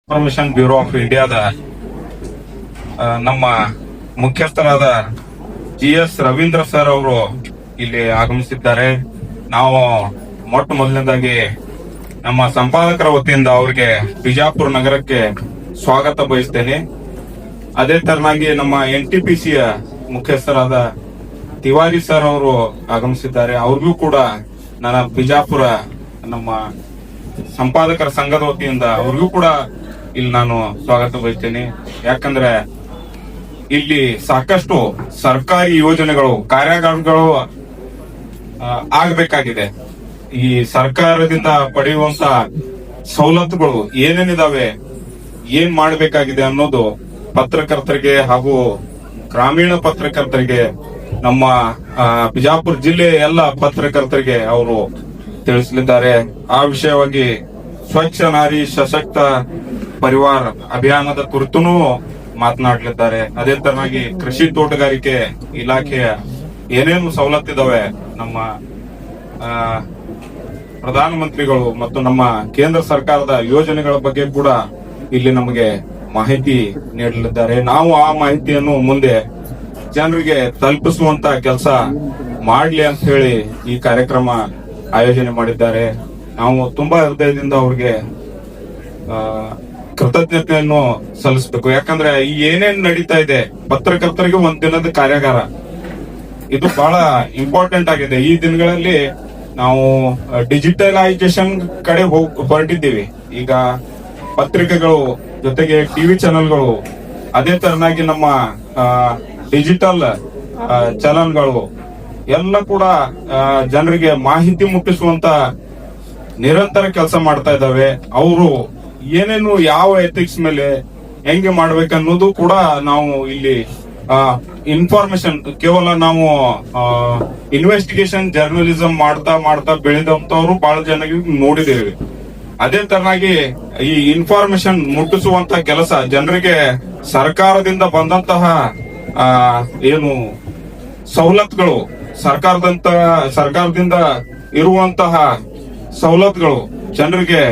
Information bureau of ಇಂಡಿಯಾದ ನಮ್ಮ ಮುಖ್ಯಸ್ಥರಾದ GS ರವೀಂದ್ರ ಸರ್ ಅವರು ಇಲ್ಲಿ ಆಗಮಿಸಿದ್ದಾರೆ. ನಾವು ಮೊಟ್ಟ ಮೊದಲನೇದಾಗಿ ನಮ್ಮ ಸಂಪಾದಕರ ವತಿಯಿಂದ ಅವರಿಗೆ ಬಿಜಾಪುರ ನಗರಕ್ಕೆ ಸ್ವಾಗತ ಬಯಸ್ತೇನೆ. ಅದೇ ತರನಾಗಿ ನಮ್ಮ NTPCಯ ಮುಖ್ಯಸ್ಥರಾದ ತಿವಾರಿ ಸರ್ ಅವರು ಆಗಮಿಸಿದ್ದಾರೆ. ಅವ್ರಿಗೂ ಕೂಡ ನನ್ನ ಬಿಜಾಪುರ ನಮ್ಮ ಸಂಪಾದಕರ ಸಂಘದ ವತಿಯಿಂದ ಅವ್ರಿಗೂ ಕೂಡ ಇಲ್ಲಿ ನಾನು ಸ್ವಾಗತ ಬಯಸ್ತೇನೆ. ಯಾಕಂದ್ರೆ ಇಲ್ಲಿ ಸಾಕಷ್ಟು ಸರ್ಕಾರಿ ಯೋಜನೆಗಳು ಕಾರ್ಯಾಗಾರಗಳು ಆಗಬೇಕಾಗಿದೆ. ಈ ಸರ್ಕಾರದಿಂದ ಪಡೆಯುವಂತ ಸವಲತ್ತುಗಳು ಏನೇನಿದಾವೆ, ಏನ್ ಮಾಡಬೇಕಾಗಿದೆ ಅನ್ನೋದು ಪತ್ರಕರ್ತರಿಗೆ ಹಾಗೂ ಗ್ರಾಮೀಣ ಪತ್ರಕರ್ತರಿಗೆ, ನಮ್ಮ ಬಿಜಾಪುರ ಜಿಲ್ಲೆ ಎಲ್ಲ ಪತ್ರಕರ್ತರಿಗೆ ಅವರು ತಿಳಿಸಲಿದ್ದಾರೆ. ಆ ವಿಷಯವಾಗಿ ಸ್ವಚ್ಛ ನಾರಿ ಸಶಕ್ತ ಪರಿವಾರ ಅಭಿಯಾನದ ಕುರಿತೂ ಮಾತನಾಡಲಿದ್ದಾರೆ. ಅದೇ ತರನಾಗಿ ಕೃಷಿ ತೋಟಗಾರಿಕೆ ಇಲಾಖೆಯ ಏನೇನು ಸವಲತ್ತಿದಾವೆ, ನಮ್ಮ ಪ್ರಧಾನಮಂತ್ರಿಗಳು ಮತ್ತು ನಮ್ಮ ಕೇಂದ್ರ ಸರ್ಕಾರದ ಯೋಜನೆಗಳ ಬಗ್ಗೆ ಕೂಡ ಇಲ್ಲಿ ನಮಗೆ ಮಾಹಿತಿ ನೀಡಲಿದ್ದಾರೆ. ನಾವು ಆ ಮಾಹಿತಿಯನ್ನು ಮುಂದೆ ಜನರಿಗೆ ತಲುಪಿಸುವಂತ ಕೆಲಸ ಮಾಡ್ಲಿ ಅಂತ ಹೇಳಿ ಈ ಕಾರ್ಯಕ್ರಮ ಆಯೋಜನೆ ಮಾಡಿದ್ದಾರೆ. ನಾವು ತುಂಬಾ ಹೃದಯದಿಂದ ಅವ್ರಿಗೆ ಕೃತಜ್ಞತೆಯನ್ನು ಸಲ್ಲಿಸಬೇಕು. ಯಾಕಂದ್ರೆ ಈ ಏನೇನ್ ನಡೀತಾ ಇದೆ, ಪತ್ರಕರ್ತರಿಗೆ ಒಂದ್ ದಿನದ ಕಾರ್ಯಾಗಾರ ಇದು ಬಹಳ ಇಂಪಾರ್ಟೆಂಟ್ ಆಗಿದೆ. ಈ ದಿನಗಳಲ್ಲಿ ನಾವು ಡಿಜಿಟಲೈಸೇಷನ್ ಕಡೆ ಹೊರಟಿದ್ದೀವಿ. ಈಗ ಪತ್ರಿಕೆಗಳು ಜೊತೆಗೆ ಟಿವಿ ಚಾನೆಲ್ಗಳು, ಅದೇ ತರನಾಗಿ ನಮ್ಮ ಡಿಜಿಟಲ್ ಚಾನೆಲ್ಗಳು ಎಲ್ಲ ಕೂಡ ಜನರಿಗೆ ಮಾಹಿತಿ ಮುಟ್ಟಿಸುವಂತ ನಿರಂತರ ಕೆಲಸ ಮಾಡ್ತಾ ಇದ್ದಾವೆ. ಅವರು ಏನೇನು ಯಾವ ಎಥಿಕ್ಸ್ ಮೇಲೆ ಹೆಂಗೆ ಮಾಡ್ಬೇಕನ್ನೋದು ಕೂಡ ನಾವು ಇಲ್ಲಿ ಇನ್ಫಾರ್ಮೇಶನ್, ಕೇವಲ ನಾವು ಇನ್ವೆಸ್ಟಿಗೇಷನ್ ಜರ್ನಲಿಸಂ ಮಾಡ್ತಾ ಬೆಳೆದಂತವ್ರು ಬಹಳ ಜನ ನೋಡಿದ್ದೇವೆ. ಅದೇ ತರನಾಗಿ ಈ ಇನ್ಫಾರ್ಮೇಶನ್ ಮುಟ್ಟಿಸುವಂತ ಕೆಲಸ ಜನರಿಗೆ ಸರ್ಕಾರದಿಂದ ಬಂದಂತಹ ಏನು ಸವಲತ್ತುಗಳು, ಸರ್ಕಾರದಿಂದ ಇರುವಂತಹ ಸವಲತ್ತುಗಳು ಜನರಿಗೆ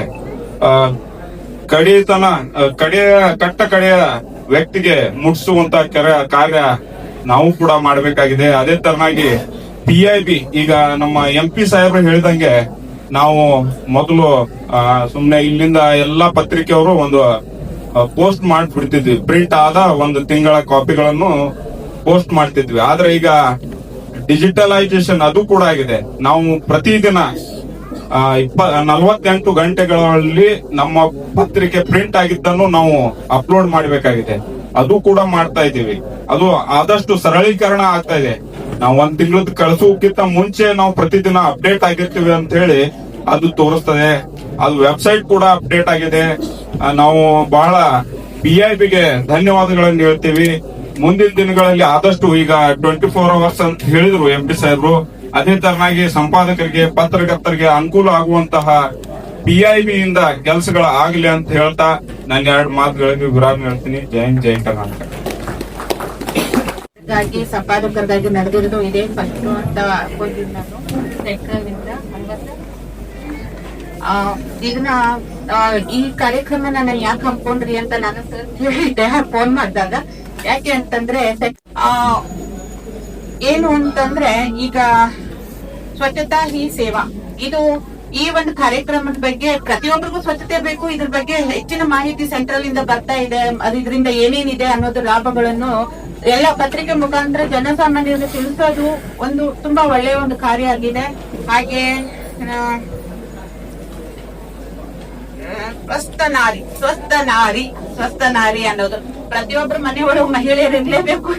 ಕಡೆಯ ವ್ಯಕ್ತಿಗೆ ಮುಟ್ಟಿಸುವಂತ ಕಾರ್ಯ ನಾವು ಕೂಡ ಮಾಡಬೇಕಾಗಿದೆ. ಅದೇ ತರನಾಗಿ PIB, ಈಗ ನಮ್ಮ MP ಸಾಹೇಬ್ರು ಹೇಳಿದಂಗೆ ನಾವು ಮೊದಲು ಸುಮ್ನೆ ಇಲ್ಲಿಂದ ಎಲ್ಲಾ ಪತ್ರಿಕೆಯವರು ಒಂದು ಪೋಸ್ಟ್ ಮಾಡ್ಬಿಡ್ತಿದ್ವಿ, ಪ್ರಿಂಟ್ ಆದ ಒಂದು ತಿಂಗಳ ಕಾಪಿಗಳನ್ನು ಪೋಸ್ಟ್ ಮಾಡ್ತಿದ್ವಿ. ಆದ್ರೆ ಈಗ ಡಿಜಿಟಲೈಸೇಷನ್ ಅದು ಕೂಡ ಆಗಿದೆ. ನಾವು ಪ್ರತಿದಿನ 48 ಗಂಟೆಗಳಲ್ಲಿ ನಮ್ಮ ಪತ್ರಿಕೆ ಪ್ರಿಂಟ್ ಆಗಿದ್ದನ್ನು ನಾವು ಅಪ್ಲೋಡ್ ಮಾಡಬೇಕಾಗಿದೆ. ಅದು ಕೂಡ ಮಾಡ್ತಾ ಇದ್ದೀವಿ. ಅದು ಆದಷ್ಟು ಸರಳೀಕರಣ ಆಗ್ತಾ ಇದೆ. ನಾವು ಒಂದ್ ತಿಂಗಳದ ಕಳಿಸೋಕ್ಕಿಂತ ಮುಂಚೆ ನಾವು ಪ್ರತಿದಿನ ಅಪ್ಡೇಟ್ ಆಗಿರ್ತೀವಿ ಅಂತ ಹೇಳಿ ಅದು ತೋರಿಸ್ತದೆ. ಅದು ವೆಬ್ಸೈಟ್ ಕೂಡ ಅಪ್ಡೇಟ್ ಆಗಿದೆ. ನಾವು ಬಹಳ PIBಗೆ ಧನ್ಯವಾದಗಳನ್ನು ಹೇಳ್ತೀವಿ. ಮುಂದಿನ ದಿನಗಳಲ್ಲಿ ಆದಷ್ಟು ಈಗ 24 ಅವರ್ಸ್ ಅಂತ ಹೇಳಿದ್ರು MP ಸಾಹೇಬ್ರು. ಅದೇ ತರನಾಗಿ ಸಂಪಾದಕರಿಗೆ, ಪತ್ರಕರ್ತರಿಗೆ ಅನುಕೂಲ ಆಗುವಂತಹ PIB ಇಂದ ಕೆಲಸಗಳು ಆಗ್ಲಿ ಅಂತ ಹೇಳ್ತಾ ನಾನು 2 ಮಾತುಗಳಿಗೆ ವಿರಾಮ ಹೇಳ್ತೀನಿ. ಜೈ ಕರ್ನಾಟಕ. ಸಂಪಾದಕರಿಗಾಗಿ ನಡೆದಿರೋದು ಇದೇ ಫಸ್ಟ್ ಅಂತ ಅನ್ಕೊಂಡಿದ್ದೀನಿ ನಾನು. ಇದನ್ನ ಈ ಕಾರ್ಯಕ್ರಮ ನಾನು ಯಾಕೆ ಹಮ್ಮಿಕೊಂಡ್ರಿ ಅಂತ ನಾನು ಹೇಳಿದ್ದೆ ಫೋನ್ ಮಾಡಿದಾಗ. ಯಾಕೆ ಅಂತಂದ್ರೆ ಏನು ಅಂತಂದ್ರೆ ಈಗ ಸ್ವಚ್ಛತಾ ಹಿ ಸೇವಾ, ಇದು ಈ ಒಂದು ಕಾರ್ಯಕ್ರಮದ ಬಗ್ಗೆ ಪ್ರತಿಯೊಬ್ಬರಿಗೂ ಸ್ವಚ್ಛತೆ ಬೇಕು. ಇದ್ರ ಬಗ್ಗೆ ಹೆಚ್ಚಿನ ಮಾಹಿತಿ ಸೆಂಟ್ರಲ್ ಇಂದ ಬರ್ತಾ ಇದೆ. ಅದು ಇದರಿಂದ ಏನೇನಿದೆ ಅನ್ನೋದು ಲಾಭಗಳನ್ನು ಎಲ್ಲ ಪತ್ರಿಕೆ ಮುಖಾಂತರ ಜನಸಾಮಾನ್ಯರಿಗೆ ತಿಳಿಸೋದು ಒಂದು ತುಂಬಾ ಒಳ್ಳೆಯ ಒಂದು ಕಾರ್ಯ ಆಗಿದೆ. ಹಾಗೆ ಸ್ವಸ್ಥ ನಾರಿ ಅನ್ನೋದು ಪ್ರತಿಯೊಬ್ಬರು ಮನೆ ಒಳಗೆ ಮಹಿಳೆಯರು ಇರ್ಲೇಬೇಕು.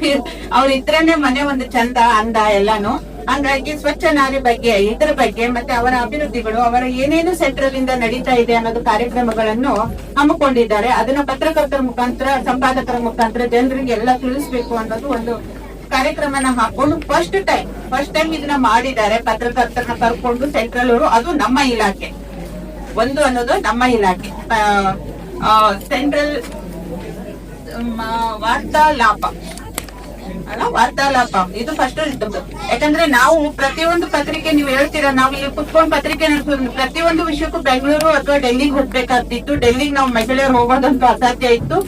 ಅವ್ರ ಇದ್ರೇನೆ ಮನೆ ಒಂದು ಚಂದ ಅಂದ ಎಲ್ಲಾನು. ಹಂಗಾಗಿ ಸ್ವಚ್ಛ ನಾರಿ ಬಗ್ಗೆ, ಇದರ ಬಗ್ಗೆ ಮತ್ತೆ ಅವರ ಅಭಿವೃದ್ಧಿಗಳು, ಅವರ ಏನೇನು ಸೆಂಟ್ರಲ್ ಇಂದ ನಡೀತಾ ಇದೆ ಅನ್ನೋದು ಕಾರ್ಯಕ್ರಮಗಳನ್ನು ಹಮ್ಮಿಕೊಂಡಿದ್ದಾರೆ. ಅದನ್ನ ಪತ್ರಕರ್ತರ ಮುಖಾಂತರ, ಸಂಪಾದಕರ ಮುಖಾಂತರ ಜನರಿಗೆ ಎಲ್ಲ ತಿಳಿಸ್ಬೇಕು ಅನ್ನೋದು ಒಂದು ಕಾರ್ಯಕ್ರಮನ ಹಾಕೊಂಡು ಫಸ್ಟ್ ಟೈಮ್ ಇದನ್ನ ಮಾಡಿದ್ದಾರೆ. ಪತ್ರಕರ್ತರನ್ನ ಕರ್ಕೊಂಡು ಸೆಂಟ್ರಲ್ ಅವರು, ಅದು ನಮ್ಮ ಇಲಾಖೆ ಒಂದು ಅನ್ನೋದು ನಮ್ಮ ಇಲಾಖೆ ಸೆಂಟ್ರಲ್ ವಾರ್ತಾಲಾಪ ಅಲ್ಲ ವಾರ್ತಾಲಾಪ ಇದು ಫಸ್ಟ್ ಇರ್ತದೆ. ಯಾಕಂದ್ರೆ ನಾವು ಪ್ರತಿಯೊಂದು ಪತ್ರಿಕೆ ನೀವು ಹೇಳ್ತೀರಾ, ನಾವು ಇಲ್ಲಿ ಕುತ್ಕೊಂಡ್ ಪತ್ರಿಕೆ ನಡೆಸೋದು ಪ್ರತಿಯೊಂದು ವಿಷಯಕ್ಕೂ ಬೆಂಗಳೂರು ಅಥವಾ ಡೆಲ್ಲಿಗೆ ಹೋಗ್ಬೇಕಾಗ್ತಿತ್ತು. ಡೆಲ್ಲಿಗೆ ನಾವು ಮಹಿಳೆಯರು ಹೋಗೋದಂತೂ ಅಸಾಧ್ಯ ಇತ್ತು.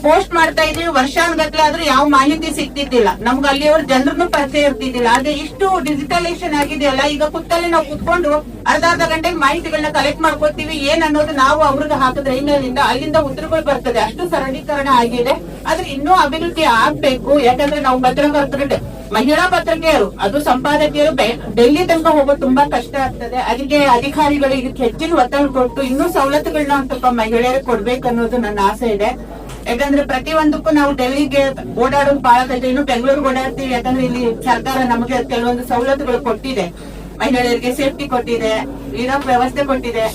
ಪೋಸ್ಟ್ ಮಾಡ್ತಾ ಇದೀವಿ, ವರ್ಷಾನುಗಟ್ಲೆ ಆದ್ರೂ ಯಾವ ಮಾಹಿತಿ ಸಿಗ್ತಿದ್ದಿಲ್ಲ ನಮ್ಗೆ, ಅಲ್ಲಿಯವ್ರ ಜನರನ್ನು ಪರಿಚಯ ಇರ್ತಿದ್ದಿಲ್ಲ. ಆದ್ರೆ ಇಷ್ಟು ಡಿಜಿಟಲೈಸೇಷನ್ ಆಗಿದೆಯಲ್ಲ, ಈಗ ಕುತ್ತಲ್ಲಿ ನಾವು ಕುತ್ಕೊಂಡು ಅರ್ಧ ಗಂಟೆಗೆ ಮಾಹಿತಿಗಳನ್ನ ಕಲೆಕ್ಟ್ ಮಾಡ್ಕೋತೀವಿ. ಏನ್ ಅನ್ನೋದು ನಾವು ಅವ್ರಿಗೆ ಹಾಕಿದ್ರೆ ಇಮೇಲಿಂದ ಅಲ್ಲಿಂದ ಉತ್ತರಗಳು ಬರ್ತದೆ. ಅಷ್ಟು ಸರಳೀಕರಣ ಆಗಿದೆ. ಆದ್ರೆ ಇನ್ನೂ ಅಭಿವೃದ್ಧಿ ಆಗ್ಬೇಕು. ಯಾಕಂದ್ರೆ ನಾವು ಪತ್ರಕರ್ತರು, ಮಹಿಳಾ ಪತ್ರಿಕೆಯರು, ಅದು ಸಂಪಾದಕಿಯರು ಡೆಲ್ಲಿ ತನಕ ಹೋಗೋದು ತುಂಬಾ ಕಷ್ಟ ಆಗ್ತದೆ. ಅದಕ್ಕೆ ಅಧಿಕಾರಿಗಳು ಇದಕ್ಕೆ ಹೆಚ್ಚಿನ ಒತ್ತಡ ಕೊಟ್ಟು ಇನ್ನೂ ಸವಲತ್ತುಗಳನ್ನ ಒಂದ್ ಸ್ವಲ್ಪ ಮಹಿಳೆಯರಿಗೆ ಕೊಡ್ಬೇಕನ್ನೋದು ನನ್ನ ಆಸೆ ಇದೆ. ಯಾಕಂದ್ರೆ ಪ್ರತಿಯೊಂದಕ್ಕೂ ನಾವು ಡೆಲ್ಲಿಗೆ ಓಡಾಡೋದು ಬಹಳ ಕಷ್ಟ. ಇನ್ನು ಬೆಂಗಳೂರಿಗೆ ಓಡಾಡ್ತೀವಿ, ಯಾಕಂದ್ರೆ ಇಲ್ಲಿ ಸರ್ಕಾರ ನಮಗೆ ಕೆಲವೊಂದು ಸವಲತ್ತುಗಳು ಕೊಟ್ಟಿದೆ. ಮಹಿಳೆಯರಿಗೆ ಸೇಫ್ಟಿ ಕೊಟ್ಟಿದೆ, ಇರೋಕ್ ವ್ಯವಸ್ಥೆ ಕೊಟ್ಟಿದೆ,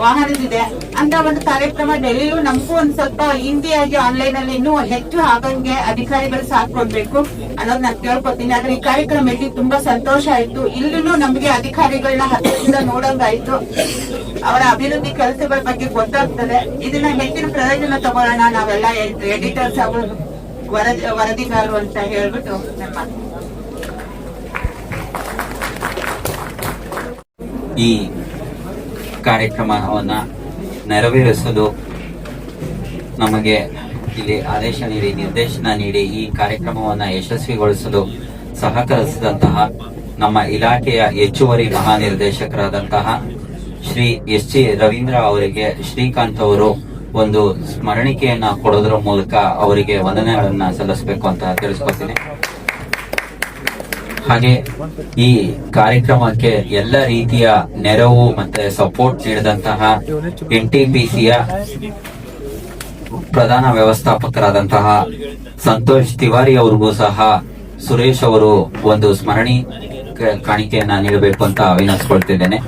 ವಾಹನದಿದೆ ಅಂತ ಒಂದು ಕಾರ್ಯಕ್ರಮ ಡೆಲ್ಲಿಲೂ ನಮಗೂ ಒಂದ್ ಸ್ವಲ್ಪ ಈಸಿಯಾಗಿ ಆನ್ಲೈನ್ ಅಲ್ಲಿ ಇನ್ನೂ ಹೆಚ್ಚು ಆಗಂಗೆ ಅಧಿಕಾರಿಗಳು ಸಾಥ್ ಕೊಡ್ಬೇಕು ಅನ್ನೋದು ನಾನು ಕೇಳ್ಕೊತೀನಿ. ಆದ್ರೆ ಈ ಕಾರ್ಯಕ್ರಮ ಇಲ್ಲಿ ತುಂಬಾ ಸಂತೋಷ ಆಯ್ತು. ಇಲ್ಲೂ ನಮಗೆ ಅಧಿಕಾರಿಗಳನ್ನ ಹತ್ತಿರದಿಂದ ನೋಡಂಗಾಯ್ತು. ಅವರ ಅಭಿವೃದ್ಧಿ ಕೆಲಸಗಳ ಬಗ್ಗೆ ಗೊತ್ತಾಗ್ತದೆ. ಇದನ್ನ ಹೆಚ್ಚಿನ ಪ್ರಯೋಜನ ತಗೊಳ್ಳೋಣ ನಾವೆಲ್ಲ ಎಡಿಟರ್ಸ್ ಅವರು, ವರದಿಗಾರರು ಅಂತ ಹೇಳ್ಬಿಟ್ಟು ನಮ್ಮ ಈ ಕಾರ್ಯಕ್ರಮವನ್ನ ನೆರವೇರಿಸಲು ನಮಗೆ ಇಲ್ಲಿ ಆದೇಶ ನೀಡಿ, ನಿರ್ದೇಶನ ನೀಡಿ ಈ ಕಾರ್ಯಕ್ರಮವನ್ನ ಯಶಸ್ವಿಗೊಳಿಸಲು ಸಹಕರಿಸಿದಂತಹ ನಮ್ಮ ಇಲಾಖೆಯ ಹೆಚ್ಚುವರಿ ಮಹಾನಿರ್ದೇಶಕರಾದಂತಹ ಶ್ರೀ ಎಸ್.ಜಿ. ರವೀಂದ್ರ ಅವರಿಗೆ ಶ್ರೀಕಾಂತ್ ಅವರು ಒಂದು ಸ್ಮರಣಿಕೆಯನ್ನ ಕೊಡೋದ್ರ ಮೂಲಕ ಅವರಿಗೆ ವಂದನೆಗಳನ್ನ ಸಲ್ಲಿಸಬೇಕು ಅಂತ ತಿಳಿಸ್ಕೊತೀನಿ. ಹಾಗೆ ಈ ಕಾರ್ಯಕ್ರಮಕ್ಕೆ ಎಲ್ಲ ರೀತಿಯ ನೆರವು ಮತ್ತೆ ಸಪೋರ್ಟ್ ನೀಡಿದಂತಹ NTPCಯ ಪ್ರಧಾನ ವ್ಯವಸ್ಥಾಪಕರಾದಂತಹ ಸಂತೋಷ್ ತಿವಾರಿ ಅವ್ರಿಗೂ ಸಹ ಸುರೇಶ್ ಅವರು ಒಂದು ಸ್ಮರಣಿ ಕಾಣಿಕೆಯನ್ನ ನೀಡಬೇಕು ಅಂತ ವಿನಂತಿಸಿಕೊಳ್ತಿದ್ದೇನೆ.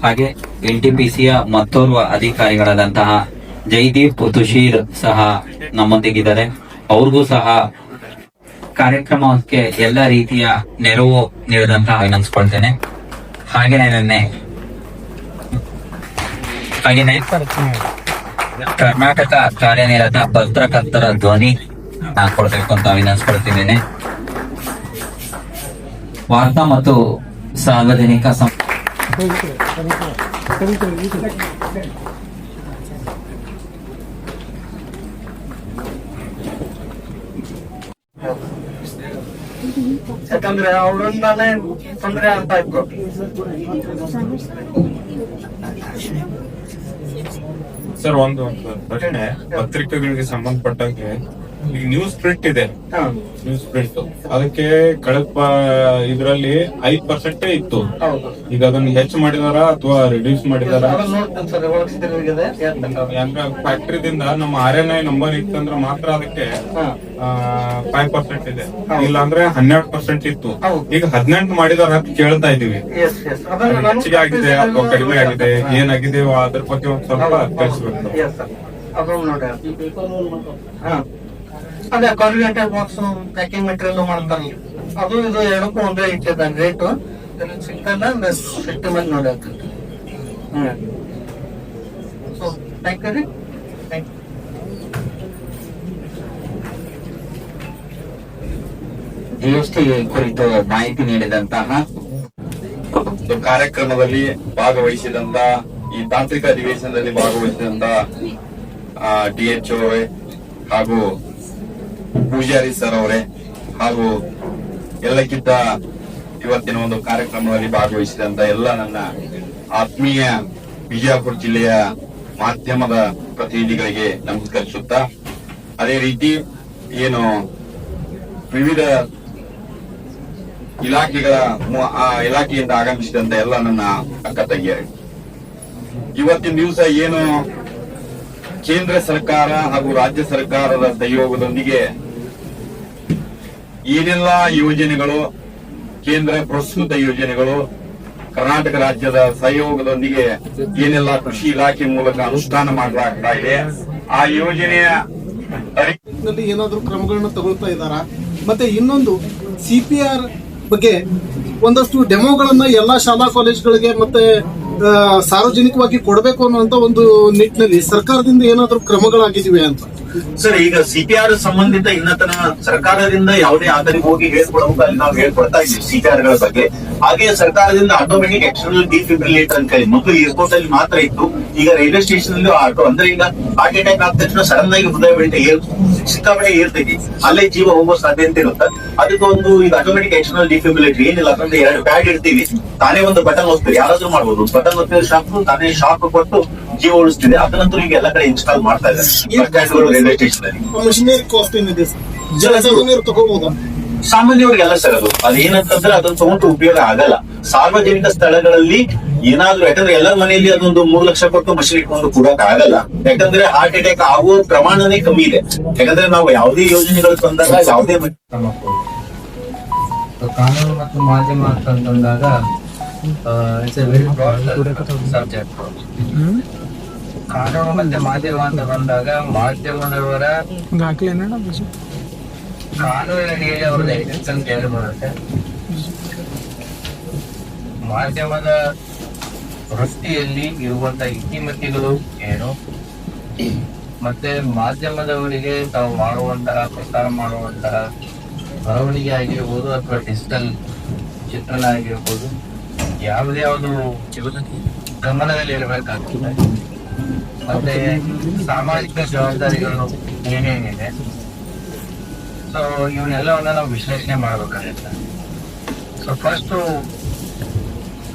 ಹಾಗೆ NTPCಯ ಮತ್ತೋರ್ವ ಅಧಿಕಾರಿಗಳಾದಂತಹ ಜೈದೀಪ್ ತುಷೀರ್ ಸಹ ನಮ್ಮೊಂದಿಗಿದ್ದಾರೆ. ಅವ್ರಿಗೂ ಸಹ ಕಾರ್ಯಕ್ರಮಕ್ಕೆ ಎಲ್ಲ ರೀತಿಯ ನೆರವು ನೀಡಿದಂತ ವಿನಂತಿಸ್ಕೊಳ್ತೇನೆ. ಹಾಗೇನೆ ಕರ್ನಾಟಕ ಕಾರ್ಯನಿರತ ಪತ್ರಕರ್ತರ ಧ್ವನಿ ಕೊಡ್ಬೇಕು ಅಂತ ವಿನಂತಿಸ್ಕೊಳ್ತಿದ್ದೇನೆ. ವಾರ್ತಾ ಮತ್ತು ಸಾರ್ವಜನಿಕ ಯಾಕಂದ್ರೆ ಅವರಿಂದಾನೇ ತೊಂದರೆ ಆಗ್ತಾ ಇತ್ತು. ಸರ್, ಒಂದು ಪ್ರಶ್ನೆ ಪತ್ರಿಕೆಗಳಿಗೆ ಸಂಬಂಧಪಟ್ಟಂಗೆ ಈಗ ನ್ಯೂಸ್ ಪ್ರಿಂಟ್ ಇದೆ, ನ್ಯೂಸ್ ಪ್ರಿಂಟ್ ಅದಕ್ಕೆ ಕಳೆದ ಇದ್ರಲ್ಲಿ 5% ಇತ್ತು. ಈಗ ಅದನ್ನ ಹೆಚ್ಚು ಮಾಡಿದಾರ ಅಥವಾ ರಿಡ್ಯೂಸ್ ಮಾಡಿದಾರ? ಫ್ಯಾಕ್ಟ್ರಿದಿಂದ ನಮ್ಮ RNI ನಂಬರ್ ಇತ್ತಂದ್ರೆ ಮಾತ್ರ ಅದಕ್ಕೆ 5% ಇದೆ, ಇಲ್ಲ ಅಂದ್ರೆ 12% ಇತ್ತು. ಈಗ 18 ಮಾಡಿದಾರ ಅಂತ ಕೇಳ್ತಾ ಇದೀವಿ. ಹೆಚ್ಚಿಗೆ ಆಗಿದೆ ಅಥವಾ ಕಡಿಮೆ ಆಗಿದೆ, ಏನಾಗಿದೆ ಅದ್ರ ಬಗ್ಗೆ ಒಂದ್ ಸ್ವಲ್ಪ ತಿಳಿಸ್ಬೇಕು. ಅದೇ ಕಾರ್ಯುಲೇಟರ್ ಬಾಕ್ಸ್ ಪ್ಯಾಕಿಂಗ್ ಮೆಟೀರಿಯಲ್ ಮಾಡ್ತಾರೆ, ಅದು ಇದು ಎರಡಕ್ಕೂ ಒಂದೇ ಇಟ್ಟಿದ್ದಾನೆ ರೇಟು. ಸಿಗ್ತಲ್ಲ ಸಿಟ್ಟು ಮೇಲೆ ನೋಡಿ ಆಗ್ತದೆ. ಥ್ಯಾಂಕ್ ಯು ರೀ. GST ಕುರಿತು ಮಾಹಿತಿ ನೀಡಿದಂತಹ ಕಾರ್ಯಕ್ರಮದಲ್ಲಿ ಭಾಗವಹಿಸಿದಂತ, ಈ ತಾಂತ್ರಿಕ ಅಧಿವೇಶನದಲ್ಲಿ ಭಾಗವಹಿಸಿದಂತ DHO ಅವರೇ ಹಾಗೂ ಪೂಜಾರಿ ಸರ್ ಅವರೇ ಹಾಗೂ ಎಲ್ಲಕ್ಕಿಂತ ಇವತ್ತಿನ ಒಂದು ಕಾರ್ಯಕ್ರಮದಲ್ಲಿ ಭಾಗವಹಿಸಿದಂತ ಎಲ್ಲ ನನ್ನ ಆತ್ಮೀಯ ಬಿಜಾಪುರ ಜಿಲ್ಲೆಯ ಮಾಧ್ಯಮದ ಪ್ರತಿನಿಧಿಗಳಿಗೆ ನಮಸ್ಕರಿಸುತ್ತಾ, ಅದೇ ರೀತಿ ಏನು ವಿವಿಧ ಇಲಾಖೆಯಿಂದ ಆಗಮಿಸಿದಂತ ಎಲ್ಲ ನನ್ನ ಅಕ್ಕ ತಂಗಿಯರು, ಇವತ್ತಿನ ದಿವಸ ಏನು ಕೇಂದ್ರ ಸರ್ಕಾರ ಹಾಗೂ ರಾಜ್ಯ ಸರ್ಕಾರದ ಸಹಯೋಗದೊಂದಿಗೆ ಏನೆಲ್ಲ ಯೋಜನೆಗಳು, ಕೇಂದ್ರ ಪ್ರಸ್ತುತ ಯೋಜನೆಗಳು, ಕರ್ನಾಟಕ ರಾಜ್ಯದ ಸಹಯೋಗದೊಂದಿಗೆ ಏನೆಲ್ಲ ಕೃಷಿ ಇಲಾಖೆ ಮೂಲಕ ಅನುಷ್ಠಾನ ಮಾಡಲಾಗ್ತಾ ಇದೆ, ಆ ಯೋಜನೆಯ ಏನಾದರೂ ಕ್ರಮಗಳನ್ನ ತಗೊಳ್ತಾ ಇದ್ದಾರಾ? ಮತ್ತೆ ಇನ್ನೊಂದು CPR ಬಗ್ಗೆ ಒಂದಷ್ಟು ಡೆಮೋಗಳನ್ನ ಎಲ್ಲಾ ಶಾಲಾ ಕಾಲೇಜ್ಗಳಿಗೆ ಮತ್ತೆ ಸಾರ್ವಜನಿಕವಾಗಿ ಕೊಡಬೇಕು ಅನ್ನುವಂತ ಒಂದು ನಿಟ್ಟಿನಲ್ಲಿ ಸರ್ಕಾರದಿಂದ ಏನಾದರೂ ಕ್ರಮಗಳಾಗಿದೆಯಾ ಅಂತ ಸರ್, ಈಗ ಸಿಪಿಆರ್ ಸಂಬಂಧಿತ ಇನ್ನತನ ಸರ್ಕಾರದಿಂದ ಯಾವುದೇ ಆತನಿಗೆ ಹೋಗಿ ಹೇಳ್ಕೊಡಬೇಕು, ಅಲ್ಲಿ ನಾವು ಹೇಳ್ಕೊಡ್ತಾ ಇದ್ದೀವಿ ಸಿಪಿಆರ್ ಗಳ ಬಗ್ಗೆ. ಹಾಗೆ ಸರ್ಕಾರದಿಂದ ಆಟೋಮೆಟಿಕ್ ಎಕ್ಸ್ಟರ್ನಲ್ ಡಿಫಿಬ್ರಿಲೇಟರ್ ಅಂತ ಹೇಳಿ ಮೊದಲು ಏರ್ಪೋರ್ಟ್ ಅಲ್ಲಿ ಮಾತ್ರ ಇತ್ತು. ಈಗ ರೈಲ್ವೆ ಸ್ಟೇಷನ್ ಅಲ್ಲಿ ಆಟೋ ಅಂದ್ರೆ ಈಗ ಹಾರ್ಟ್ ಅಟ್ಯಾಕ್ ಆದ ತಕ್ಷಣ ಸಡನ್ ಆಗಿ ಹೃದಯ ಬಡಿತ ಸಿಕ್ಕಾಪಟ್ಟೆ ಏರ್ತೈತಿ, ಅಲ್ಲೇ ಜೀವ ಹೋಗೋ ಸಾಧ್ಯತೆ ಇರುತ್ತೆ. ಅದಕ್ಕೆ ಒಂದು ಈಗ ಆಟೋಮೆಟಿಕ್ ಎಕ್ಸ್ಟರ್ನಲ್ ಡಿಫಿಬ್ರಿಲೇಟರ್ ಏನಿಲ್ಲ ಅಂದ್ರೆ 2 ಪ್ಯಾಡ್ ಇಡ್ತೀವಿ, ತಾನೇ ಒಂದು ಬಟನ್ ಒತ್ತೀವಿ, ಯಾರಾದ್ರೂ ಮಾಡ್ಬೋದು, ಬಟನ್ ಒತ್ತಿದ ಶಾಕ್ ತಾನೇ ಶಾಕ್ ಕೊಟ್ಟು ಜೀವ ಉಳಿಸ್ತಿದೆ. ಅದನ್ನಂತೂ ಈಗ ಎಲ್ಲ ಕಡೆ ಇನ್ಸ್ಟಾಲ್ ಮಾಡ್ತಾ ಇದ್ದಾರೆ ಬಸ್ ಸ್ಟ್ಯಾಂಡ್ಗಳು, ರೈಲ್ವೆ ಸ್ಟೇಷನ್ ಅಲ್ಲಿ. ಮಷಿನರಿ ಕಾಸ್ಟ್ ಏನಿದೆ ಸರ್? ಜನಸಾಮಾನ್ಯರು ತಗೋಬಹುದಾ? ಸಾಮಾನ್ಯವ್ರಿಗೆಲ್ಲ ಸರ್ ಅದೇನಂತಂದ್ರೆ ಅದನ್ನ ತಗೊಂಡು ಉಪಯೋಗ ಆಗಲ್ಲ. ಸಾರ್ವಜನಿಕ ಸ್ಥಳಗಳಲ್ಲಿ ಏನಾದ್ರೂ, ಯಾಕಂದ್ರೆ ಎಲ್ಲರ ಮನೆಯಲ್ಲಿ ಅದೊಂದು 3 ಲಕ್ಷ ಕೊಟ್ಟು ಮಷಿನ್ ಇಟ್ಕೊಂಡು ಕೂಡಕ್ ಆಗಲ್ಲ. ಯಾಕಂದ್ರೆ ಹಾರ್ಟ್ ಅಟ್ಯಾಕ್ ಆಗುವ ಪ್ರಮಾಣನೇ ಕಮ್ಮಿ ಇದೆ. ಯಾಕಂದ್ರೆ ನಾವು ಯಾವುದೇ ಯೋಜನೆಗಳು ತಂದಾಗ ಯಾವುದೇ ಕಾನೂನು ಮತ್ತು ಮಾಧ್ಯಮ ಅಂತಂದಾಗ it's a very broad subject. ಕಾನೂನು ಮತ್ತೆ ಮಾಧ್ಯಮ ಅಂತ ಬಂದಾಗ ಮಾಧ್ಯಮದವರ ಕಾನೂನಿನಲ್ಲಿ ಅವ್ರದ್ದು ಎಕ್ಸಿಸ್ಟೆನ್ಸ್ ಏನು ಬರುತ್ತೆ, ಮಾಧ್ಯಮದ ವೃತ್ತಿಯಲ್ಲಿ ಇರುವಂತಹ ಇತಿಮಿತಿಗಳು ಏನು, ಮತ್ತೆ ಮಾಧ್ಯಮದವರಿಗೆ ತಾವು ಮಾಡುವಂತಹ ಪ್ರಸಾರ ಮಾಡುವಂತಹ ಬರವಣಿಗೆ ಆಗಿರ್ಬೋದು ಅಥವಾ ಡಿಜಿಟಲ್ ಚಿತ್ರಣ ಆಗಿರ್ಬೋದು, ಯಾವ್ದು ಗಮನದಲ್ಲಿ ಇರಬೇಕಾಗ್ತದೆ. ಮತ್ತೆ ಸಾಮಾಜಿಕ ಜವಾಬ್ದಾರಿಗಳು ಏನೇನಿದೆ, ಸೊ ಇವನ್ನೆಲ್ಲವನ್ನ ನಾವು ವಿಶ್ಲೇಷಣೆ ಮಾಡಬೇಕಾಗುತ್ತೆ. ಸೊ ಫಸ್ಟ್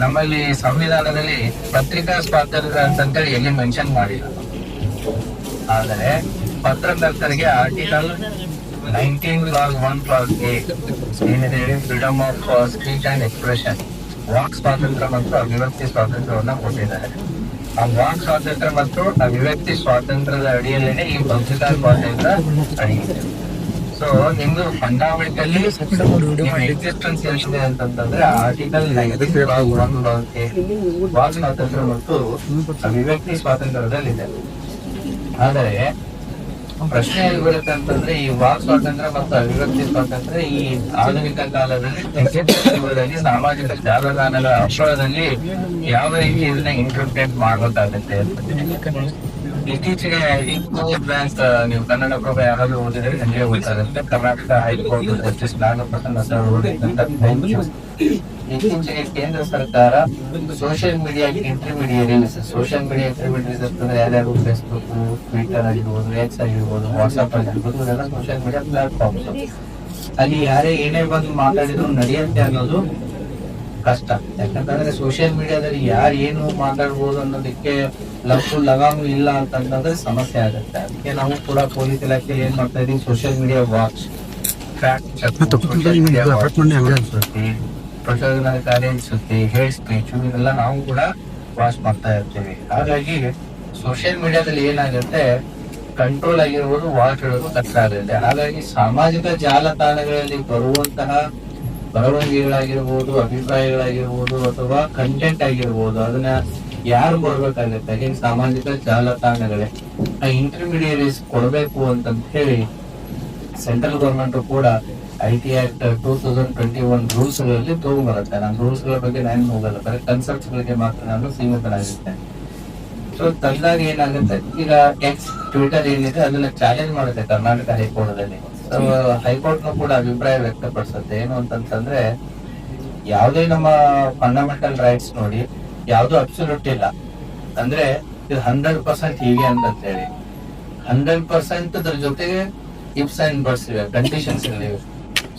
ನಮ್ಮಲ್ಲಿ ಸಂವಿಧಾನದಲ್ಲಿ ಪತ್ರಿಕಾ ಸ್ವಾತಂತ್ರ್ಯ ಅಂತೇಳಿ ಎಲ್ಲಿ ಮೆನ್ಷನ್ ಮಾಡಿಲ್ಲ. ಆದರೆ ಪತ್ರಕರ್ತರಿಗೆ ಆರ್ಟಿಕಲ್ 19 clause 1 clause A ಏನಿದೆ, freedom of speech and expression, walk ಸ್ವಾತಂತ್ರ್ಯ ಮತ್ತು ಅಭಿವ್ಯಕ್ತಿ ಸ್ವಾತಂತ್ರ್ಯವನ್ನ ಕೊಟ್ಟಿದ್ದಾರೆ. ಆ ವಾಕ್ ಸ್ವಾತಂತ್ರ್ಯ ಮತ್ತು ಅಭಿವ್ಯಕ್ತಿ ಸ್ವಾತಂತ್ರ್ಯದ ಅಡಿಯಲ್ಲೇನೆ ಈ ಪತ್ರಿಕಾ ಸ್ವಾತಂತ್ರ್ಯ ಅಡಿಯಿದೆ. ಸೊ ನಿಮ್ದು ಫಂಡಮೆಂಟಲಿ ಎಕ್ಸಿಸ್ಟೆನ್ಸ್ ಎಷ್ಟಿದೆ ಅಂತಂದ್ರೆ article 19 clause 1 clause A walk ಸ್ವಾತಂತ್ರ್ಯ ಮತ್ತು ಅಭಿವ್ಯಕ್ತಿ ಸ್ವಾತಂತ್ರ್ಯದಲ್ಲಿದೆ. ಆದರೆ ಪ್ರಶ್ನೆ ಎಲ್ಲಿ ಬರುತ್ತೆ ಅಂತಂದ್ರೆ ಈ ವಾಕ್ ಸ್ವಾತಂತ್ರ್ಯ ಮತ್ತು ಅಭಿವ್ಯಕ್ತಿ ಸ್ವಾತಂತ್ರ್ಯ ಈ ಆಧುನಿಕ ಕಾಲದಲ್ಲಿ ಸಾಮಾಜಿಕ ಜಾಲತಾಣಗಳ ಅಶ್ರಯದಲ್ಲಿ ಯಾವ ರೀತಿ ಇದನ್ನ ಇಂಟರ್ಪ್ರೇಟ್ ಮಾಡಬೇಕಾಗುತ್ತೆ ಅಂತ. ಇತ್ತೀಚೆಗೆ ಬ್ಯಾಂಕ್ ನೀವು ಕನ್ನಡ ಪ್ರಭ ಯಾರಾದ್ರೂ ಓದಿದ್ರೆ ನಿಮಗೆ ಗೊತ್ತಾಗುತ್ತೆ. ಕರ್ನಾಟಕ ಹೈಕೋರ್ಟ್ ಜಸ್ಟಿಸ್ ನಾಗಪ್ರಸನ್ನ ಇತ್ತೀಚೆಗೆ ಕೇಂದ್ರ ಸರ್ಕಾರ ಸೋಷಿಯಲ್ ಮೀಡಿಯಾ ಇಂಟರ್ಮೀಡಿಯರೀಸ್ ಅಂತಂದ್ರೆ ಯಾರ್ಯಾರು ಫೇಸ್ಬುಕ್, ಟ್ವಿಟರ್ ಆಗಿರ್ಬೋದು, ಎಕ್ಸ್ ಆಗಿರ್ಬೋದು, ವಾಟ್ಸ್ಆಪ್ ಆಗಿರ್ಬೋದು, ಇದೆಲ್ಲ ಸೋಷಿಯಲ್ ಮೀಡಿಯಾ ಪ್ಲಾಟ್ಫಾರ್ಮ್ಸ್. ಅಲ್ಲಿ ಯಾರೇ ಏನೇ ಬಂದು ಮಾತಾಡಿದ್ರು ನಡೆಯುತ್ತೆ ಅನ್ನೋದು ಕಷ್ಟ. ಯಾಕಂತಂದ್ರೆ ಸೋಷಿಯಲ್ ಮೀಡಿಯಾದಲ್ಲಿ ಯಾರು ಏನು ಮಾತಾಡ್ಬೋದು ಅನ್ನೋದಕ್ಕೆ ಲಗಾಮು ಇಲ್ಲ ಅಂತಂದ್ರೆ ಸಮಸ್ಯೆ ಆಗುತ್ತೆ. ಅದಕ್ಕೆ ನಾವು ಕೂಡ ಪೊಲೀಸ್ ಇಲಾಖೆಯಲ್ಲಿ ಏನ್ ಮಾಡ್ತಾ ಇದೀವಿ, ಸೋಷಿಯಲ್ ಮೀಡಿಯಾ ವಾಚ್, ಪ್ರಚೋದನಕಾರಿ ಸುದ್ದಿ, ಹೇಟ್ ಸ್ಪೀಚ್ ಇವನ್ನೆಲ್ಲ ನಾವು ಕೂಡ ವಾಚ್ ಮಾಡ್ತಾ ಇರ್ತೀವಿ. ಹಾಗಾಗಿ ಸೋಷಿಯಲ್ ಮೀಡಿಯಾದಲ್ಲಿ ಏನಾಗುತ್ತೆ, ಕಂಟ್ರೋಲ್ ಆಗಿರ್ಬೋದು, ವಾಚ್ ಇಡೋದು ಕಷ್ಟ ಆಗುತ್ತೆ. ಹಾಗಾಗಿ ಸಾಮಾಜಿಕ ಜಾಲತಾಣಗಳಲ್ಲಿ ಬರುವಂತಹ ಬರವಣಿಗೆಗಳಾಗಿರ್ಬೋದು, ಅಭಿಪ್ರಾಯಗಳಾಗಿರ್ಬೋದು ಅಥವಾ ಕಂಟೆಂಟ್ ಆಗಿರ್ಬೋದು, ಅದನ್ನ ಯಾರು ಕೊಡ್ಬೇಕಾಗುತ್ತೆ, ಈಗ ಸಾಮಾಜಿಕ ಜಾಲತಾಣಗಳೇ ಆ ಇಂಟರ್ಮೀಡಿಯರೀಸ್ ಕೊಡ್ಬೇಕು ಅಂತ ಹೇಳಿ ಸೆಂಟ್ರಲ್ ಗವರ್ಮೆಂಟ್ ಕೂಡ IT Act 2021 ರೂಲ್ಸ್ ಗಳಲ್ಲಿ ತಗೊಂಡ್ಬರುತ್ತೆ. ನಾನು ರೂಲ್ಸ್ ಗಳ ಬಗ್ಗೆ ನಾನು ಹೋಗಲ್ಲ, ಬರೀ ಕನ್ಸೆಪ್ಟ್ಸ್ ಗಳಿಗೆ ಮಾತ್ರ ನಾನು ಸೀಮಿತನಾಗಿರ್ತೇನೆ. ಸೊ ತಂದಾಗ ಏನಾಗುತ್ತೆ, ಈಗ ಎಕ್ಸ್ ಟ್ವಿಟರ್ ಏನಿದೆ ಅದನ್ನ ಚಾಲೆಂಜ್ ಮಾಡುತ್ತೆ ಕರ್ನಾಟಕ ಹೈಕೋರ್ಟ್ದಲ್ಲಿ. ಸೊ ಹೈಕೋರ್ಟ್ ಕೂಡ ಅಭಿಪ್ರಾಯ ವ್ಯಕ್ತಪಡಿಸುತ್ತೆ ಏನು ಅಂತಂದ್ರೆ, ಯಾವುದೇ ನಮ್ಮ ಫಂಡಮೆಂಟಲ್ ರೈಟ್ಸ್ ನೋಡಿ ಯಾವ್ದು ಅಬ್ಸಲ್ಯೂಟ್ ಇಲ್ಲ, ಅಂದ್ರೆ ಇದು 100% ಹೀಗೆ ಅಂತ ಹೇಳಿ 100% ಅದ್ರ ಜೊತೆಗೆ ಇಫ್ಸ್ ಅಂಡ್ ಬಟ್ಸ್ ಇವೆ, ಕಂಡೀಷನ್ಸ್ ಇವೆ.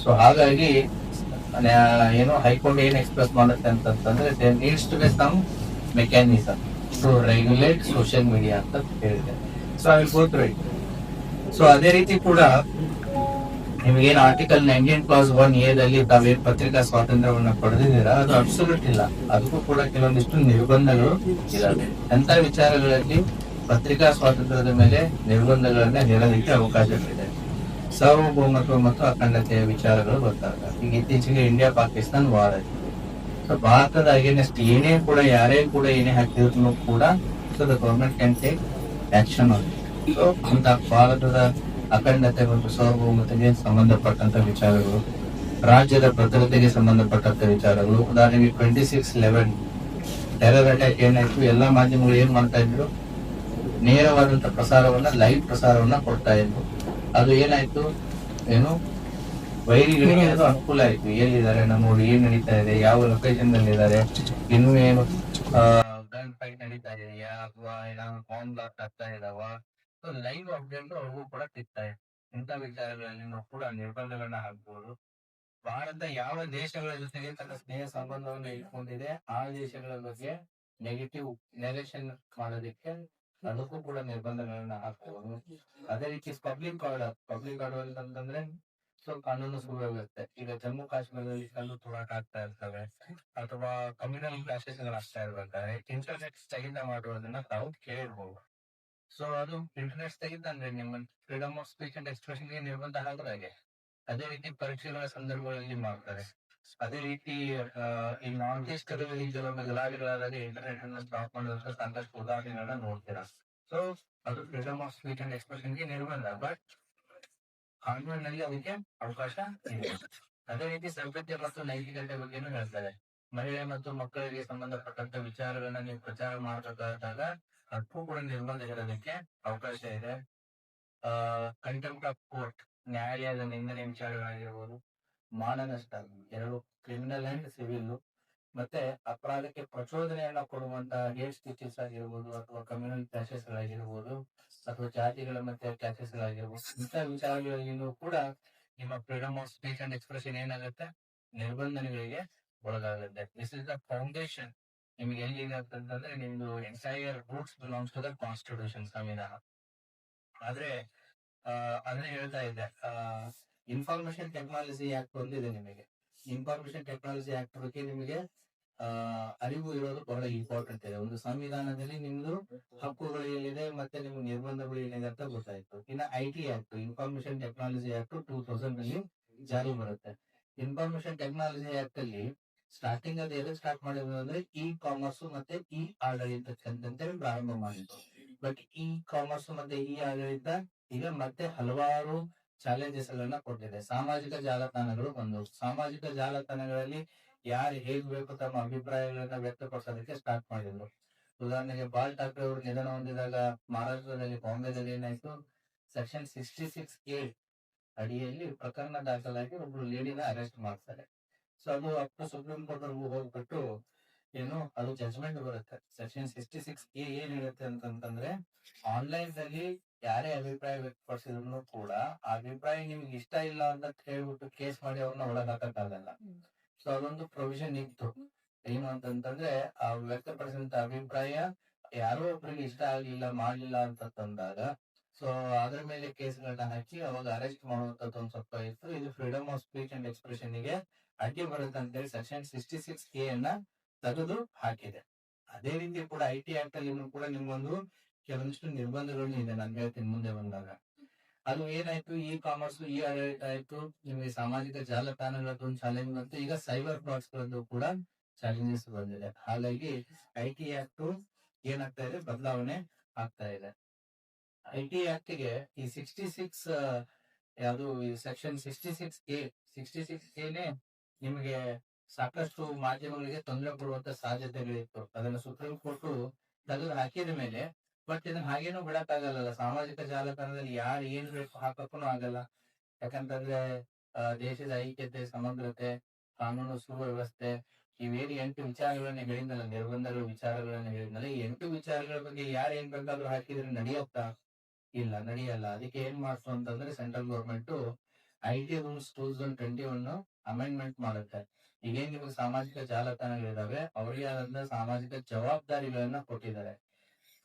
ಸೊ ಹಾಗಾಗಿ ಏನು ಹೈಕೋರ್ಟ್ ಏನ್ ಎಕ್ಸ್ಪ್ರೆಸ್ ಮಾಡುತ್ತೆ ಅಂತಂದ್ರೆ, there needs to be some mechanism to regulate social media ಅಂತ ಹೇಳಿದೆ. So I will go through it. So ಅದೇ ರೀತಿ ಕೂಡ ನಿಮಗೇನು ಆರ್ಟಿಕಲ್ 19 clause 1 A ದಲ್ಲಿ ತಾವೇನು ಪತ್ರಿಕಾ ಸ್ವಾತಂತ್ರ್ಯವನ್ನ ಪಡೆದಿದ್ದೀರಾ ಅದು ಅಬ್ಸಲ್ಯೂಟ್ ಇಲ್ಲ. ಅದಕ್ಕೂ ಕೂಡ ಕೆಲವೊಂದಿಷ್ಟು ನಿರ್ಬಂಧಗಳು ಇದಾವೆ. ಅಂತ ವಿಚಾರಗಳಲ್ಲಿ ಪತ್ರಿಕಾ ಸ್ವಾತಂತ್ರ್ಯದ ಮೇಲೆ ನಿರ್ಬಂಧಗಳನ್ನ ಹೇಳಲಿಕ್ಕೆ ಅವಕಾಶಗಳಿದೆ. ಸಾರ್ವಭೌಮತ್ವ ಮತ್ತು ಅಖಂಡತೆಯ ವಿಚಾರಗಳು ಗೊತ್ತಾಗ ಈಗ ಇತ್ತೀಚೆಗೆ ಇಂಡಿಯಾ ಪಾಕಿಸ್ತಾನ ವಾರ್ ಆಯ್ತು. ಸೊ ಭಾರತದ ಅಗೇನೆಸ್ಟ್ ಏನೇ ಕೂಡ ಯಾರೇ ಕೂಡ ಏನೇ ಹಾಕಿದ್ರು ಕೂಡ so the government can take action on it. So ಅಂತ ಭಾರತದ ಅಖಂಡತೆ ಮತ್ತು ಸಾರ್ವಭೌಮತೆಗೆ ಸಂಬಂಧಪಟ್ಟಂತ ವಿಚಾರಗಳು, ರಾಜ್ಯದ ಭದ್ರತೆಗೆ ಸಂಬಂಧಪಟ್ಟಂತ ವಿಚಾರಗಳು, ಉದಾಹರಣೆಗೆ 26/11 ಟೆರರ್ ಅಟ್ಯಾಕ್ ಏನಾಯ್ತು, ಎಲ್ಲಾ ಮಾಧ್ಯಮಗಳು ಏನ್ ಮಾಡ್ತಾ ಇದ್ರು, ನೇರವಾದಂತ ಪ್ರಸಾರವನ್ನ, ಲೈವ್ ಪ್ರಸಾರವನ್ನ ಕೊಡ್ತಾ ಇದ್ರು. ಅದು ಏನಾಯ್ತು, ಏನು ವೈರಿಗಳಿಗೆ ಅದು ಅನುಕೂಲ ಆಯ್ತು. ಎಲ್ಲಿದ್ದಾರೆ ನಮ್ಮವ್ರು, ಏನ್ ನಡೀತಾ ಇದೆ, ಯಾವ ಲೊಕೇಶನ್ ನಲ್ಲಿ ಇದ್ದಾರೆ, ಇನ್ನು ಏನು ಗನ್ ಫೈಟ್ ನಡೀತಾ ಇದೆಯಾ ಅಥವಾ ಏನಾದ್ರು ಬಾಂಬ್ ಬ್ಲಾಸ್ಟ್ ಆಗ್ತಾ ಇದಾವ, ಲೈವ್ ಅಪ್ಡೇಟ್ ಅವ್ರಿಗೂ ಕೂಡ ಸಿಗ್ತಾ ಇದೆ. ಇಂಥ ವಿಚಾರಗಳಲ್ಲಿ ಕೂಡ ನಿರ್ಬಂಧಗಳನ್ನ ಹಾಕ್ಬಹುದು. ಭಾರತ ಯಾವ ದೇಶಗಳ ಜೊತೆಗೆ ತನ್ನ ಸ್ನೇಹ ಸಂಬಂಧವನ್ನು ಇಟ್ಕೊಂಡಿದೆ ಆ ದೇಶಗಳ ಬಗ್ಗೆ ನೆಗೆಟಿವ್ ನೆರೇಷನ್ ಮಾಡೋದಕ್ಕೆ ಅದಕ್ಕೂ ಕೂಡ ನಿರ್ಬಂಧಗಳನ್ನ ಹಾಕಬಹುದು. ಅದೇ ರೀತಿ ಪಬ್ಲಿಕ್ ಆರ್ಡರ್ ಅಂತಂದ್ರೆ ಕಾನೂನು ಸುವ್ಯವಸ್ಥೆ. ಈಗ ಜಮ್ಮು ಕಾಶ್ಮೀರದಲ್ಲಿ ಕಲ್ಲು ತೂರಾಟ ಆಗ್ತಾ ಇರ್ತವೆ ಅಥವಾ ಕಮ್ಯುನಲ್ ಕ್ಲಾಶಸ್ ಆಗ್ತಾ ಇರ್ಬೇಕಾದ್ರೆ ಇಂಟರ್ನೆಟ್ ಸ್ಥಗಿತ ಮಾಡುವುದನ್ನ ತಾವು ಕೇಳಿರ್ಬೋದು. ಸೊ ಅದು ಇಂಟರ್ನೆಟ್ ಸ್ಥಗಿತ ಅಂದ್ರೆ ನಿಮ್ಮ freedom of speech and expression ಗೆ ನಿರ್ಬಂಧ ಹಾಗೆ. ಅದೇ ರೀತಿ ಪರೀಕ್ಷೆಗಳ ಸಂದರ್ಭಗಳಲ್ಲಿ ಮಾಡ್ತಾರೆ. ಅದೇ ರೀತಿ ಈ ನಾನ್ ಟೆಸ್ಟ್ಗಳಲ್ಲಿ ಕೆಲವೊಮ್ಮೆ ಗಲಾಟೆಗಳಾದಾಗ ಇಂಟರ್ನೆಟ್ ಅನ್ನು ಸ್ಟಾಪ್ ಮಾಡೋದಕ್ಕೆ ಸಾಕಷ್ಟು ಉದಾಹರಣೆಗಳನ್ನ ನೋಡ್ತೀರಾ. ಸೊ ಅದು freedom of speech and expression ಗೆ ನಿರ್ಬಂಧ, ಬಟ್ ಕಾನೂನಿನಲ್ಲಿ ಅದಕ್ಕೆ ಅವಕಾಶ ಇದೆ. ಅದೇ ರೀತಿ ಸಭ್ಯತೆ ಮತ್ತು ನೈತಿಕತೆ ಬಗ್ಗೆನೂ ಹೇಳ್ತಾರೆ. ಮಹಿಳೆ ಮತ್ತು ಮಕ್ಕಳಿಗೆ ಸಂಬಂಧಪಟ್ಟಂತ ವಿಚಾರಗಳನ್ನ ನೀವು ಪ್ರಚಾರ ಮಾಡಬೇಕಾದಾಗ ಅದಕ್ಕೂ ಕೂಡ ನಿರ್ಬಂಧ ಹೇಳೋದಕ್ಕೆ ಅವಕಾಶ ಇದೆ. ಕಂಟೆಂಪ್ಟ್ ಆಫ್ ಕೋರ್ಟ್, ನ್ಯಾಯಾಲಯದ ನಿಂದನೆ ವಿಚಾರಗಳಾಗಿರ್ಬೋದು, ಮಾನನಷ್ಟ, ಎರಡು ಕ್ರಿಮಿನಲ್ ಅಂಡ್ ಸಿವಿಲ್, ಮತ್ತೆ ಅಪರಾಧಕ್ಕೆ ಪ್ರಚೋದನೆಯನ್ನ ಕೊಡುವಂತಹ ಹೇಟ್ ಸ್ಪೀಚಸ್ ಆಗಿರ್ಬೋದು ಅಥವಾ ಕಮ್ಯುನಲ್ ಕ್ಲಾಶಸ್ ಗಳಾಗಿರ್ಬೋದು ಅಥವಾ ಜಾತಿಗಳ ಮತ್ತೆ ಕ್ಲಾಶಸ್ ಗಳಾಗಿರ್ಬೋದು, ಇಂಥ ವಿಚಾರಗಳಿಗೂ ಕೂಡ ನಿಮ್ಮ freedom of speech and expression ಏನಾಗುತ್ತೆ, ನಿರ್ಬಂಧನೆಗಳಿಗೆ ಒಳಗಾಗುತ್ತೆ. This is the foundation. ನಿಮ್ಗೆ ಎಲ್ಲಿದೆ ಅಂತಂದ್ರೆ ನಿಮ್ದು entire roots belongs to the constitution, ಸಂವಿಧಾನ. ಆದ್ರೆ ಅದನ್ನ ಹೇಳ್ತಾ ಇದ್ದೆ, ಇನ್ಫಾರ್ಮೇಶನ್ ಟೆಕ್ನಾಲಜಿ ಆಕ್ಟ್ ಒಂದಿದೆ ನಿಮಗೆ. ಇನ್ಫಾರ್ಮೇಶನ್ ಟೆಕ್ನಾಲಜಿ ಆಕ್ಟ್ ಬಗ್ಗೆ ನಿಮಗೆ ಅರಿವು ಇರೋದು ಬಹಳ ಇಂಪಾರ್ಟೆಂಟ್ ಇದೆ. ಒಂದು ಸಂವಿಧಾನದಲ್ಲಿ ನಿಮ್ದು ಹಕ್ಕುಗಳು ಏನಿದೆ ಮತ್ತೆ ನಿಮ್ಗೆ ನಿರ್ಬಂಧಗಳು ಏನಿದೆ ಅಂತ ಗೊತ್ತಾಯ್ತು. ಇನ್ನು IT act, information technology act 2000 ನಲ್ಲಿ ಜಾರಿ ಬರುತ್ತೆ. ಇನ್ಫಾರ್ಮೇಶನ್ ಟೆಕ್ನಾಲಜಿ ಆಕ್ಟ್ ಅಲ್ಲಿ ಸ್ಟಾರ್ಟಿಂಗ್ ಅದು ಎಲ್ಲಿ ಸ್ಟಾರ್ಟ್ ಮಾಡಿದ್ರು ಅಂದ್ರೆ ಕಾಮರ್ಸ್ ಮತ್ತೆ ಆಡಳಿತ ಅಂತೇಳಿ ಪ್ರಾರಂಭ ಮಾಡಿದ್ರು. ಬಟ್ ಕಾಮರ್ಸ್ ಮತ್ತೆ ಆಡಳಿತ ಈಗ ಮತ್ತೆ ಹಲವಾರು ಚಾಲೆಂಜಸ್ ಗಳನ್ನ ಕೊಟ್ಟಿದೆ. ಸಾಮಾಜಿಕ ಜಾಲತಾಣಗಳು ಬಂದವು. ಸಾಮಾಜಿಕ ಜಾಲತಾಣಗಳಲ್ಲಿ ಯಾರು ಹೇಗ್ ಬೇಕು ತಮ್ಮ ಅಭಿಪ್ರಾಯಗಳನ್ನ ವ್ಯಕ್ತಪಡಿಸೋದಕ್ಕೆ ಸ್ಟಾರ್ಟ್ ಮಾಡಿದ್ರು. ಉದಾಹರಣೆಗೆ ಬಾಲ್ ಠಾಕ್ರೆ ಅವರು ನಿಧನ ಹೊಂದಿದಾಗ ಮಹಾರಾಷ್ಟ್ರದಲ್ಲಿ ಬಾಂಬೆದಲ್ಲಿ ಏನಾಯ್ತು, ಸೆಕ್ಷನ್ 66A ಅಡಿಯಲ್ಲಿ ಪ್ರಕರಣ ದಾಖಲಾಗಿ ಒಬ್ರು ಲೇಡಿನ ಅರೆಸ್ಟ್ ಮಾಡ್ತಾರೆ. ಸೊ ಅದು ಅಪ್ ಸುಪ್ರೀಂ ಕೋರ್ಟ್ ವರ್ಗೂ ಹೋಗ್ಬಿಟ್ಟು ಏನು ಅದು ಜಜ್ಮೆಂಟ್ ಬರುತ್ತೆ. ಸೆಕ್ಷನ್ 66A ಏನ್ ಹೇಳುತ್ತೆ ಅಂತಂದ್ರೆ, ಆನ್ಲೈನ್ ನಲ್ಲಿ ಯಾರೇ ಅಭಿಪ್ರಾಯ ವ್ಯಕ್ತಪಡಿಸಿದ್ರು ಕೂಡ ಆ ಅಭಿಪ್ರಾಯ ನಿಮ್ಗೆ ಇಷ್ಟ ಇಲ್ಲ ಅಂತ ಹೇಳ್ಬಿಟ್ಟು ಕೇಸ್ ಮಾಡಿ ಅವ್ರನ್ನ ಒಳಗಾಕಕ್ಕಾಗಲ್ಲ. ಸೊ ಅದೊಂದು ಪ್ರೊವಿಷನ್ ಇತ್ತು. ಏನು ಅಂತಂದ್ರೆ ಆ ವ್ಯಕ್ತಪಡಿಸಿದಂತ ಅಭಿಪ್ರಾಯ ಯಾರೋ ಒಬ್ರಿಗೆ ಇಷ್ಟ ಆಗ್ಲಿಲ್ಲ, ಮಾಡ್ಲಿಲ್ಲ ಅಂತ ತಂದಾಗ ಸೊ ಅದ್ರ ಮೇಲೆ ಕೇಸ್ಗಳನ್ನ ಹಾಕಿ ಅವಾಗ ಅರೆಸ್ಟ್ ಮಾಡುವಂತದ್ದು ಒಂದ್ ಸ್ವಲ್ಪ ಇತ್ತು. ಇದು freedom of speech and expression ಗೆ ಅಡ್ಡಿ ಬರುತ್ತೆ ಅಂತೇಳಿ ಸೆಕ್ಷನ್ 66A ಅನ್ನ ತೆಗೆದು ಹಾಕಿದೆ. ಅದೇ ರೀತಿ ಕೂಡ IT ಆಕ್ಟ್ ಅಲ್ಲಿ ಕೂಡ ನಿಮ್ಗೊಂದು ಕೆಲವೊಂದಿಷ್ಟು ನಿರ್ಬಂಧಗಳು ಇದೆ, ನಾನು ಹೇಳ್ತೀನಿ ಮುಂದೆ ಬಂದಾಗ. ಅದು ಏನಾಯ್ತು, ಕಾಮರ್ಸ್ ಆಡಳಿತ ಆಯ್ತು, ನಿಮಗೆ ಸಾಮಾಜಿಕ ಜಾಲತಾಣಗಳದ್ದು ಚಾಲೆಂಜ್ ಬಂತು. ಈಗ ಸೈಬರ್ ಫ್ರಾಡ್ಸ್ ಗಳದ್ದು ಕೂಡ ಚಾಲೆಂಜಸ್ ಬಂದಿದೆ. ಹಾಗಾಗಿ IT ಆಕ್ಟ್ ಏನಾಗ್ತಾ ಇದೆ, ಬದಲಾವಣೆ ಆಗ್ತಾ ಇದೆ. IT ಆಕ್ಟ್ ಗೆ ಈ 66 ಯಾವುದು ಸೆಕ್ಷನ್ 66A ನಿಮಗೆ ಸಾಕಷ್ಟು ಮಾಧ್ಯಮಗಳಿಗೆ ತೊಂದರೆ ಕೊಡುವಂತ ಸಾಧ್ಯತೆಗಳಿತ್ತು. ಅದನ್ನ ಸುಪ್ರೀಂ ಕೋರ್ಟ್ ತೆಗೆದು ಹಾಕಿದ ಮೇಲೆ ಬಟ್ ಇದನ್ನ ಹಾಗೇನು ಬಿಡಕ್ಕಾಗಲ್ಲ. ಸಾಮಾಜಿಕ ಜಾಲತಾಣದಲ್ಲಿ ಯಾರು ಏನ್ ಬೇಕು ಹಾಕಕ್ಕೂ ಆಗಲ್ಲ. ಯಾಕಂತಂದ್ರೆ ದೇಶದ ಐಕ್ಯತೆ, ಸಮಗ್ರತೆ, ಕಾನೂನು ಸುವ್ಯವಸ್ಥೆ, ಇವೇನು 8 ವಿಚಾರಗಳನ್ನ ಹೇಳಿದ್ನಲ್ಲ, ನಿರ್ಬಂಧಗಳು ವಿಚಾರಗಳನ್ನ ಹೇಳಿದ್ನಲ್ಲ, ಈ 8 ವಿಚಾರಗಳ ಬಗ್ಗೆ ಯಾರು ಏನ್ ಬೇಕಾದ್ರೂ ಹಾಕಿದ್ರೆ ನಡೆಯುತ್ತಾ? ಇಲ್ಲ, ನಡೆಯಲ್ಲ. ಅದಕ್ಕೆ ಏನ್ ಮಾಡ್ತು ಅಂತಂದ್ರೆ central government IT rules 2021 amendment ಮಾಡುತ್ತೆ. ಈಗೇನ್ ನಿಮಗೆ ಸಾಮಾಜಿಕ ಜಾಲತಾಣಗಳಿದಾವೆ ಅವರಿಗೆ ಆದಂತ ಸಾಮಾಜಿಕ ಜವಾಬ್ದಾರಿಗಳನ್ನ ಕೊಟ್ಟಿದ್ದಾರೆ.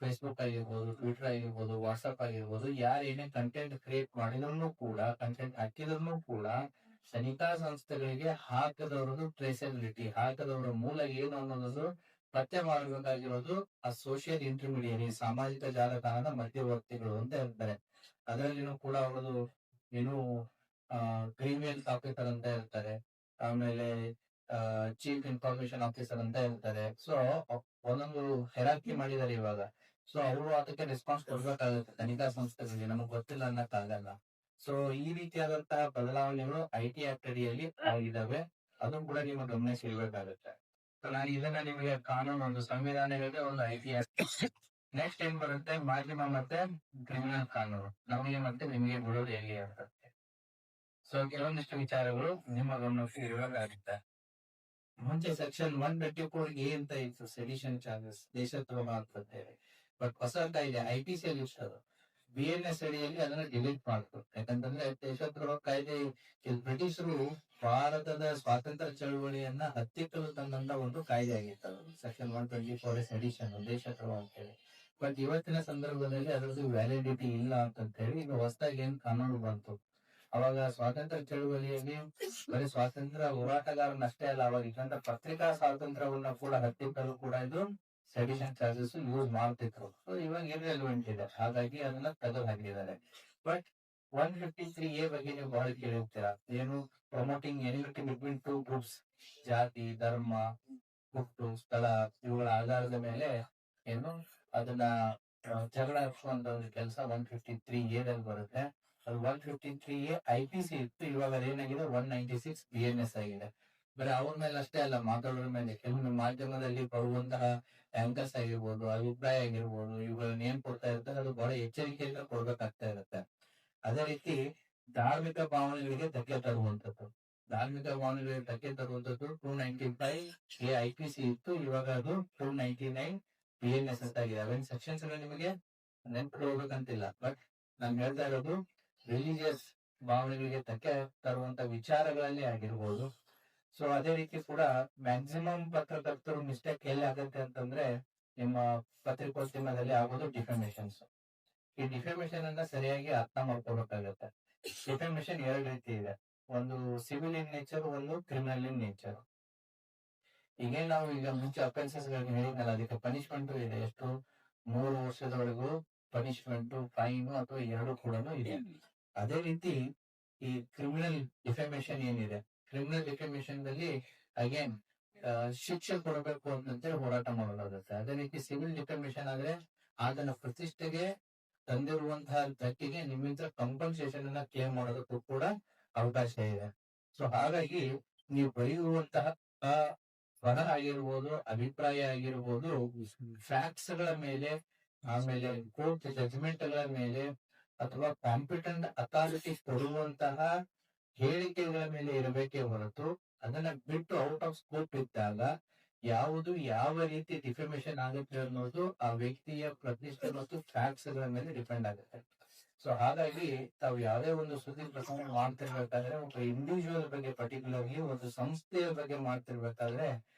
ಫೇಸ್ಬುಕ್ ಆಗಿರ್ಬೋದು, ಟ್ವಿಟರ್ ಆಗಿರ್ಬೋದು, ವಾಟ್ಸ್ಆಪ್ ಆಗಿರ್ಬೋದು, ಯಾರು ಏನೇ ಕಂಟೆಂಟ್ ಕ್ರಿಯೇಟ್ ಮಾಡಿದ್ರು ಕೂಡ, ಕಂಟೆಂಟ್ ಹಾಕಿದ್ರು ಕೂಡ ತನಿಖಾ ಸಂಸ್ಥೆಗಳಿಗೆ ಹಾಕದವರದು ಟ್ರೇಸಬಿಲಿಟಿ, ಹಾಕದವರ ಮೂಲ ಏನು ಅನ್ನೋದು ಪತ್ತೆ ಮಾಡಬೇಕಾಗಿರೋದು ಆ ಸೋಷಿಯಲ್ ಇಂಟರ್ಮೀಡಿಯರಿ, ಸಾಮಾಜಿಕ ಜಾಲತಾಣದ ಮಧ್ಯವರ್ತಿಗಳು ಅಂತ ಇರ್ತಾರೆ. ಅದರಲ್ಲಿನೂ ಕೂಡ ಅವರದು ಏನು ಕ್ರಿಮಿನಲ್ ಆಫೀಸರ್ ಅಂತ ಇರ್ತಾರೆ, ಆಮೇಲೆ ಚೀಫ್ ಇನ್ಫಾರ್ಮೇಶನ್ ಆಫೀಸರ್ ಅಂತ ಇರ್ತಾರೆ. ಸೊ ಒಂದೊಂದು ಹೆರಾಕಿ ಮಾಡಿದ್ದಾರೆ ಇವಾಗ. ಸೊ ಅವರು ಅದಕ್ಕೆ ರೆಸ್ಪಾನ್ಸ್ ಕೊಡ್ಬೇಕಾಗುತ್ತೆ ತನಿಖಾ ಸಂಸ್ಥೆಗಳಿಗೆ, ನಮಗ್ ಗೊತ್ತಿಲ್ಲ ಅನ್ನಕ್ಕಾಗಲ್ಲ. ಸೊ ಈ ರೀತಿಯಾದಂತಹ ಬದಲಾವಣೆಗಳು IT ಆಕ್ಟ್ ಅಡಿಯಲ್ಲಿ ಆಗಿದ್ದಾವೆ. ಅದು ಕೂಡ ನಿಮ್ಮ ಗಮನಿಸಿರ್ಬೇಕಾಗುತ್ತೆ. ಸೊ ನಾನು ಇದನ್ನ ನಿಮಗೆ ಕಾನೂನು, ಒಂದು ಸಂವಿಧಾನ ಹೇಳಿದ್ರೆ ಒಂದು IT ಆಕ್ಟ್ ನೆಕ್ಸ್ಟ್ ಏನ್ ಬರುತ್ತೆ, ಮಾಧ್ಯಮ ಮತ್ತೆ ಕ್ರಿಮಿನಲ್ ಕಾನೂನು, ನಮಗೆ ಮತ್ತೆ ನಿಮಗೆ ಬಿಡೋದು ಎಲ್ಲಿ ಅಂತ. ಸೊ ಕೆಲವೊಂದಿಷ್ಟು ವಿಚಾರಗಳು ನಿಮ್ಮ ಗಮನಕ್ಕೆ ಇರಬೇಕಾಗುತ್ತೆ. ಮುಂಚೆ ಸೆಕ್ಷನ್ 134 ಎ ಅಂತ ಇತ್ತು, ಸೆಡಿಷನ್ ಚಾರ್ಜಸ್, ದೇಶದ್ರೋಹ ಅಂತೇಳಿ. ಬಟ್ ಹೊಸ ಕಾಯ್ದೆ IPC ಅಲ್ಲಿ ಇರ್ತದೆ, BNS ಅಡಿಯಲ್ಲಿ ಅದನ್ನ ಡಿಲೀಟ್ ಮಾಡ್ತು. ಯಾಕಂತಂದ್ರೆ ದೇಶದ್ರೋಹ ಕಾಯ್ದೆ ಬ್ರಿಟಿಷರು ಭಾರತದ ಸ್ವಾತಂತ್ರ್ಯ ಚಳವಳಿಯನ್ನ ಹತ್ತಿಕ್ಕಲು ತಂದಂತ ಒಂದು ಕಾಯ್ದೆ ಆಗಿತ್ತು. ಸೆಕ್ಷನ್ 124 ಸೆಡಿಷನ್, ದೇಶದ್ರೋಹ ಅಂತೇಳಿ. ಬಟ್ ಇವತ್ತಿನ ಸಂದರ್ಭದಲ್ಲಿ ಅದರದ್ದು ವ್ಯಾಲಿಡಿಟಿ ಇಲ್ಲ ಅಂತ ಹೇಳಿ ಈಗ ಹೊಸದಾಗಿ ಏನ್ ಕಾನೂನು ಬಂತು. ಅವಾಗ ಸ್ವಾತಂತ್ರ್ಯ ಚಳುವಳಿಯಲ್ಲಿ ಬರೀ ಸ್ವಾತಂತ್ರ್ಯ ಹೋರಾಟಗಾರನಷ್ಟೇ ಅಲ್ಲ, ಅವಾಗ ಇದ್ದಂತ ಪತ್ರಿಕಾ ಸ್ವಾತಂತ್ರ್ಯವನ್ನ ಕೂಡ ಹತ್ತಿಕ್ಕಲು ಕೂಡ ಇದು ಸೆಡಿಷನ್ ಚಾರ್ಜಸ್ ಯೂಸ್ ಮಾಡ್ತಿದ್ರು. ಸೊ ಇವಾಗ ಇರ್ರೆಲೆವೆಂಟ್ ಇದೆ, ಹಾಗಾಗಿ ಅದನ್ನ ತೆಗೆದು ಹಾಕಿದ್ದಾರೆ. ಬಟ್ 153A ಬಗ್ಗೆ ನೀವು ಬಹಳ ಕೇಳಿರ್ತೀರಾ, ಏನು promoting enmity between two groups, ಜಾತಿ, ಧರ್ಮ, ಹುಟ್ಟು, ಸ್ಥಳ ಇವುಗಳ ಆಧಾರದ ಮೇಲೆ ಏನು ಅದನ್ನ ಜಗಳ ಹಚ್ಚುವಂತ ಒಂದು ಕೆಲಸ 153A ದಲ್ಲಿ ಬರುತ್ತೆ. ಅದು 153A IPC ಇತ್ತು, ಇವಾಗ ಅದೇನಾಗಿದೆ 196 BNS ಆಗಿದೆ. ಬರೀ ಅವ್ರ ಮೇಲೆ ಅಷ್ಟೇ ಅಲ್ಲ, ಮಾತಾಡೋದ್ರ ಮೇಲೆ ಕೆಲವೊಂದು ಮಾಧ್ಯಮದಲ್ಲಿ ಬರುವಂತಹ ಆಂಕರ್ಸ್ ಆಗಿರ್ಬೋದು, ಅಭಿಪ್ರಾಯ ಆಗಿರ್ಬೋದು, ಇವುಗಳನ್ನ ಏನ್ ಕೊಡ್ತಾ ಇರ್ತಾರೆ ಅದು ಬಹಳ ಎಚ್ಚರಿಕೆಯಿಂದ ಕೊಡ್ಬೇಕಾಗ್ತಾ ಇರುತ್ತೆ. ಅದೇ ರೀತಿ ಧಾರ್ಮಿಕ ಭಾವನೆಗಳಿಗೆ ಧಕ್ಕೆ ತರುವಂತದ್ದು, ಧಾರ್ಮಿಕ ಭಾವನೆಗಳಿಗೆ ಧಕ್ಕೆ ತರುವಂತದ್ದು 295A IPC ಇತ್ತು, ಇವಾಗ ಅದು 299 BNS ಅಂತ ಆಗಿದೆ. ಅವೇನ್ ಸೆಕ್ಷನ್ಸ್ ಎಲ್ಲ ನಿಮಗೆ ನೆನ್ಪಿಡ್ಬೇಕಂತಿಲ್ಲ, ಬಟ್ ನಾನು ಹೇಳ್ತಾ ಇರೋದು ರಿಲಿಜಿಯಸ್ ಭಾವನೆಗಳಿಗೆ ಧಕ್ಕೆ ತರುವಂತ ವಿಚಾರಗಳಲ್ಲಿ ಆಗಿರ್ಬೋದು. ಸೊ ಅದೇ ರೀತಿ ಕೂಡ ಮ್ಯಾಕ್ಸಿಮಮ್ ಪತ್ರಕರ್ತರು ಮಿಸ್ಟೇಕ್ ಎಲ್ಲಿ ಆಗುತ್ತೆ ಅಂತಂದ್ರೆ ನಿಮ್ಮ ಪತ್ರಿಕೋದ್ಯಮದಲ್ಲಿ ಆಗೋದು ಡಿಫಾಮೇಶನ್ಸ್. ಈ ಡಿಫಾಮೇಶನ್ ಅನ್ನ ಸರಿಯಾಗಿ ಅರ್ಥ ಮಾಡ್ಕೋಬೇಕಾಗುತ್ತೆ. ಡಿಫಾಮೇಶನ್ 2 ರೀತಿ ಇದೆ, ಒಂದು ಸಿವಿಲ್ ಇನ್ ನೇಚರ್, ಒಂದು ಕ್ರಿಮಿನಲ್ ಇನ್ ನೇಚರ್. ಈಗ ಮುಂಚೆ ಅಫೆನ್ಸಸ್ ಗಳಿಗೆ ಹೇಳಿದ್ನಲ್ಲ, ಅದಕ್ಕೆ ಪನಿಷ್ಮೆಂಟ್ ಇದೆ, ಎಷ್ಟು 3 ವರ್ಷದವರೆಗೂ ಪನಿಷ್ಮೆಂಟ್, ಫೈನ್ ಅಥವಾ 2 ಕೂಡ ಇದೆ. ಅದೇ ರೀತಿ ಈ ಕ್ರಿಮಿನಲ್ ಡಿಫಾಮೇಶನ್ ಏನಿದೆ, ಕ್ರಿಮಿನಲ್ ಡಿಫಾಮೇಶನ್ ದಲ್ಲಿ ಅಗೇನ್ ಶಿಕ್ಷೆ ಕೊಡಬೇಕು ಅಂತೇಳಿ ಹೋರಾಟ ಮಾಡೋದಾಗುತ್ತೆ. ಅದೇ ರೀತಿ ಸಿವಿಲ್ ಡಿಫಾಮೇಶನ್ ಆದ್ರೆ ಅದನ್ನ ಪ್ರತಿಷ್ಠೆಗೆ ತಂದಿರುವಂತಹ ಧಕ್ಕೆಗೆ ನಿಮ್ಮಿಂದ ಕಂಪನ್ಸೇಷನ್ ಅನ್ನ ಕ್ಲೇಮ್ ಮಾಡೋದಕ್ಕೂ ಕೂಡ ಅವಕಾಶ ಇದೆ. ಸೊ ಹಾಗಾಗಿ ನೀವು ಬರೆಯುವಂತಹ ಬರಹ ಆಗಿರ್ಬೋದು, ಅಭಿಪ್ರಾಯ ಆಗಿರ್ಬೋದು, ಫ್ಯಾಕ್ಟ್ಸ್ ಗಳ ಮೇಲೆ, ಆಮೇಲೆ ಕೋರ್ಟ್ ಜಜ್ಮೆಂಟ್ ಗಳ ಮೇಲೆ, ಅಥವಾ ಕಾಂಪಿಟೆಂಟ್ ಅಥಾರಿಟಿ ಕೊಡುವಂತಹ ಹೇಳಿಕೆಗಳ ಮೇಲೆ ಇರಬೇಕೇ ಹೊರತು ಅದನ್ನ ಬಿಟ್ಟು ಔಟ್ ಆಫ್ ಸ್ಕೋಪ್ ಇದ್ದಾಗ ಯಾವುದು ಯಾವ ರೀತಿ ಡಿಫಾಮೇಶನ್ ಆಗುತ್ತೆ ಅನ್ನೋದು ಆ ವ್ಯಕ್ತಿಯ ಪ್ರತಿಷ್ಠೆ ಮತ್ತು ಫ್ಯಾಕ್ಟ್ಸ್ ಗಳ ಮೇಲೆ ಡಿಪೆಂಡ್ ಆಗುತ್ತೆ. ಸೊ ಹಾಗಾಗಿ ತಾವು ಯಾವುದೇ ಒಂದು ಸುದ್ದಿ ಪ್ರಸಾರ ಮಾಡ್ತಿರ್ಬೇಕಾದ್ರೆ, ಒಬ್ಬ ಇಂಡಿವಿಜುವಲ್ ಬಗ್ಗೆ, ಪರ್ಟಿಕ್ಯುಲರ್ಲಿ ಒಂದು ಸಂಸ್ಥೆಯ ಬಗ್ಗೆ ಮಾಡ್ತಿರ್ಬೇಕಾದ್ರೆ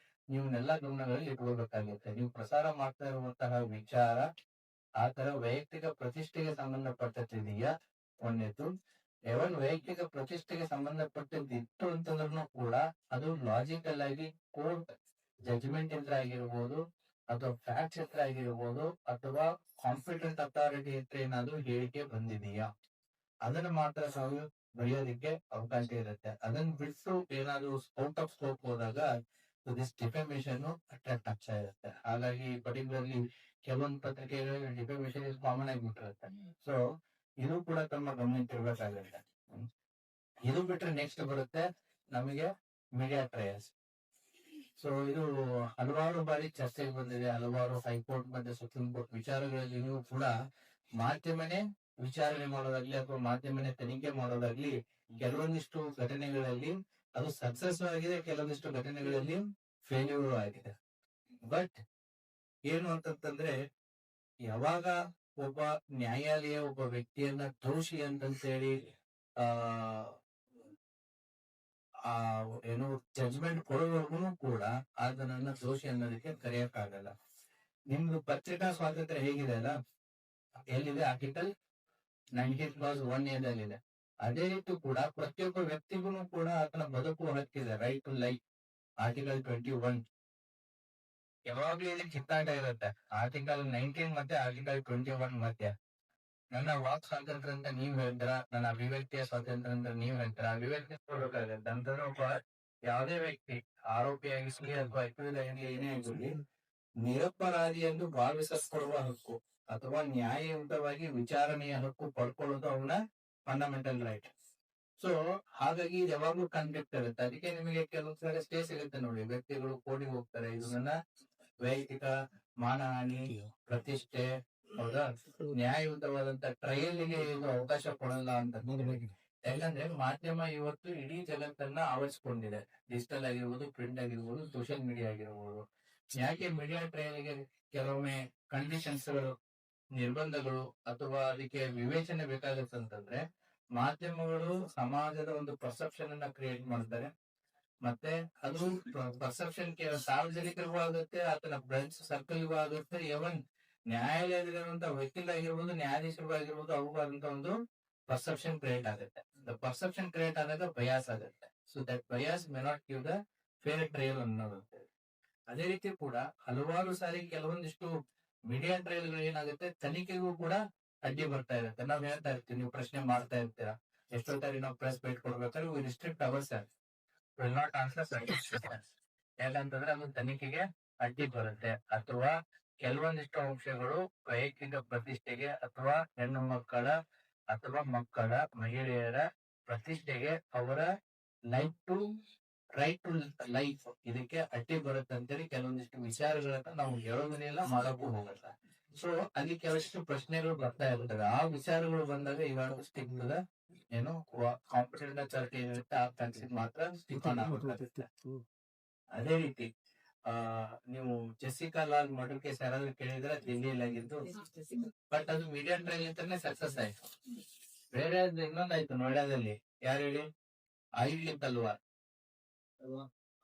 ನೀವನ್ನೆಲ್ಲ ಗಮನಗಳಲ್ಲಿ ಇಟ್ಕೋಬೇಕಾಗುತ್ತೆ. ನೀವು ಪ್ರಸಾರ ಮಾಡ್ತಾ ಇರುವಂತಹ ವಿಚಾರ ಆ ತರ ವೈಯಕ್ತಿಕ ಪ್ರತಿಷ್ಠೆಗೆ ಸಂಬಂಧಪಟ್ಟದ್ದಿದೆಯಾ ಒಂದೇತು. ಎವನ್ ವೈಯಕ್ತಿಕ ಪ್ರತಿಷ್ಠೆಗೆ ಸಂಬಂಧಪಟ್ಟದ್ದಿತ್ತು ಅಂತಂದ್ರೂ ಕೂಡ ಅದು ಲಾಜಿಕಲ್ ಆಗಿ ಕೋರ್ಟ್ ಜಜ್ಮೆಂಟ್ ಹತ್ರ ಆಗಿರ್ಬೋದು, ಅಥವಾ ಫ್ಯಾಕ್ಟ್ಸ್ ಹತ್ರ ಆಗಿರ್ಬೋದು, ಅಥವಾ ಕಾಂಪಿಟೆಂಟ್ ಅಥಾರಿಟಿ ಹತ್ರ ಏನಾದ್ರು ಹೇಳಿಕೆ ಬಂದಿದೆಯಾ, ಅದನ್ನ ಮಾತ್ರ ನಾವು ಬರೆಯೋದಿಕ್ಕೆ ಅವಕಾಶ ಇರುತ್ತೆ. ಅದನ್ನ ಬಿಟ್ಟು ಏನಾದ್ರು ಔಟ್ ಆಫ್ ಸ್ಕೋಪ್ ಹೋದಾಗ ದಿಸ್ ಡಿಫಾಮೇಶನ್ ಅಟ್ರಾಕ್ಟ್ ಆಗ್ತಾ ಇರುತ್ತೆ. ಹಾಗಾಗಿ ಪರ್ಟಿಕ್ಯುಲರ್ಲಿ ಕೆಲವೊಂದು ಪತ್ರಿಕೆಗಳಲ್ಲಿ ಡಿಫಾಮೇಶನ್ ಇಸ್ ಕಾಮನ್ ಆಗಿಬಿಟ್ಟಿರುತ್ತೆ. ಸೊ ಇದು ಕೂಡ ತಮ್ಮ ಗಮನಕ್ಕೆ ಇರ್ಬೇಕಾಗುತ್ತೆ. ಇದು ಬಿಟ್ರೆ ನೆಕ್ಸ್ಟ್ ಬರುತ್ತೆ ನಮಗೆ ಮೀಡಿಯಾ ಟ್ರಯಲ್ಸ್. ಸೊ ಇದು ಹಲವಾರು ಬಾರಿ ಚರ್ಚೆಗೆ ಬಂದಿದೆ, ಹಲವಾರು ಹೈಕೋರ್ಟ್ ಮತ್ತೆ ಸುಪ್ರೀಂ ಕೋರ್ಟ್ ವಿಚಾರಗಳಲ್ಲಿಯೂ ಕೂಡ ಮಾಧ್ಯಮನೇ ವಿಚಾರಣೆ ಮಾಡೋದಾಗ್ಲಿ ಅಥವಾ ಮಾಧ್ಯಮನೇ ತನಿಖೆ ಮಾಡೋದಾಗ್ಲಿ ಕೆಲವೊಂದಿಷ್ಟು ಘಟನೆಗಳಲ್ಲಿ ಅದು ಸಕ್ಸಸ್ ಆಗಿದೆ, ಕೆಲವೊಂದಿಷ್ಟು ಘಟನೆಗಳಲ್ಲಿ ಫೇಲ್ಯೂರ್ ಆಗಿದೆ. ಬಟ್ ಏನು ಅಂತಂದ್ರೆ ಯಾವಾಗ ಒಬ್ಬ ನ್ಯಾಯಾಲಯ ಒಬ್ಬ ವ್ಯಕ್ತಿಯನ್ನ ದೋಷಿ ಅಂತಂತೇಳಿ ಏನು ಜಡ್ಜ್ಮೆಂಟ್ ಕೊಡೋವರೆಗೂ ಕೂಡ ಅದನ್ನ ದೋಷಿ ಅನ್ನೋದಕ್ಕೆ ಕರೆಯಕ್ಕಾಗಲ್ಲ. ನಿಮ್ದು ಪತ್ರಿಕಾ ಸ್ವಾತಂತ್ರ್ಯ ಹೇಗಿದೆ ಅಲ್ಲ, ಎಲ್ಲಿದೆ ಆರ್ಟಿಕಲ್ 19(1)(a)ದಲ್ಲಿದೆ. ಅದೇ ರೀತಿ ಕೂಡ ಪ್ರತಿಯೊಬ್ಬ ವ್ಯಕ್ತಿಗೂ ಕೂಡ ಆತನ ಬದುಕುವ ಹಕ್ಕಿದೆ, ರೈಟ್ ಟು ಲೈಫ್, ಆರ್ಟಿಕಲ್ 21. ಯಾವಾಗ್ಲೂ ಇಲ್ಲಿ ಕಿತ್ತಾಟ ಇರುತ್ತೆ ಆರ್ಟಿಕಲ್ 19 ಮತ್ತೆ ಆರ್ಟಿಕಲ್ 21 ಮಧ್ಯ. ನನ್ನ ವಾಕ್ ಸ್ವಾತಂತ್ರ್ಯ ಅಂತ ನೀವ್ ಹೇಳ್ತೀರಾ, ನನ್ನ ಅಭಿವ್ಯಕ್ತಿಯ ಸ್ವಾತಂತ್ರ್ಯ ಅಂತ ನೀವ್ ಹೇಳ್ತೀರಾ. ಅಭಿವ್ಯಕ್ತಿ ಕೊಡ್ಬೇಕಾಗತ್ತೆ ಅಂತಂದ್ರೆ ಒಬ್ಬ ಯಾವುದೇ ವ್ಯಕ್ತಿ ಆರೋಪಿಯಾಗಿರ್ಲಿ ಅಥವಾ ಅಕ್ಯೂಸ್ ಆಗಿರ್ಲಿ ಏನೇ ಆಗಿರ್ಲಿ ನಿರಪರಾಧಿ ಎಂದು ಭಾವಿಸಲ್ಪಡುವ ಹಕ್ಕು ಅಥವಾ ನ್ಯಾಯಯುತವಾಗಿ ವಿಚಾರಣೆಯ ಹಕ್ಕು ಪಡ್ಕೊಳ್ಳೋದು ಅವನ ಫಂಡಮೆಂಟಲ್ ರೈಟ್. ಸೊ ಹಾಗಾಗಿ ಇದು ಯಾವಾಗ್ಲೂ ಕಾನ್ಫ್ಲಿಕ್ಟ್ ಇರುತ್ತೆ. ಅದಕ್ಕೆ ನಿಮಗೆ ಕೆಲವು ಸರಿ ಸ್ಟೇ ಸಿಗುತ್ತೆ ನೋಡಿ, ವ್ಯಕ್ತಿಗಳು ಕೋರ್ಟಿಗೆ ಹೋಗ್ತಾರೆ, ಇದನ್ನ ವೈಯಕ್ತಿಕ ಮಾನಹಾನಿ, ಪ್ರತಿಷ್ಠೆ, ಹೌದಾ, ನ್ಯಾಯಯುತವಾದಂತ ಟ್ರಯಲ್ಗೆ ಏನು ಅವಕಾಶ ಕೊಡಲ್ಲ ಅಂತ. ಯಾಕಂದ್ರೆ ಮಾಧ್ಯಮ ಇವತ್ತು ಇಡೀ ಜಗತ್ತನ್ನ ಆವರಿಸಿಕೊಂಡಿದೆ. ಡಿಜಿಟಲ್ ಆಗಿರ್ಬೋದು, ಪ್ರಿಂಟ್ ಆಗಿರ್ಬೋದು, ಸೋಷಿಯಲ್ ಮೀಡಿಯಾ ಆಗಿರ್ಬೋದು. ಯಾಕೆ ಮೀಡಿಯಾ ಟ್ರಯಲ್ಗೆ ಕೆಲವೊಮ್ಮೆ ಕಂಡೀಷನ್ಸ್ಗಳು, ನಿರ್ಬಂಧಗಳು ಅಥವಾ ಅದಕ್ಕೆ ವಿವೇಚನೆ ಬೇಕಾಗುತ್ತೆ ಅಂತಂದ್ರೆ, ಮಾಧ್ಯಮಗಳು ಸಮಾಜದ ಒಂದು ಪರ್ಸೆಪ್ಷನ್ ಅನ್ನ ಕ್ರಿಯೇಟ್ ಮಾಡ್ತಾರೆ. ಮತ್ತೆ ಅದು ಪರ್ಸೆಪ್ಷನ್ ಸಾರ್ವಜನಿಕರಿಗೂ ಆಗುತ್ತೆ, ಆತನ ಫ್ರೆಂಡ್ಸ್ ಸರ್ಕಲ್ಗೂ ಆಗುತ್ತೆ, ಇವನ್ ನ್ಯಾಯಾಲಯದಲ್ಲಿರುವಂತ ವಕೀಲರಾಗಿರ್ಬೋದು, ನ್ಯಾಯಾಧೀಶರಿಗೂ ಆಗಿರ್ಬೋದು, ಅವುಗಾದಂತ ಒಂದು ಪರ್ಸೆಪ್ಷನ್ ಕ್ರಿಯೇಟ್ ಆಗುತ್ತೆ. ಪರ್ಸೆಪ್ಷನ್ ಕ್ರಿಯೇಟ್ ಆದಾಗ ಬಯಾಸ್ ಆಗುತ್ತೆ. So that bias may not give the fair trial ಅನ್ನೋದು. ಅದೇ ರೀತಿ ಕೂಡ ಹಲವಾರು ಸಾರಿ ಕೆಲವೊಂದಿಷ್ಟು ಮೀಡಿಯಾ ಟ್ರಯಲ್ಗಳು ಏನಾಗುತ್ತೆ, ತನಿಖೆಗೂ ಕೂಡ ಅಡ್ಡಿ ಬರ್ತಾ ಇರುತ್ತೆ. ನಾವ್ ಹೇಳ್ತಾ ಇರ್ತೀವಿ, ನೀವು ಪ್ರಶ್ನೆ ಮಾಡ್ತಾ ಇರ್ತೀರಾ, ಎಷ್ಟೋ ಸಾರಿ ನಾವು ಪ್ರೆಸ್ ಬೇಟ್ ಕೊಡ್ಬೇಕಾದ್ರೆ we restrict our self, will not answer. ಯಾಕಂತಂದ್ರೆ ಅದು ತನಿಖೆಗೆ ಅಡ್ಡಿ ಬರುತ್ತೆ. ಅಥವಾ ಕೆಲವೊಂದಿಷ್ಟು ಅಂಶಗಳು ವೈಯಕ್ತಿಕ ಪ್ರತಿಷ್ಠೆಗೆ ಅಥವಾ ಹೆಣ್ಣು ಮಕ್ಕಳ ಅಥವಾ ಮಕ್ಕಳ ಮಹಿಳೆಯರ ಪ್ರತಿಷ್ಠೆಗೆ, ಅವರ ರೈಟ್ ಟು ಲೈಫ್, ಇದಕ್ಕೆ ಅಡ್ಡಿ ಬರುತ್ತೆ ಅಂತೇಳಿ ಕೆಲವೊಂದಿಷ್ಟು ವಿಚಾರಗಳನ್ನ ನಾವು ಹೇಳೋದನ್ನೆಲ್ಲ ಮಾಡೋಕ್ಕೂ ಹೋಗಲ್ಲ. ಸೊ ಅಲ್ಲಿ ಕೆಲವಷ್ಟು ಪ್ರಶ್ನೆಗಳು ಬರ್ತಾ ಇರ್ತವೆ. ಆ ವಿಚಾರಗಳು ಬಂದಾಗ ಇವಾಗ ಸ್ಟಿಕ್ ಟು ದ ಏನು ಕಾಂಪಿಟೇಟಿವ್ ಚರ್ಚೆ ಏನಿರುತ್ತೆ ಆ ಕನ್ಸಿಗೆ ಮಾತ್ರ ಸ್ಟಿಕ್ ಆನ್ ಆಗಬೇಕಾಗುತ್ತೆ. ಅದೇ ರೀತಿ ನೀವು ಜೆಸಿಕಾ ಲಾಲ್ ಮರ್ಡರ್ ಕೇಸ್ ಯಾರಾದ್ರೂ ಕೇಳಿದ್ರೆ ದಿಲ್ಲಿಯಲ್ಲಿ ಆಗಿದ್ದು, ಬಟ್ ಅದು ಮೀಡಿಯಾ ಟ್ರಯಲ್ ಅಂತಾನೆ ಸಕ್ಸಸ್ ಆಯ್ತು. ಬೇರೆ ಇನ್ನೊಂದಾಯ್ತು ನೋಯ್ಡಾದಲ್ಲಿ, ಯಾರು ಹೇಳಿ, ಐಡ್ಲಿ ತಲ್ವಾರ್,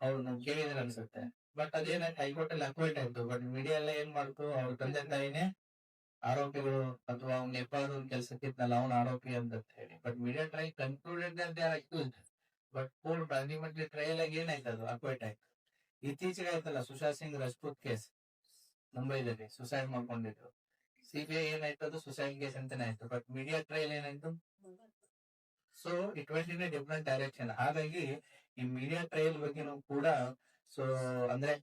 ಅವ್ರು ನಮ್ ಕೇಳಿದ್ರೆ ಅನ್ಸುತ್ತೆ. ಬಟ್ ಅದೇನಾಯ್ತು, ಹೈಕೋರ್ಟ್ ಅಲ್ಲಿ ಅಕ್ವೈಟ್ ಆಯ್ತು. ಬಟ್ ಮೀಡಿಯಾ ಎಲ್ಲ ಏನ್ ಮಾಡ್ತು, ಅವ್ರ ತಂದೆ ತಾಯಿನೇ ಆರೋಪಿಗಳು ಅಥವಾ ಅವ್ನ ಎಪ್ಪಾದ್ರು ಒಂದು ಕೆಲ್ಸಕ್ಕಿದ್ನಲ್ಲ ಅವ್ನ ಆರೋಪಿ ಅಂತ ಹೇಳಿ. ಬಟ್ ಮೀಡಿಯಾ ಟ್ರಯಲ್ ಕನ್ಕ್ಲೂಡೆಡ್ ಅಂತ ಯಾರಾಯ್ತು. ಬಟ್ ಕೋರ್ಟ್ ಅಲ್ಟಿಮೇಟ್ಲಿ ಟ್ರಯಲ್ ಆಗಿ ಏನಾಯ್ತು, ಅದು ಅಕ್ವೈಟ್ ಆಯ್ತು. ಇತ್ತೀಚೆಗೆ ಆಯ್ತಲ್ಲ ಸುಶಾಂತ್ ಸಿಂಗ್ ರಜಪೂತ್ ಕೇಸ್, ಮುಂಬೈದಲ್ಲಿ ಸುಸೈಡ್ ಮಾಡ್ಕೊಂಡಿದ್ರು. ಸಿಬಿಐ ಏನಾಯ್ತು, ಅದು ಸುಸೈಡ್ ಕೇಸ್ ಅಂತಾನೆ ಆಯ್ತು. ಬಟ್ ಮೀಡಿಯಾ ಟ್ರಯಲ್ ಏನಾಯ್ತು. So it went in a different direction. ಹಾಗಾಗಿ ಈ ಮೀಡಿಯಾ ಟ್ರಯಲ್ ಬಗ್ಗೆನೂ ಕೂಡ, ಸೊ ಅಂದ್ರೆ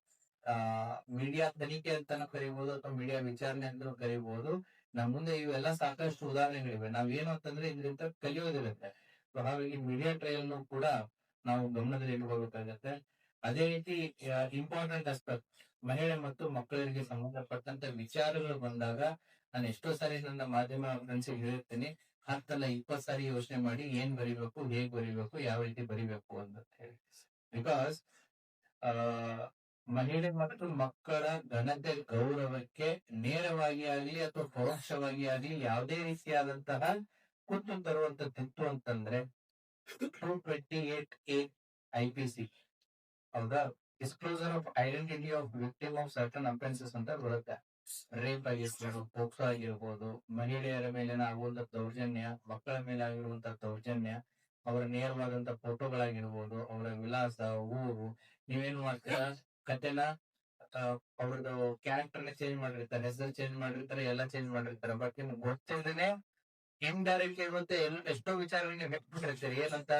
ಮೀಡಿಯಾ ತನಿಖೆ ಅಂತಾನು ಕರಿಬಹುದು ಅಥವಾ ಮೀಡಿಯಾ ವಿಚಾರಣೆ ಅಂತಾನು ಕರಿಬಹುದು. ನಮ್ಮ ಮುಂದೆ ಇವೆಲ್ಲ ಸಾಕಷ್ಟು ಉದಾಹರಣೆಗಳಿವೆ. ನಾವೇನು ಅಂತಂದ್ರೆ ಇದರಿಂದ ಕಲಿಯೋದಿರುತ್ತೆ. ಸೊ ಹಾಗಾಗಿ ಮೀಡಿಯಾ ಟ್ರಯಲ್ ಕೂಡ ನಾವು ಗಮನದಲ್ಲಿ ಇಟ್ಕೋಬೇಕಾಗತ್ತೆ. ಅದೇ ರೀತಿ ಇಂಪಾರ್ಟೆಂಟ್ ಆಸ್ಪೆಕ್ಟ್, ಮಹಿಳೆ ಮತ್ತು ಮಕ್ಕಳಿಗೆ ಸಂಬಂಧಪಟ್ಟಂತ ವಿಚಾರಗಳು ಬಂದಾಗ ನಾನು ಎಷ್ಟೋ ಸಾರಿ ನನ್ನ ಮಾಧ್ಯಮ ಫ್ರೆಂಡ್ಸಿಗೆ ಹೇಳಿರ್ತೀನಿ, 10 ಅಲ್ಲ 20 ಸಾರಿ ಯೋಚನೆ ಮಾಡಿ ಏನ್ ಬರಿಬೇಕು, ಹೇಗ್ ಬರಿಬೇಕು, ಯಾವ ರೀತಿ ಬರಿಬೇಕು ಅಂತ ಹೇಳಿ. ಬಿಕಾಸ್ ಮಹಿಳೆ ಮತ್ತು ಮಕ್ಕಳ ಘನತೆ ಗೌರವಕ್ಕೆ ನೇರವಾಗಿ ಆಗಲಿ ಅಥವಾ ಪರೋಕ್ಷವಾಗಿ ಆಗಲಿ ಯಾವುದೇ ರೀತಿಯಾದಂತಹ ಕುತ್ತು ತರುವಂತದ್ದಿತ್ತು ಅಂತಂದ್ರೆ 228A IPC, ಹೌದಾ, disclosure of identity of victim of certain offences ಅಂತ ಬರುತ್ತೆ. ರೇಪ್ ಆಗಿರ್ಬೋದು, ಪೋಕ್ಸೋ ಆಗಿರ್ಬೋದು, ಮಹಿಳೆಯರ ಮೇಲೆ ಆಗುವಂತ ದೌರ್ಜನ್ಯ, ಮಕ್ಕಳ ಮೇಲೆ ಆಗಿರುವಂತಹ ದೌರ್ಜನ್ಯ, ಅವರ ನೇರವಾದಂತ ಫೋಟೋಗಳಾಗಿರ್ಬೋದು, ಅವರ ವಿಳಾಸ, ಊರು, ನೀವೇನ್ ಮಾಡ್ತೀರಾ, ಕಥೆನ ಅವ್ರದ್ದು ಕ್ಯಾರೆಕ್ಟರ್ ಚೇಂಜ್ ಮಾಡಿರ್ತಾರೆ, ಹೆಸರು ಚೇಂಜ್ ಮಾಡಿರ್ತಾರೆ, ಎಲ್ಲ ಚೇಂಜ್ ಮಾಡಿರ್ತಾರೆ. ಬಟ್ ನಿಮ್ಗೆ ಗೊತ್ತಿಲ್ಲದೇನೆ ಇಂಡೈರೆಕ್ಟ್ ಮತ್ತೆ ಎಷ್ಟೋ ವಿಚಾರಗಳನ್ನ ವ್ಯಕ್ತಪಡಿಸಿರ್ತೀರಿ. ಏನಂತ,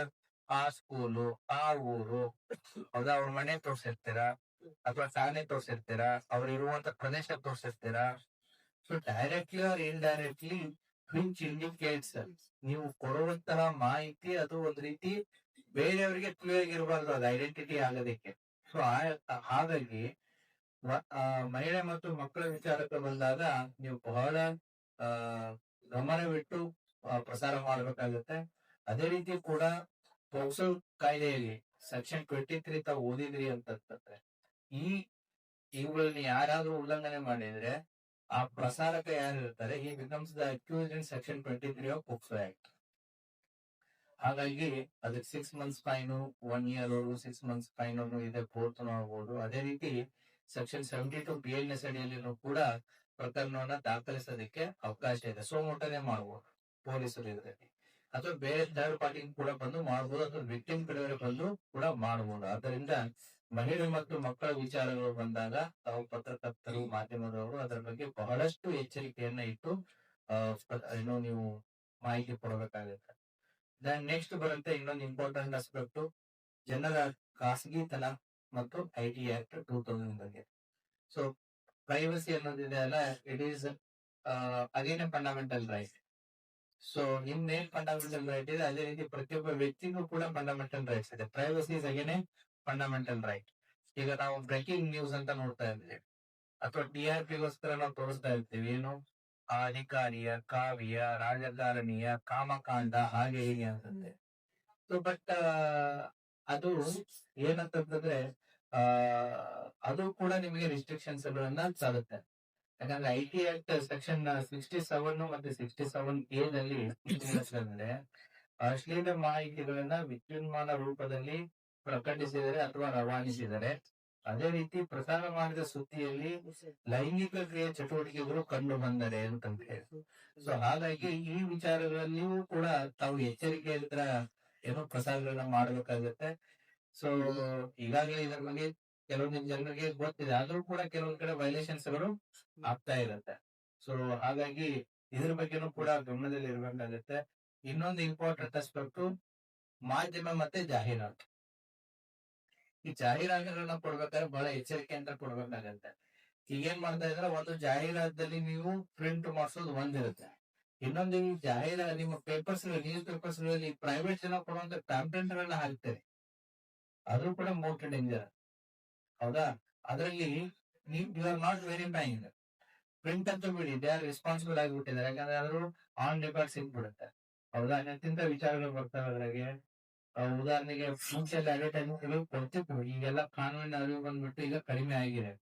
ಆ ಸ್ಕೂಲು, ಆ ಊರು, ಹೌದಾ, ಅವ್ರ ಮನೆ ತೋರ್ಸಿರ್ತೀರಾ ಅಥವಾ ತಾನೇ ತೋರ್ಸಿರ್ತೀರಾ, ಅವ್ರು ಇರುವಂತ ಪ್ರದೇಶ ತೋರ್ಸಿರ್ತೀರಾ. So directly or indirectly which indicates ನೀವು ಕೊಡುವಂತಹ ಮಾಹಿತಿ ಅದು ಒಂದ್ ರೀತಿ ಬೇರೆಯವರಿಗೆ ತಿಳಿಯಾಗಿರ್ಬಾರ್ದು, ಅದು ಐಡೆಂಟಿಟಿ ಆಗೋದಕ್ಕೆ. ಸೊ ಹಾಗಾಗಿ ಮಹಿಳೆ ಮತ್ತು ಮಕ್ಕಳ ವಿಚಾರಕ್ಕೆ ಬಂದಾಗ ನೀವು ಬಹಳ ಗಮನವಿಟ್ಟು ಪ್ರಸಾರ ಮಾಡಬೇಕಾಗುತ್ತೆ. ಅದೇ ರೀತಿ ಕೂಡ ಪೋಕ್ಸೋ ಕಾಯ್ದೆಯಲ್ಲಿ ಸೆಕ್ಷನ್ 23 ತಾವು ಓದಿದ್ರಿ ಅಂತಂದ್ರೆ, ಇವುಗಳನ್ನ ಯಾರಾದ್ರೂ ಉಲ್ಲಂಘನೆ ಮಾಡಿದ್ರೆ ಆ ಪ್ರಸಾರಕ ಯಾರು ಇರ್ತಾರೆ, ಈ becomes the accused in section 23 of POCSO act. ಹಾಗಾಗಿ ಅದಕ್ಕೆ 6 months fine, 1 year 6 months fine ಇದೆ, ಕೋರ್ಟ್ ಆಗ್ಬೋದು. ಅದೇ ರೀತಿ ಸೆಕ್ಷನ್ 72 BNS ಅಡಿಯಲ್ಲಿನೂ ಕೂಡ ಪ್ರಕರಣವನ್ನ ದಾಖಲಿಸೋದಕ್ಕೆ ಅವಕಾಶ ಇದೆ. ಸೋಮೋಟನೆ ಮಾಡಬಹುದು ಪೊಲೀಸರು ಇದರಲ್ಲಿ, ಅಥವಾ ಬೇರೆ ಥರ್ಡ್ ಪಾರ್ಟಿ ಕೂಡ ಬಂದು ಮಾಡಬಹುದು, ಅಥವಾ ವಿಕ್ಟಿಮ್ ಕಡೆಯವರು ಬಂದು ಕೂಡ ಮಾಡಬಹುದು. ಆದ್ದರಿಂದ ಮಹಿಳೆ ಮತ್ತು ಮಕ್ಕಳ ವಿಚಾರಗಳು ಬಂದಾಗ ತಾವು ಪತ್ರಕರ್ತರು, ಮಾಧ್ಯಮದವರು ಅದರ ಬಗ್ಗೆ ಬಹಳಷ್ಟು ಎಚ್ಚರಿಕೆಯನ್ನ ಇಟ್ಟು ಏನೋ ನೀವು ಮಾಹಿತಿ ಕೊಡಬೇಕಾಗುತ್ತೆ. ನೆಕ್ಸ್ಟ್ ಬರುತ್ತೆ ಇನ್ನೊಂದು ಇಂಪಾರ್ಟೆಂಟ್ ಆಸ್ಪೆಕ್ಟ್, ಜನರ ಖಾಸಗಿತನ ಮತ್ತು IT ಆಕ್ಟ್ 2000 ಬಗ್ಗೆ. ಸೊ ಪ್ರೈವಸಿ ಅನ್ನೋದಿದೆ ಅಲ್ಲ, it is again A fundamental right. So ನಿಮ್ದೇನ್ ಫಂಡಮೆಂಟಲ್ ರೈಟ್ ಇದೆ, ಅದೇ ರೀತಿ ಪ್ರತಿಯೊಬ್ಬ ವ್ಯಕ್ತಿಗೂ ಕೂಡ ಫಂಡಮೆಂಟಲ್ ರೈಟ್ಸ್ ಇದೆ. Privacy is again A fundamental right. ಈಗ ನಾವು ಬ್ರೇಕಿಂಗ್ ನ್ಯೂಸ್ ಅಂತ ನೋಡ್ತಾ ಇದ್ದೀವಿ, ಅಥವಾ TRPಗೋಸ್ಕರ ನಾವು ತೋರಿಸ್ತಾ ಇರ್ತೀವಿ ಏನು ಆ ಅಧಿಕಾರಿಯ ಕಾವ್ಯ ರಾಜಕಾರಣಿಯ ಕಾಮಕಾಂಡ ಹಾಗೆ ಹೀಗೆ ಅಂತಂದೆ. ಸೊ ಬಟ್ ಅದು ಏನಂತಂದ್ರೆ ಆ ಅದು ಕೂಡ ನಿಮಗೆ ರಿಸ್ಟ್ರಿಕ್ಷನ್ಸ್ ಗಳನ್ನ ತರುತ್ತೆ. ಯಾಕಂದ್ರೆ IT ಆಕ್ಟ್ ಸೆಕ್ಷನ್ 67 ಮತ್ತೆ 67A ನಲ್ಲಿ ಅಂದ್ರೆ ಅಶ್ಲೀಲ ಮಾಹಿತಿಗಳನ್ನ ವಿದ್ಯುನ್ಮಾನ ರೂಪದಲ್ಲಿ ಪ್ರಕಟಿಸಿದರೆ ಅಥವಾ ರವಾನಿಸಿದರೆ, ಅದೇ ರೀತಿ ಪ್ರಸಾರ ಮಾಡಿದ ಸುದ್ದಿಯಲ್ಲಿ ಲೈಂಗಿಕ ಕ್ರಿಯೆ ಚಟುವಟಿಕೆಗಳು ಕಂಡು ಬಂದರೆ ಅಂತಂತ ಹೇಳಿ. ಸೊ ಹಾಗಾಗಿ ಈ ವಿಚಾರಗಳಲ್ಲಿಯೂ ಕೂಡ ತಾವು ಎಚ್ಚರಿಕೆಯಿಂದ ಏನೋ ಪ್ರಸಾರಗಳನ್ನ ಮಾಡಬೇಕಾಗುತ್ತೆ. ಸೊ ಈಗಾಗಲೇ ಇದರ ಬಗ್ಗೆ ಕೆಲವೊಂದು ಜನರಿಗೆ ಗೊತ್ತಿದೆ, ಆದ್ರೂ ಕೂಡ ಕೆಲವೊಂದ್ ಕಡೆ ವೈಲೇಷನ್ಸ್ ಗಳು ಆಗ್ತಾ ಇರುತ್ತೆ. ಸೊ ಹಾಗಾಗಿ ಇದ್ರ ಬಗ್ಗೆನೂ ಕೂಡ ಗಮನದಲ್ಲಿ ಇರಬೇಕಾಗುತ್ತೆ. ಇನ್ನೊಂದು ಇಂಪಾರ್ಟೆಂಟ್ ಆಸ್ಪೆಕ್ಟ್ ಮಾಧ್ಯಮ ಮತ್ತೆ ಜಾಹೀರಾತು. ಈ ಜಾಹೀರಾತುಗಳನ್ನ ಕೊಡ್ಬೇಕಾದ್ರೆ ಬಹಳ ಎಚ್ಚರಿಕೆಯಿಂದ ಕೊಡ್ಬೇಕಾಗತ್ತೆ. ಈಗೇನ್ ಮಾಡ್ತಾ ಇದ್ರೆ, ಒಂದು ಜಾಹೀರಾತಲ್ಲಿ ನೀವು ಪ್ರಿಂಟ್ ಮಾಡಿಸೋದು ಒಂದಿರುತ್ತೆ, ಇನ್ನೊಂದು ಈ ಜಾಹೀರಾತು ನಿಮ್ಮ ಪೇಪರ್ಸ್ ನ್ಯೂಸ್ ಪೇಪರ್ಸ್ ಗಳಲ್ಲಿ ಪ್ರೈವೇಟ್ ಜನ ಕೊಡುವಂತ ಪ್ಯಾಂಪ್ಲೆಟ್ ಗಳನ್ನ ಹಾಕ್ತಾರೆ, ಅದು ಕೂಡ ಮೋಸ್ಟ್ ಡೇಂಜರ್. ಹೌದಾ? ಅದರಲ್ಲಿ you are not verifying. Print ಅಂತೂ ಬಿಡಿ, ದೇ ಆರ್ ರೆಸ್ಪಾನ್ಸಿಬಲ್ ಆಗಿಬಿಟ್ಟಿದ್ದಾರೆ, ಯಾಕಂದ್ರೆ ಅದು ಆನ್ ರೆಕಾರ್ಡ್ ಸಿಗ್ಬಿಡುತ್ತೆ. ಹೌದಾ? ಎಂತಿಂತ ವಿಚಾರಗಳು ಬರ್ತವೆ ಅದ್ರಾಗೆ. ಉದಾಹರಣೆಗೆ ಮುಂಚೆ ಅಡ್ವರ್ಟೈಸ್ಮೆಂಟ್ ಕೊಡ್ತಿದ್ವು, ಈಗೆಲ್ಲ ಕಾನೂನಿನ ಅರಿವು ಬಂದ್ಬಿಟ್ಟು ಈಗ ಕಡಿಮೆ ಆಗಿದೆ.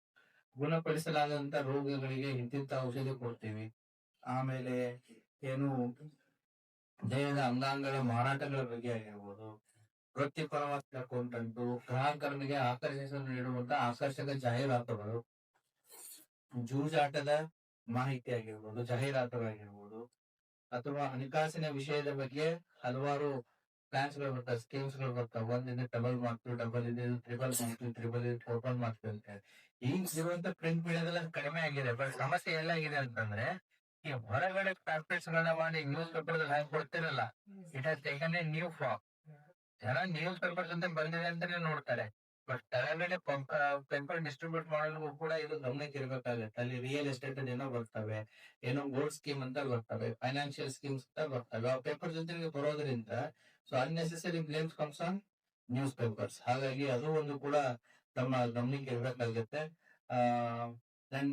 ಗುಣಪಡಿಸಲಾದಂತ ರೋಗಗಳಿಗೆ ಇಂತಿಂತ ಔಷಧಿ ಕೊಡ್ತೀವಿ. ಆಮೇಲೆ ಏನು ದೇಹದ ಅಂಗಾಂಗಗಳ ಮಾರಾಟಗಳ ಬಗ್ಗೆ ಆಗಿರ್ಬೋದು, ವೃತ್ತಿಪರವಾದ ಕಂಟೆಂಟು, ಗ್ರಾಹಕರಿಗೆ ಆಕರ್ಷಿಸಲು ನೀಡುವಂತ ಆಕರ್ಷಕ ಜಾಹೀರಾತುಗಳು, ಜೂಜಾಟದ ಮಾಹಿತಿ ಆಗಿರ್ಬೋದು, ಜಾಹೀರಾತುಗಳಾಗಿರ್ಬೋದು, ಅಥವಾ ಹಣಕಾಸಿನ ವಿಷಯದ ಬಗ್ಗೆ ಹಲವಾರು ಪ್ಲಾನ್ಸ್ ಗಳು ಬರ್ತವೆ, ಸ್ಕೀಮ್ಸ್ ಗಳು ಬರ್ತವೆ. ಒಂದಿನ ಡಬಲ್ ಮಾರ್ಕ್ಸ್, ಡಬಲ್ ಇದೆ, ಟ್ರಿಬಲ್ ಮಾರ್ಕ್ಸ್, ಟ್ರಿಬಲ್ ಇದೆ, ಫೋರ್ಬಲ್ ಮಾರ್ಕ್ಸ್ ಅಂತ ಹೇಳಿ. ಈಗ ಇರುವಂತ ಪ್ರಿಂಟ್ ಮೀಡಿಯಾದಲ್ಲ ಕಡಿಮೆ ಆಗಿದೆ. ಬಟ್ ಸಮಸ್ಯೆ ಎಲ್ಲಾಗಿದೆ ಅಂತಂದ್ರೆ, ಈ ಹೊರಗಡೆ ಪ್ಯಾಂಪ್ಲೆಟ್ಸ್ ಗಳನ್ನ ಮಾಡಿ ನ್ಯೂಸ್ ಪೇಪರ್ ಹಾಕಿ ಕೊಡ್ತಿರಲ್ಲ, it has taken a new form. ಜನ ನ್ಯೂಸ್ ಪೇಪರ್ಸ್ ಅಂತ ಬಂದಿದೆ ಅಂತಾನೆ ನೋಡ್ತಾರೆ, ಬಟ್ ಕೆಳಗಡೆ ಪೇಪರ್ ಡಿಸ್ಟ್ರಿಬ್ಯೂಟ್ ಮಾಡಲು ಕೂಡ ಇದು ಗಮನಕ್ಕೆ ಇರ್ಬೇಕಾಗುತ್ತೆ. ಅಲ್ಲಿ ರಿಯಲ್ ಎಸ್ಟೇಟ್ ಏನೋ ಬರ್ತವೆ, ಏನೋ ಗೋಲ್ಡ್ ಸ್ಕೀಮ್ ಅಂತ ಬರ್ತವೆ, ಫೈನಾನ್ಷಿಯಲ್ ಸ್ಕೀಮ್ಸ್ ಅಂತ ಬರ್ತವೆ. ಆ ಪೇಪರ್ ಜೊತೆಗೆ ಬರೋದ್ರಿಂದ so unnecessary blames comes on news papers. ಹಾಗಾಗಿ ಅದು ಒಂದು ಕೂಡ ತಮ್ಮ ಗಮನಕ್ಕೆ ಇರ್ಬೇಕಾಗುತ್ತೆ.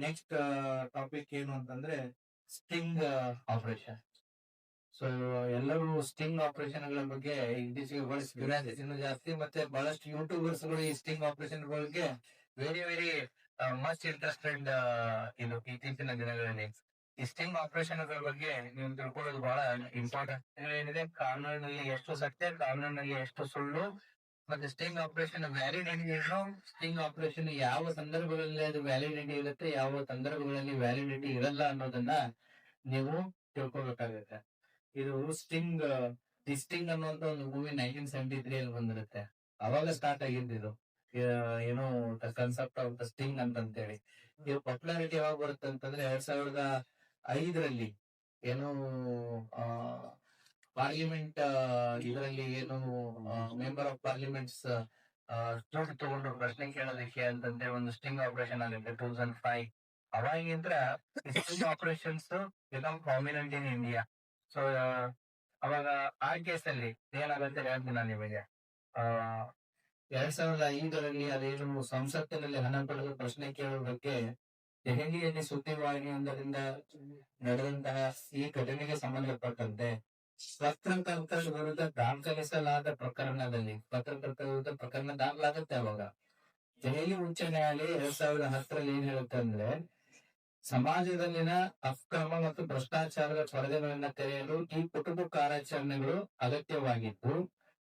ನೆಕ್ಸ್ಟ್ ಟಾಪಿಕ್ ಏನು ಅಂತಂದ್ರೆ ಸ್ಟಿಂಗ್ ಆಪರೇಷನ್. ಸೊ ಎಲ್ಲರೂ ಸ್ಟಿಂಗ್ ಆಪರೇಷನ್ ಗಳ ಬಗ್ಗೆ ಇತ್ತೀಚೆಗೆ ಬಹಳ ಕ್ಯೂರಿಯಾಸಿಟಿ ಜಾಸ್ತಿ, ಮತ್ತೆ ಬಹಳಷ್ಟು ಯೂಟ್ಯೂಬರ್ಸ್ ಗಳು ಈ ಸ್ಟಿಂಗ್ ಆಪರೇಷನ್ ಬಗ್ಗೆ ವೆರಿ ವೆರಿ ಮಚ್ ಇಂಟ್ರೆಸ್ಟೆಡ್ ಇದು ಇತ್ತೀಚಿನ ದಿನಗಳಲ್ಲಿ. ಈ ಸ್ಟಿಂಗ್ ಆಪರೇಷನ್ ಗಳ ಬಗ್ಗೆ ನೀವು ತಿಳ್ಕೊಳ್ಳೋದು ಬಹಳ ಇಂಪಾರ್ಟೆಂಟ್. ಏನಿದೆ, ಕಾನೂನಿನಲ್ಲಿ ಎಷ್ಟು ಸತ್ಯ, ಕಾನೂನಿನಲ್ಲಿ ಎಷ್ಟು ಸುಳ್ಳು, ಮತ್ತೆ ಸ್ಟಿಂಗ್ ಆಪರೇಷನ್ ವ್ಯಾಲಿಡಿಟಿ ಏನು, ಸ್ಟಿಂಗ್ ಆಪರೇಷನ್ ಯಾವ ಸಂದರ್ಭಗಳಲ್ಲಿ ಅದು ವ್ಯಾಲಿಡಿಟಿ ಇರುತ್ತೆ, ಯಾವ ಸಂದರ್ಭಗಳಲ್ಲಿ ವ್ಯಾಲಿಡಿಟಿ ಇರಲ್ಲ ಅನ್ನೋದನ್ನ ನೀವು ತಿಳ್ಕೊಬೇಕಾಗುತ್ತೆ. ಇದು ದಿ ಸ್ಟಿಂಗ್ ಅನ್ನುವಂತ ಒಂದು ಮೂವಿ 1973 ಅಲ್ಲಿ ಬಂದಿರುತ್ತೆ. ಅವಾಗ ಸ್ಟಾರ್ಟ್ ಆಗಿದ್ದು ಇದು ಏನೋ the concept of the sting ಅಂತೇಳಿ. ಇದು ಪಾಪ್ಯುಲಾರಿಟಿ ಯಾವಾಗ ಬರುತ್ತೆ ಅಂತಂದ್ರೆ 2005 ಏನು ಪಾರ್ಲಿಮೆಂಟ್ ಇದರಲ್ಲಿ ಏನು ಮೆಂಬರ್ ಆಫ್ ಪಾರ್ಲಿಮೆಂಟ್ಸ್ ತಗೊಂಡು ಪ್ರಶ್ನೆ ಕೇಳೋದಕ್ಕೆ ಅಂತಂದ್ರೆ ಒಂದು ಸ್ಟಿಂಗ್ ಆಪರೇಷನ್ ಆಗುತ್ತೆ 2005. ಅವಾಗಿಂದ sting operations become prominent in India. So ಅವಾಗ ಆ ಕೇಸಲ್ಲಿ ಏನಾಗುತ್ತೆ ಹೇಳ್ತೀನಿ ನಾನು ನಿಮಗೆ. 2005 ಅದೇನು ಸಂಸತ್ತಿನಲ್ಲಿ ಹಣ ಪಡೆದ ಪ್ರಶ್ನೆ ಕೇಳುವ ಬಗ್ಗೆ ದೆಹಲಿಯಲ್ಲಿ ಸುದ್ದಿವಾಹಿನಿಯೊಂದರಿಂದ ನಡೆದಂತಹ ಈ ಘಟನೆಗೆ ಸಂಬಂಧಪಟ್ಟಂತೆ ಪತ್ರಕರ್ತರ ವಿರುದ್ಧ ದಾಖಲಿಸಲಾದ ಪ್ರಕರಣದಲ್ಲಿ ಪತ್ರಕರ್ತರ ವಿರುದ್ಧ ಪ್ರಕರಣ ದಾಖಲಾಗುತ್ತೆ. ಅವಾಗ ದೆಹಲಿ ಉಚ್ಚ ನ್ಯಾಯಾಲಯ 2010 ಏನ್ ಹೇಳುತ್ತೆ ಅಂದ್ರೆ, ಸಮಾಜದಲ್ಲಿನ ಅಕ್ರಮ ಮತ್ತು ಭ್ರಷ್ಟಾಚಾರದ ಪರದೆಗಳನ್ನ ತೆರೆಯಲು ಈ ಕುಟುಂಬ ಕಾರ್ಯಾಚರಣೆಗಳು ಅಗತ್ಯವಾಗಿದ್ದು,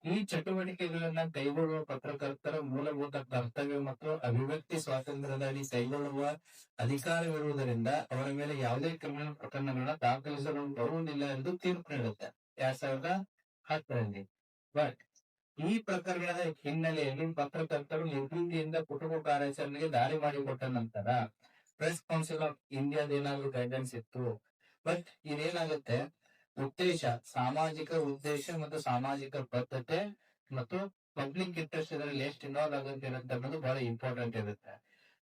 ಈ ಚಟುವಟಿಕೆಗಳನ್ನ ಕೈಗೊಳ್ಳುವ ಪತ್ರಕರ್ತರ ಮೂಲಭೂತ ಕರ್ತವ್ಯ ಮತ್ತು ಅಭಿವ್ಯಕ್ತಿ ಸ್ವಾತಂತ್ರ್ಯದಲ್ಲಿ ಕೈಗೊಳ್ಳುವ ಅಧಿಕಾರವಿರುವುದರಿಂದ ಅವರ ಮೇಲೆ ಯಾವುದೇ ಕ್ರಿಮಿನಲ್ ಪ್ರಕರಣಗಳನ್ನ ದಾಖಲಿಸಲು ಬರುವುದಿಲ್ಲ ಎಂದು ತೀರ್ಪು ನೀಡುತ್ತೆ 2010. ಬಟ್ ಈ ಪ್ರಕರಣದ ಹಿನ್ನೆಲೆಯಲ್ಲಿ ಪತ್ರಕರ್ತರು ನಿರ್ಭೀತಿಯಿಂದ ಕುಟುಂಬ ಕಾರ್ಯಾಚರಣೆಗೆ ದಾರಿ ಮಾಡಿಕೊಟ್ಟ ನಂತರ ಪ್ರೆಸ್ ಕೌನ್ಸಿಲ್ ಆಫ್ ಇಂಡಿಯಾದ ಏನಾದ್ರು ಗೈಡೆನ್ಸ್ ಇತ್ತು. ಬಟ್ ಇದೇನಾಗುತ್ತೆ, ಉದ್ದೇಶ, ಸಾಮಾಜಿಕ ಉದ್ದೇಶ ಮತ್ತು ಸಾಮಾಜಿಕ ಬದ್ಧತೆ ಮತ್ತು ಪಬ್ಲಿಕ್ ಇಂಟ್ರೆಸ್ಟ್ ಇದರಲ್ಲಿ ಎಷ್ಟು ಇನ್ವಾಲ್ವ್ ಆಗುತ್ತೆ ಅನ್ನೋದು ಬಹಳ ಇಂಪಾರ್ಟೆಂಟ್ ಇರುತ್ತೆ.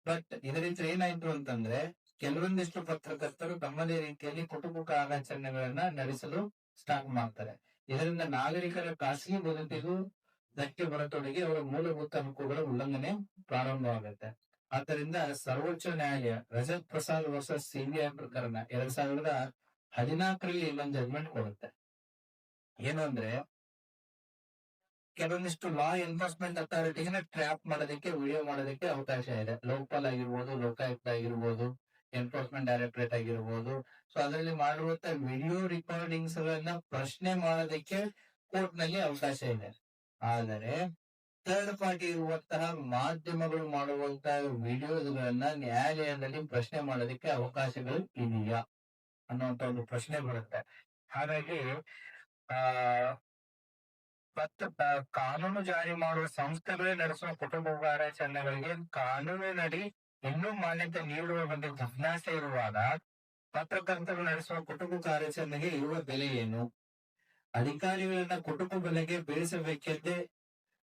ಬಟ್ ಇದರಿಂದ ಏನಾಯ್ತು ಅಂತಂದ್ರೆ, ಕೆಲವೊಂದಿಷ್ಟು ಪತ್ರಕರ್ತರು ತಮ್ಮದೇ ರೀತಿಯಲ್ಲಿ ಕುಟುಂಬ ಕಾರ್ಯಾಚರಣೆಗಳನ್ನ ನಡೆಸಲು ಸ್ಟಾರ್ಟ್ ಮಾಡ್ತಾರೆ. ಇದರಿಂದ ನಾಗರಿಕರ ಖಾಸಗಿ ಬದುಕಿಗೂ ಧಕ್ಕೆ ಬರತೊಡಗಿ ಅವರ ಮೂಲಭೂತ ಹಕ್ಕುಗಳ ಉಲ್ಲಂಘನೆ ಪ್ರಾರಂಭವಾಗುತ್ತೆ. ಆದ್ದರಿಂದ ಸರ್ವೋಚ್ಚ ನ್ಯಾಯಾಲಯ ರಜತ್ ಪ್ರಸಾದ್ ವರ್ಸಸ್ ಸಿಬಿಐ ಪ್ರಕರಣ 2014ರಲ್ಲಿ ಇಲ್ಲೊಂದು ಜಡ್ಮೆಂಟ್ ಕೊಡುತ್ತೆ. ಏನು ಅಂದ್ರೆ, ಕೆಲವೊಂದಿಷ್ಟು ಲಾ ಎನ್ಫೋರ್ಸ್ಮೆಂಟ್ ಅಥಾರಿಟಿನ ಟ್ರ್ಯಾಪ್ ಮಾಡೋದಕ್ಕೆ, ವಿಡಿಯೋ ಮಾಡೋದಕ್ಕೆ ಅವಕಾಶ ಇದೆ. ಲೋಕಪಾಲ್ ಆಗಿರ್ಬೋದು, ಲೋಕಾಯುಕ್ತ ಆಗಿರ್ಬೋದು, ಎನ್ಫೋರ್ಸ್ಮೆಂಟ್ ಡೈರೆಕ್ಟರೇಟ್ ಆಗಿರ್ಬೋದು. ಸೊ ಅದರಲ್ಲಿ ಮಾಡಿರುವಂತ ವಿಡಿಯೋ ರೆಕಾರ್ಡಿಂಗ್ಸ್ ಗಳನ್ನ ಪ್ರಶ್ನೆ ಮಾಡೋದಕ್ಕೆ ಕೋರ್ಟ್ ನಲ್ಲಿ ಅವಕಾಶ ಇದೆ. ಆದರೆ ಥರ್ಡ್ ಪಾರ್ಟಿ ಇರುವಂತಹ ಮಾಧ್ಯಮಗಳು ಮಾಡುವಂತಹ ವಿಡಿಯೋಗಳನ್ನ ನ್ಯಾಯಾಲಯದಲ್ಲಿ ಪ್ರಶ್ನೆ ಮಾಡೋದಕ್ಕೆ ಅವಕಾಶಗಳು ಇದೆಯಾ ಅನ್ನುವಂತ ಒಂದು ಪ್ರಶ್ನೆ ಬರುತ್ತೆ. ಹಾಗಾಗಿ ಕಾನೂನು ಜಾರಿ ಮಾಡುವ ಸಂಸ್ಥೆಗಳೇ ನಡೆಸುವ ಕುಟುಂಬ ಕಾರ್ಯಾಚರಣೆಗಳಿಗೆ ಕಾನೂನಿನಡಿ ಇನ್ನೂ ಮಾನ್ಯತೆ ನೀಡುವ ಬಗ್ಗೆ ಜಿಜ್ಞಾಸೆ ಇರುವಾಗ ಪತ್ರಕರ್ತರು ನಡೆಸುವ ಕುಟುಂಬ ಕಾರ್ಯಾಚರಣೆಗೆ ಇರುವ ಬೆಲೆ ಏನು? ಅಧಿಕಾರಿಗಳನ್ನ ಕುಟುಂಬ ಬೆಲೆಗೆ ಬೇಯಿಸಬೇಕೆಂದೇ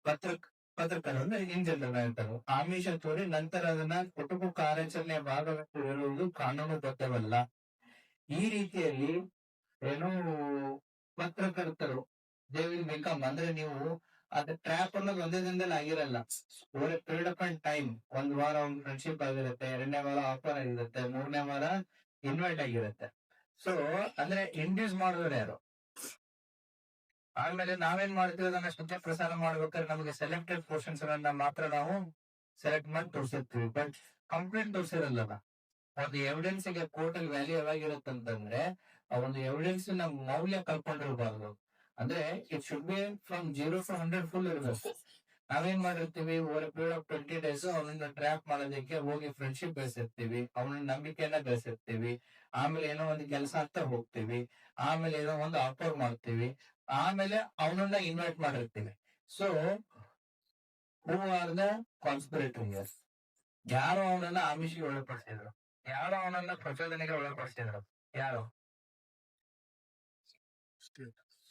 ಪತ್ರಕರ್ತರು ಅಂದ್ರೆ ಇನ್ ಜನರಲ್ ಹೇಳ್ತಾರೆ ಆಮಿಷ ತೋರಿ ನಂತರ ಅದನ್ನ ಕುಟುಂಬ ಕಾರ್ಯಾಚರಣೆಯ ಭಾಗವೆಂದು ಹೇಳುವುದು ಕಾನೂನುಬದ್ಧವಲ್ಲ. ಈ ರೀತಿಯಲ್ಲಿ ಏನು ಪತ್ರಕರ್ತರು ದೇ ವಿಲ್ ಬಿಕಮ್, ಅಂದ್ರೆ ನೀವು ಅದ ಟ್ರ್ಯಾಪ್ ಅನ್ನೋದು ಒಂದೇ ದಿನದಲ್ಲಿ ಆಗಿರಲ್ಲ. Over A period of time, ಒಂದ್ ವಾರ ಒಂದು ಫ್ರೆಂಡ್ಶಿಪ್ ಆಗಿರುತ್ತೆ, 2ನೇ ವಾರ ಆಫರ್ ಆಗಿರುತ್ತೆ, 3ನೇ ವಾರ ಇನ್ವೈಟ್ ಆಗಿರುತ್ತೆ. ಸೊ ಅಂದ್ರೆ ಇಂಡ್ಯೂಸ್ ಮಾಡಿದ್ರೆ ಯಾರು? ಆಮೇಲೆ ನಾವೇನ್ ಮಾಡ್ತೀವಿ, ಅದನ್ನ ಸುದ್ದಿ ಪ್ರಸಾರ ಮಾಡ್ಬೇಕಾದ್ರೆ ನಮಗೆ ಸೆಲೆಕ್ಟೆಡ್ ಪೋರ್ಷನ್ಸ್ ಗಳನ್ನ ಮಾತ್ರ ನಾವು ಸೆಲೆಕ್ಟ್ ಮಾಡಿ ತೋರಿಸಿರ್ತೀವಿ, ಬಟ್ ಕಂಪ್ಲೀಟ್ ತೋರಿಸಿರಲ್ಲ. ಒಂದು ಎವಿಡೆನ್ಸ್ ಗೆ ಕೋರ್ಟ್ ಅಲ್ಲಿ ವ್ಯಾಲ್ಯೂ ಯಾವಾಗಿರುತ್ತಂತಂದ್ರೆ, ಆ ಒಂದು ಎವಿಡೆನ್ಸ್ ನ ಮೌಲ್ಯ ಕಳ್ಕೊಂಡಿರ್ಬಾರ್ದು. ಅಂದ್ರೆ it should be from 0 to 100 full ಇರಬೇಕು. ನಾವೇನ್ ಮಾಡಿರ್ತೀವಿ, ಓವರ್ ಪೀರಿಯಡ್ ಆಫ್ 20 days ಅವನನ್ನ ಟ್ರ್ಯಾಪ್ ಮಾಡೋದಕ್ಕೆ ಹೋಗಿ ಫ್ರೆಂಡ್ಶಿಪ್ ಬೆಳೆಸಿರ್ತೀವಿ, ಅವನ ನಂಬಿಕೆಯನ್ನ ಬೆಳೆಸಿರ್ತೀವಿ, ಆಮೇಲೆ ಏನೋ ಒಂದು ಕೆಲಸ ಅಂತ ಹೋಗ್ತೀವಿ, ಆಮೇಲೆ ಏನೋ ಒಂದು ಆಫರ್ ಮಾಡ್ತೀವಿ, ಆಮೇಲೆ ಅವನನ್ನ ಇನ್ವೈಟ್ ಮಾಡಿರ್ತೀವಿ. So who are the conspirators? ಯಾರು ಅವನನ್ನ ಆಮಿಷಿಗೆ ಒಳಪಡಿಸಿದ್ರು? ಯಾರು ಅವನನ್ನ ಪ್ರಚೋದನೆಗೆ ಒಳಪಡಿಸಿದ್ರು? ಯಾರು?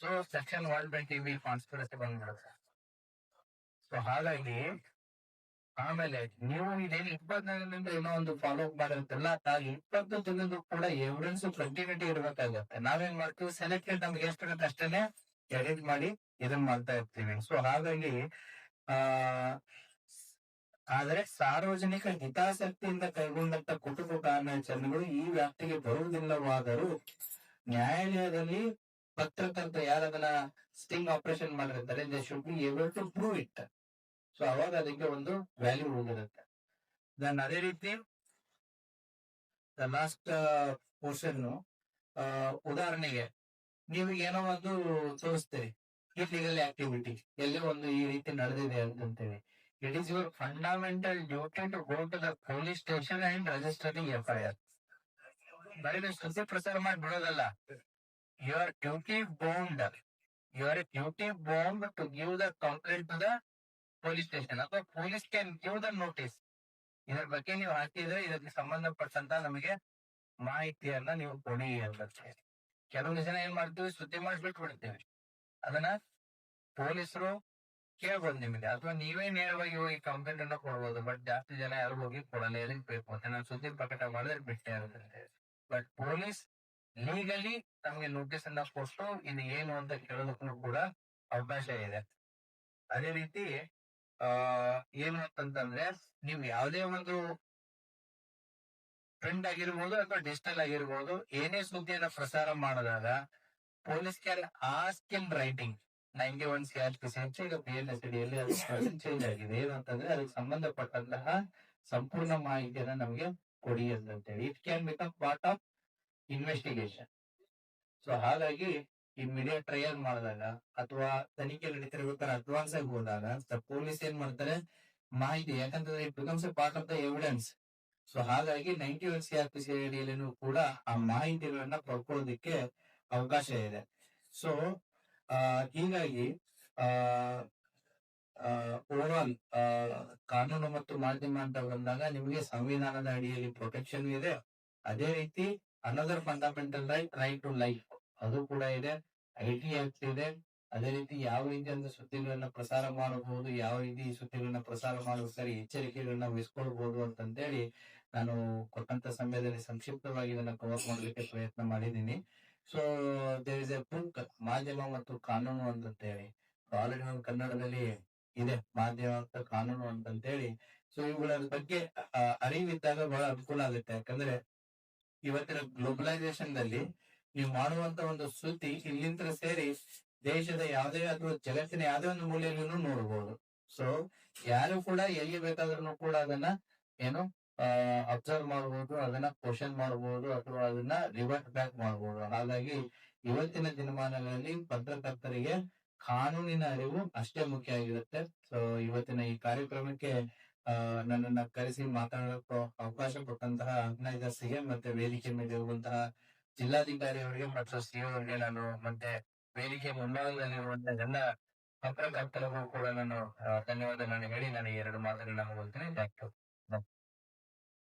ಸೊ ಸೆಕ್ಷನ್ 120B ಕಾನ್ಸ್ಪಿರಸಿ ಬಂದ್ಬಿಡುತ್ತೆ. ಸೊ ಹಾಗಾಗಿ ಆಮೇಲೆ ನೀವು ಇದೇನು 24 ಏನೋ ಒಂದು ಫಾಲೋ ಅಪ್ ಮಾಡಿರುತ್ತಲ್ಲ, 20 ದಿನದ್ದು ಕೂಡ ಎವಿಡೆನ್ಸ್ ಕಂಟಿನ್ಯೂಟಿ ಇರ್ಬೇಕಾಗತ್ತೆ. ನಾವೇನ್ ಮಾಡ್ತೀವಿ, ಸೆಲೆಕ್ಟೆಡ್ ನಮ್ಗೆ ಎಷ್ಟಾಗತ್ತೆ ಅಷ್ಟೇನೆ ಎಡಿಟ್ ಮಾಡಿ ಇದನ್ನ ಮಾಡ್ತಾ ಇರ್ತೀವಿ. ಸೊ ಹಾಗಾಗಿ ಆದರೆ ಸಾರ್ವಜನಿಕ ಹಿತಾಸಕ್ತಿಯಿಂದ ಕೈಗೊಂಡಂತ ಕುಟುಂಬ ಕಾರ್ಯಾಚರಣೆಗಳು ಈ ವ್ಯಾಪ್ತಿಗೆ ಬರುವುದಿಲ್ಲವಾದರೂ ನ್ಯಾಯಾಲಯದಲ್ಲಿ ಪತ್ರಕರ್ತ ಯಾರದನ್ನ ಸ್ಟಿಂಗ್ ಆಪರೇಷನ್ ಮಾಡಿರ್ತಾರೆ, they should be able to prove it. So ಅವಾಗ ಅದಕ್ಕೆ ಒಂದು ವ್ಯಾಲ್ಯೂ ಹೋಗಿರುತ್ತೆ. ದೆನ್ ಅದೇ ರೀತಿ ಲಾಸ್ಟ್ ಪೋರ್ಷನ್, ಉದಾಹರಣೆಗೆ ನೀವು ಏನೋ ಒಂದು ತೋರಿಸ್ತೀರಿ, ಇಲ್ಲಿಗಲ್ ಆಕ್ಟಿವಿಟಿ ಎಲ್ಲಿ ಒಂದು ಈ ರೀತಿ ನಡೆದಿದೆ ಅಂತೇಳಿ. It is your fundamental duty to go to the police station and registering FIR. ಬರೀ ನೀವು ಸುದ್ದಿ ಪ್ರಸಾರ ಮಾಡಿ ಬಿಡೋದಲ್ಲ, you are duty bound to give the complaint to the police station, ಅಥವಾ police can give the notice. ಇದ್ರ ಬಗ್ಗೆ ನೀವು ಹಾಕಿದ್ರೆ ಇದಕ್ಕೆ ಸಂಬಂಧಪಟ್ಟಂತ ನಮಗೆ ಮಾಹಿತಿಯನ್ನ ನೀವು ಕೊಡಿ ಅಂತ. ಕೆಲವೊಂದು ಜನ ಏನ್ ಮಾಡ್ತೀವಿ, ಸುದ್ದಿ ಮಾಡಿಸ್ಬಿಟ್ಟು ಬಿಡ್ತೀವಿ. ಅದನ್ನ ಪೊಲೀಸರು ಕೇಳ್ಬೋದು ನಿಮಗೆ, ಅಥವಾ ನೀವೇ ನೇರವಾಗಿ ಹೋಗಿ ಕಂಪ್ಲೇಂಟ್ ಅನ್ನ ಕೊಡ್ಬೋದು. ಬಟ್ ಜಾಸ್ತಿ ಜನ ಯಾರು ಹೋಗಿ ಕೊಡಲ್ಲ, ಎದಕ್ಕೆ ಬೇಕು ಅಂತ, ನಾನು ಸುದ್ದಿ ಪ್ರಕಟ ಮಾಡಿದ್ರೆ ಬಿಟ್ಟೆ ಆಗುತ್ತೆ. ಬಟ್ ಪೊಲೀಸ್ ಲೀಗಲಿ ನಮ್ಗೆ ನೋಟಿಸ್ ಅನ್ನ ಕೊಟ್ಟು ಇದು ಏನು ಅಂತ ಕೇಳೋದಕ್ಕೂ ಕೂಡ ಅವಕಾಶ ಇದೆ. ಅದೇ ರೀತಿ ಏನು ಅಂತಂತಂದ್ರೆ, ನೀವು ಯಾವುದೇ ಒಂದು ಪ್ರಿಂಟ್ ಆಗಿರ್ಬೋದು ಅಥವಾ ಡಿಜಿಟಲ್ ಆಗಿರ್ಬೋದು, ಏನೇ ಸುದ್ದಿಯನ್ನ ಪ್ರಸಾರ ಮಾಡಿದಾಗ police can ask in writing 91 CRPC ಈಗ PNSD ಯಲ್ಲಿ ಅದು ಚೇಂಜ್ ಆಗಿದೆ. ಏನಂತಂದ್ರೆ ಅದಕ್ಕೆ ಸಂಬಂಧಪಟ್ಟಂತಹ ಸಂಪೂರ್ಣ ಮಾಹಿತಿಯನ್ನ ನಮಗೆ ಕೊಡಿ ಅಂತೇಳಿ. It can become part of investigation. So ಹಾಗಾಗಿ ಇಮಿಡಿಯೇಟ್ ಟ್ರಯಲ್ ಮಾಡಿದಾಗ ಅಥವಾ ತನಿಖೆ ನಡೀತಿರ್ಬೇಕಾದ್ರೆ ಅಡ್ವಾನ್ಸ್ ಆಗಿ ಹೋದಾಗ ಪೊಲೀಸ್ ಏನ್ ಮಾಡ್ತಾರೆ, ಮಾಹಿತಿ, ಯಾಕಂತಂದ್ರೆ it becomes A part of the evidence. So ಹಾಗಾಗಿ 91 CRPC ಅಡಿಯಲ್ಲಿನೂ ಕೂಡ ಆ ಮಾಹಿತಿಗಳನ್ನ ಪಡ್ಕೊಳ್ಳೋದಿಕ್ಕೆ ಅವಕಾಶ ಇದೆ. ಸೊ ಹೀಗಾಗಿ ಓವರ್ ಆಲ್ ಕಾನೂನು ಮತ್ತು ಮಾಧ್ಯಮ ಅಂತ ಬಂದಾಗ ನಿಮಗೆ ಸಂವಿಧಾನದ ಅಡಿಯಲ್ಲಿ ಪ್ರೊಟೆಕ್ಷನ್ ಇದೆ. ಅದೇ ರೀತಿ another fundamental right to life ಅದು ಕೂಡ ಇದೆ. IT ಆಕ್ಟ್ ಇದೆ. ಅದೇ ರೀತಿ ಯಾವ ರೀತಿಯಾದ ಸುದ್ದಿಗಳನ್ನ ಪ್ರಸಾರ ಮಾಡಬಹುದು, ಯಾವ ರೀತಿ ಸುದ್ದಿಗಳನ್ನ ಪ್ರಸಾರ ಮಾಡಬೇಕಾದ್ರೆ ಎಚ್ಚರಿಕೆಗಳನ್ನ ವಹಿಸ್ಕೊಳ್ಬಹುದು ಅಂತೇಳಿ ನಾನು ಕೊಟ್ಟಂತ ಸಮಯದಲ್ಲಿ ಸಂಕ್ಷಿಪ್ತವಾಗಿ ಇದನ್ನ ಕವರ್ ಮಾಡ್ಲಿಕ್ಕೆ ಪ್ರಯತ್ನ ಮಾಡಿದ್ದೀನಿ. So there is a book, ಮಾಧ್ಯಮ ಮತ್ತು ಕಾನೂನು ಅಂತೇಳಿ ಆಲ್ರೆಡಿ ನಮ್ಮ ಕನ್ನಡದಲ್ಲಿ ಇದೆ, ಮಾಧ್ಯಮ ಮತ್ತು ಕಾನೂನು ಅಂತೇಳಿ. ಸೊ ಇವುಗಳ ಬಗ್ಗೆ ಅರಿವಿದ್ದಾಗ ಬಹಳ ಅನುಕೂಲ ಆಗುತ್ತೆ. ಯಾಕಂದ್ರೆ ಇವತ್ತಿನ ಗ್ಲೋಬಲೈಸೇಷನ್ ದಲ್ಲಿ ನೀವು ಮಾಡುವಂತ ಒಂದು ಸುದ್ದಿ ಇಲ್ಲಿಂದ ಸೇರಿ ದೇಶದ ಯಾವುದೇ ಅಥವಾ ಜಗತ್ತಿನ ಯಾವುದೇ ಒಂದು ಮೂಲೆಯಲ್ಲೂ ನೋಡಬಹುದು. ಸೊ ಯಾರು ಕೂಡ ಎಲ್ಲಿ ಬೇಕಾದ್ರೂ ಕೂಡ ಅದನ್ನ ಏನು ಅಬ್ಸರ್ವ್ ಮಾಡಬಹುದು, ಅದನ್ನ ಕ್ವಶನ್ ಮಾಡಬಹುದು ಅಥವಾ ಅದನ್ನ ರಿವರ್ಟ್ ಬ್ಯಾಕ್ ಮಾಡಬಹುದು. ಹಾಗಾಗಿ ಇವತ್ತಿನ ದಿನಮಾನಗಳಲ್ಲಿ ಪತ್ರಕರ್ತರಿಗೆ ಕಾನೂನಿನ ಅರಿವು ಅಷ್ಟೇ ಮುಖ್ಯ ಆಗಿರುತ್ತೆ. ಸೊ ಇವತ್ತಿನ ಈ ಕಾರ್ಯಕ್ರಮಕ್ಕೆ ನನ್ನನ್ನ ಕರೆಸಿ ಮಾತನಾಡೋಕೆ ಅವಕಾಶ ಕೊಟ್ಟಂತಹ ಆರ್ಗನೈಸರ್ಸ್ಗೆ ಮತ್ತೆ ವೇದಿಕೆ ಮೇಲೆ ಇರುವಂತಹ ಜಿಲ್ಲಾಧಿಕಾರಿ ಅವರಿಗೆ ಮತ್ತು ಸಿಒ ಅವರಿಗೆ ನಾನು ಮತ್ತೆ ವೇದಿಕೆ ಮುಂಭಾಗದಲ್ಲಿರುವಂತಹ ಎಲ್ಲ ಪತ್ರಕರ್ತರಿಗೂ ಕೂಡ ನಾನು ಧನ್ಯವಾದ ನಾನು ಹೇಳಿ ನಾನು 2 ಮಾತುಗಳನ್ನ ಹೋಗ್ತೇನೆ. Thank you.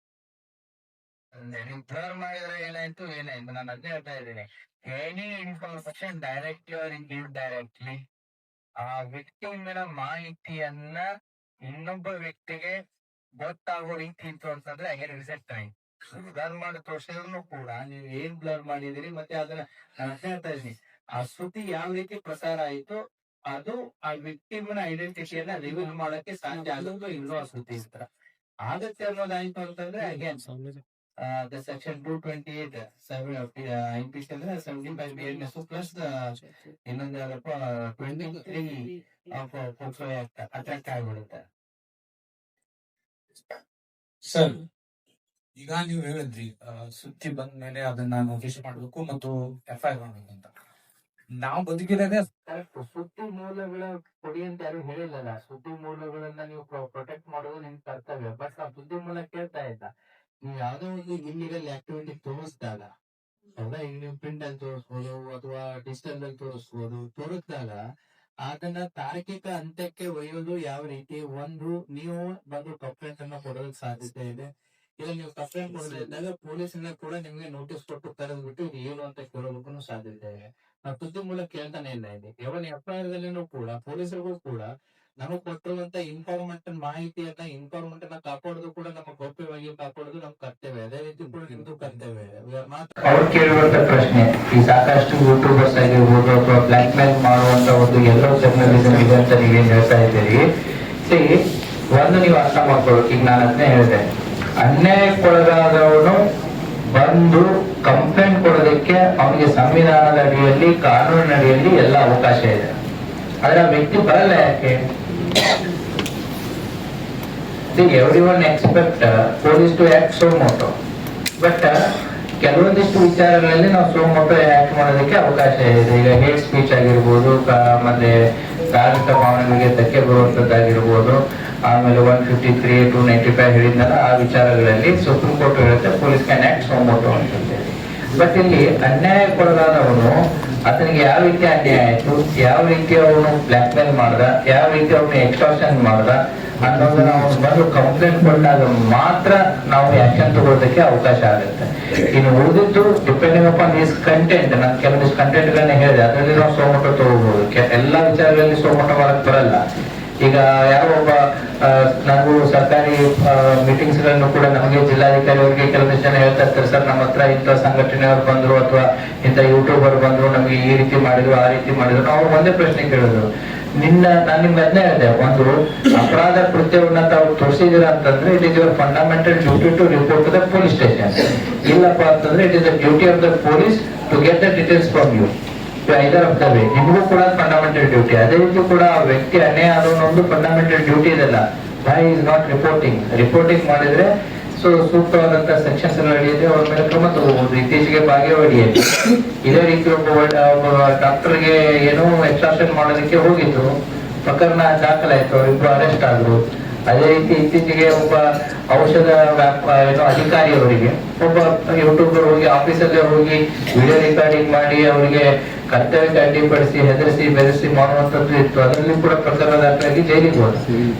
ರಿಫರ್ ಮಾಡಿದ್ರೆ ಏನಾಯ್ತು ನಾನು ಅದೇ ಹೇಳ್ತಾ ಇದ್ದೀನಿ. Any information directly or indirectly ಆ ವ್ಯಕ್ತಿಯ ಮಾಹಿತಿಯನ್ನ ಇನ್ನೊಬ್ಬ ವ್ಯಕ್ತಿಗೆ ಗೊತ್ತಾಗೋ ರೀತಿ ಇತ್ತು ಅಂತಂದ್ರೆ ಅಗೇನ್ ರಿಸೆಟ್ ಟೈಮ್ ಬ್ಲರ್ ಮಾಡಿ ತೋರಿಸಿದ್ರು ಕೂಡ ನೀವು ಏನ್ ಬ್ಲರ್ ಮಾಡಿದಿರಿ ಮತ್ತೆ ಅದನ್ನ ನಾನು ಹೇಳ್ತಾ ಇದ್ದೀನಿ. ಆ ಸುದ್ದಿ ಯಾವ ರೀತಿ ಪ್ರಸಾರ ಆಯ್ತು ಅದು ಆ ವ್ಯಕ್ತಿಯ ಐಡೆಂಟಿಟಿಯನ್ನ ರಿವೀಲ್ ಮಾಡಕ್ಕೆ ಸಾಧ್ಯ ಆಗೋದು ಇಲ್ಲೋ ಆ ಸುದ್ದಿ ಇರ್ತಾರ ಆಗತ್ತೆ ಅನ್ನೋದಾಯ್ತು ಅಂತಂದ್ರೆ ಅಗೇನ್ the section 228 IPC ಅಂದ್ರೆ 75 BNS ಪ್ಲಸ್ ಇನ್ನೊಂದು ಯಾರಪ್ಪ 23 ಆಫ್ ಪೋಕ್ಸೋ ಆಕ್ಟ್ ಅಟ್ಯಾಕ್ ಆಗಿಬಿಡುತ್ತೆ. ಸರ್, ಈಗ ನೀವು ಹೇಳಿದ್ರಿ ಸುದ್ದಿ ಬಂದ ಮೇಲೆ ಅದನ್ನ ನೋಟಿಸ್ ಮಾಡ್ಬೇಕು ಮತ್ತು FIR ಮಾಡ್ಬೇಕು ಅಂತ. ನಾವು ಬದುಕಿರೋದೇ ಸುದ್ದಿ ಮೂಲಗಳ ಕೊಡಿ ಅಂತ ಯಾರು ಹೇಳಿಲ್ಲ. ಸುದ್ದಿ ಮೂಲಗಳನ್ನ ನೀವು ಪ್ರೊಟೆಕ್ಟ್ ಮಾಡೋದು ನಿಮ್ ಕರ್ತವ್ಯ. ಬಟ್ ನಾವು ಸುದ್ದಿ ಮೂಲ ಕೇಳ್ತಾ ಇಲ್ಲ. ನೀವು ಯಾವ್ದೋ ಒಂದು ಇಲ್ಲಿಗಲ್ ಆಕ್ಟಿವಿಟಿ ತೋರಿಸಿದಾಗ ಹೌದಾ, ಈಗ ನೀವು ಪ್ರಿಂಟ್ ಅಲ್ಲಿ ತೋರಿಸ್ಬೋದು ಅಥವಾ ಡಿಜಿಟಲ್ ಅಲ್ಲಿ ತೋರಿಸಿದಾಗ ಅದನ್ನ ತಾರ್ಕಿಕ ಅಂತ್ಯಕ್ಕೆ ಒಯ್ಯೋದು ಯಾವ ರೀತಿ? ಒಂದು, ನೀವು ಬಂದು ಕಂಪ್ಲೇಂಟ್ ಅನ್ನ ಕೊಡೋದಕ್ಕೆ ಸಾಧ್ಯತೆ ಇದೆ. ಇಲ್ಲ ನೀವು ಕಂಪ್ಲೇಂಟ್ ಕೊಡೋದಿದ್ದಾಗ ಪೊಲೀಸನ್ನ ಕೂಡ ನಿಮ್ಗೆ ನೋಟಿಸ್ ಕೊಟ್ಟು ಕರೆದ್ಬಿಟ್ಟು ಇದು ಏನು ಅಂತ ಕೇಳೋದಕ್ಕೂ ಸಾಧ್ಯತೆ ಇದೆ. ನಾವು ಸುದ್ದಿ ಮೂಲ ಕೇಳ್ತಾನೆ ಇಲ್ಲ ಇದೆ. ಇವನ್ FIR ದಲ್ಲಿನೂ ಕೂಡ ಪೊಲೀಸರಿಗೂ ಕೂಡ ನಮಗ್ ಕೊಟ್ಟಿರುವಂತ ಇನ್ಫಾರ್ಮೆಂಟ್ ಕಾಪಾಡೋದು ಕೂಡ ನಮ್ಮ ಗೌಪ್ಯವಾಗಿ ಕಾಪಾಡೋದು ನಮ್ ಕರ್ತವ್ಯ. ಅದೇ ರೀತಿ ಕೂಡ ನಿಮ್ದು ಕರ್ತವ್ಯ. ಅವ್ರು ಕೇಳುವಂತ ಪ್ರಶ್ನೆ, ಈ ಸಾಕಷ್ಟು ಯೂಟ್ಯೂಬರ್ಸ್ ಆಗಿರ್ಬೋದು ಅಥವಾ ಬ್ಲಾಕ್ ಮೇಲ್ ಮಾಡುವಂತ ಒಂದು ಎಲ್ಲೋ ಜರ್ನಲಿಸಂ ಇದೆ ಅಂತ ನೀವೇನ್ ಹೇಳ್ತಾ ಇದ್ದೀರಿ. ಒಂದು ನೀವು ಅರ್ಥ ಮಾಡ್ಕೊಳ್ಬೇಕು. ಈಗ ನಾನು ಅದನ್ನೇ ಹೇಳಿದೆ, ಅನ್ಯಾಯಕ್ಕೊಳಗಾದವನು ಬಂದು ಕಂಪ್ಲೇಂಟ್ ಕೊಡೋದಕ್ಕೆ ಅವನಿಗೆ ಸಂವಿಧಾನದ ಅಡಿಯಲ್ಲಿ ಕಾನೂನಿನ ಅಡಿಯಲ್ಲಿ ಎಲ್ಲ ಅವಕಾಶ ಇದೆ. ಆದ್ರೆ ಆ ವ್ಯಕ್ತಿ ಬರಲ್ಲ. ಯಾಕೆ? Everyone expect police to act suo motu, but ಕೆಲವೊಂದಿಷ್ಟು ವಿಚಾರಗಳಲ್ಲಿ ನಾವು ಸೋ ಮೋಟೋ ಆಕ್ಟ್ ಮಾಡೋದಕ್ಕೆ ಅವಕಾಶ ಇದೆ. ಈಗ ಹೇಟ್ ಸ್ಪೀಚ್ ಆಗಿರ್ಬೋದು, ಮತ್ತೆ ಧಾರ್ಮಿಕ ಭಾವನೆಗಳಿಗೆ ಧಕ್ಕೆ ಬರುವಂತದ್ದಾಗಿರ್ಬೋದು, ಆಮೇಲೆ 153 295 ಹೇಳಿದ್ನಲ್ಲ ಆ ವಿಚಾರಗಳಲ್ಲಿ ಸುಪ್ರೀಂ ಕೋರ್ಟ್ ಹೇಳುತ್ತೆ police can act suo motu ಅಂತ. ಬಟ್ ಇಲ್ಲಿ ಅನ್ಯಾಯಕ್ಕೊಳಗಾದವನು ಆತನಿಗೆ ಯಾವ ರೀತಿ ಅನ್ಯಾಯ ಆಯ್ತು, ಯಾವ ರೀತಿ ಅವನು ಬ್ಲಾಕ್ ಮೇಲ್ ಮಾಡ್ದ, ಯಾವ ರೀತಿ ಅವನು ಎಕ್ಸ್ಟಾರ್ಷನ್ ಮಾಡ್ದ ಅನ್ನೋದನ್ನ ಅವನು ಬಂದು ಕಂಪ್ಲೇಂಟ್ ಕೊಟ್ಟಾಗ ಮಾತ್ರ ನಾವು ಆಕ್ಷನ್ ತಗೊಳ್ಳೋದಕ್ಕೆ ಅವಕಾಶ ಆಗುತ್ತೆ. ಇನ್ನು ಉಳಿದಿದ್ದು ಡಿಪೆಂಡಿಂಗ್ ಅಪಾನ್ ದಿಸ್ ಕಂಟೆಂಟ್, ನಾನು ಕೆಲವೊಂದಿಷ್ಟು ಕಂಟೆಂಟ್ ಗಳನ್ನ ಹೇಳಿದೆ, ಅದರಲ್ಲಿ ನಾವು ಸೋಮೋಟೋ ತಗೋಬಹುದು. ಎಲ್ಲಾ ವಿಚಾರಗಳಲ್ಲಿ ಸೋಮೋಟೋ ಮಾಡಕ್ ಬರಲ್ಲ. ಈಗ ಯಾರೋ ಒಬ್ಬ ನಾವು ಸರ್ಕಾರಿ ಮೀಟಿಂಗ್ಸ್ ಗಳನ್ನು ಕೂಡ ನಮಗೆ ಜಿಲ್ಲಾಧಿಕಾರಿ ಅವರಿಗೆ ಕೆಲವೊಂದಿಷ್ಟು ಜನ ಹೇಳ್ತಾ ಇರ್ತಾರೆ, ಸರ್ ನಮ್ಮ ಹತ್ರ ಇಂಥ ಸಂಘಟನೆಯವರು ಬಂದ್ರು ಅಥವಾ ಇಂಥ ಯೂಟ್ಯೂಬರ್ ಬಂದ್ರು, ನಮಗೆ ಈ ರೀತಿ ಮಾಡಿದ್ರು ಆ ರೀತಿ ಮಾಡಿದ್ರು. ನಾವು ಒಂದೇ ಪ್ರಶ್ನೆ ಕೇಳಿದ್ರು, ನಾನು ನಿಮ್ಗೆ ಅದನ್ನೇ ಹೇಳಿದೆ, ಒಂದು ಅಪರಾಧ ಕೃತ್ಯವನ್ನ ತಾವು ತೋರಿಸಿದಿರ ಅಂತಂದ್ರೆ it is your fundamental duty to report to the police station. ಇಲ್ಲಪ್ಪ ಅಂತಂದ್ರೆ it is the duty of the police to get the details from you. Either of the way ನಿಮಗೂ ಕೂಡ ಫಂಡಮೆಂಟಲ್ ಡ್ಯೂಟಿ. ಅದೇ ರೀತಿ ಕೂಡ ಆ ವ್ಯಕ್ತಿ ಅನ್ಯಾಯ ಆದವನೊಂದು ಫಂಡಮೆಂಟಲ್ ಡ್ಯೂಟಿ ಇದೆಲ್ಲ. ವೈ ಇಸ್ ನಾಟ್ ರಿಪೋರ್ಟಿಂಗ್ ಮಾಡಿದ್ರೆ ಸೂಕ್ತವಾದಂತಹ ಸೆಕ್ಷನ್ಸ್ ಅಡಿಯಲ್ಲಿ ಅವ್ರ ಮೇಲೆ ಕ್ರಮ ತಗೋಬಹುದು. ಇತ್ತೀಚೆಗೆ ಬಾಗೇವಾಡಿಯಲ್ಲಿ ಇದೇ ರೀತಿ ಒಬ್ಬ ಡಾಕ್ಟರ್ಗೆ ಏನೋ ಎಕ್ಸ್ಟ್ರಾಕ್ಷನ್ ಮಾಡೋದಕ್ಕೆ ಹೋಗಿದ್ರು, ಪ್ರಕರಣ ದಾಖಲಾಯ್ತು, ಅವರಿಬ್ರು ಅರೆಸ್ಟ್ ಆದ್ರು. ಅದೇ ರೀತಿ ಇತ್ತೀಚೆಗೆ ಒಬ್ಬ ಔಷಧ ಏನೋ ಅಧಿಕಾರಿಯವರಿಗೆ ಒಬ್ಬ ಯೂಟ್ಯೂಬರ್ ಹೋಗಿ ಆಫೀಸಲ್ಲೇ ಹೋಗಿ ವಿಡಿಯೋ ರೆಕಾರ್ಡಿಂಗ್ ಮಾಡಿ ಅವರಿಗೆ ಕರ್ತವ್ಯಕ್ಕೆ ಅಡ್ಡಿಪಡಿಸಿ ಹೆದರಿಸಿ ಬೆದರಿಸಿ ಮಾಡುವಂತದ್ದು ಇತ್ತು. ಅದರಲ್ಲಿ ಕೂಡ ಪ್ರಕರಣ ದಾಖಲಾಗಿ ಜೈಲಿಗೆ ಹೋದ.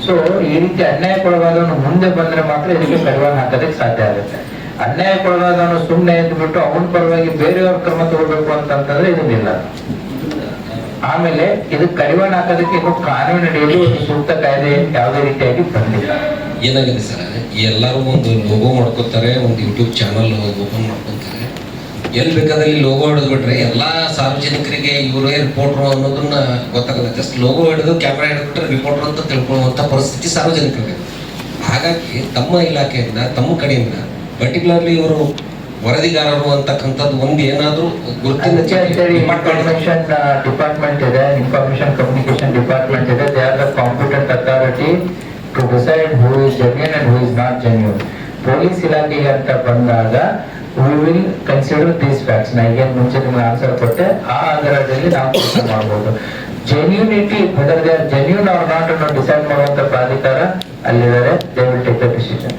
ಸೊ ಈ ರೀತಿ ಅನ್ಯಾಯಕ್ಕೊಳಗಾದವನು ಮುಂದೆ ಬಂದ್ರೆ ಮಾತ್ರ ಇದಕ್ಕೆ ಕಡಿವಾಣ ಹಾಕೋದಕ್ಕೆ ಸಾಧ್ಯ ಆಗುತ್ತೆ. ಅನ್ಯಾಯಕ್ಕೊಳಗಾದವನು ಸುಮ್ಮನೆ ಎದ್ಬಿಟ್ಟು ಅವನ ಪರವಾಗಿ ಬೇರೆಯವ್ರ ಕ್ರಮ ತಗೋಬೇಕು ಅಂತಂದ್ರೆ ಇದನ್ನಿಲ್ಲ. ಆಮೇಲೆ ಇದಕ್ಕೆ ಕಡಿವಾಣ ಹಾಕೋದಕ್ಕೆ ಇನ್ನು ಕಾನೂನಿನಲ್ಲಿ ಒಂದು ಸೂಕ್ತ ಕಾಯ್ದೆ ಯಾವುದೇ ರೀತಿಯಾಗಿ ಬಂದಿಲ್ಲ. ಏನಾಗಿದೆ ಸರ್, ಎಲ್ಲರೂ ಒಂದು ಲೋಗೋ ಮಾಡ್ಕೋತಾರೆ, ಒಂದು ಯೂಟ್ಯೂಬ್ ಚಾನಲ್ ಓಪನ್ ಮಾಡ್ಕೊತಾರೆ. ಎಲ್ಲಿ ಬೇಕಾದಲ್ಲಿ ಲೋಗೋ ಹಿಡಿದ್ಬಿಟ್ರೆ ಎಲ್ಲಾ ಸಾರ್ವಜನಿಕರಿಗೆ ಇವರೇ ರಿಪೋರ್ಟರ್ ಅನ್ನೋದನ್ನ ಗೊತ್ತಾಗುತ್ತೆ. ಜಸ್ಟ್ ಲೋಗೋ ಹಿಡಿದು ಕ್ಯಾಮ್ರಾ ಹಿಡಿದ್ಬಿಟ್ರೆ ರಿಪೋರ್ಟರ್ ಅಂತ ತಿಳ್ಕೊಳ್ಳುವಂತ ಪರಿಸ್ಥಿತಿ ಸಾರ್ವಜನಿಕರಿಗೆ. ಹಾಗಾಗಿ ತಮ್ಮ ಇಲಾಖೆಯಿಂದ ತಮ್ಮ ಕಡೆಯಿಂದ ಪರ್ಟಿಕ್ಯುಲರ್ಲಿ ಇವರು ವರದಿಗಾರರು ಅಂತಕ್ಕಂಥದ್ದು ಒಂದು ಏನಾದರೂ ಗುರುತಿನ ಇನ್ಫಾರ್ಮೇಶನ್ ಡಿಪಾರ್ಟ್ಮೆಂಟ್ ಇದೆ, ಇನ್ಫಾರ್ಮೇಶನ್ ಕಮ್ಯುನಿಕೇಶನ್ ಡಿಪಾರ್ಟ್ಮೆಂಟ್ ಇದೆ. They are the competent authority to decide who is genuine and who is not genuine. Police ಇಲಾಖೆಗೆ ಅಂತ ಬಂದಾಗ we will consider these facts. ನಾ ಈಗ ಮುಂಚೆ ನಿಮ್ಗೆ ಆನ್ಸರ್ ಕೊಟ್ಟೆ, ಆ ಆಧಾರದಲ್ಲಿ ನಾವು ಕೆಲಸ ಮಾಡಬಹುದು. Genuinity whether they are genuine or not ಅನ್ನು ಡಿಸೈಡ್ ಮಾಡುವಂತ ಪ್ರಾಧಿಕಾರ ಅಲ್ಲಿದ್ದಾರೆ. They will take the decision.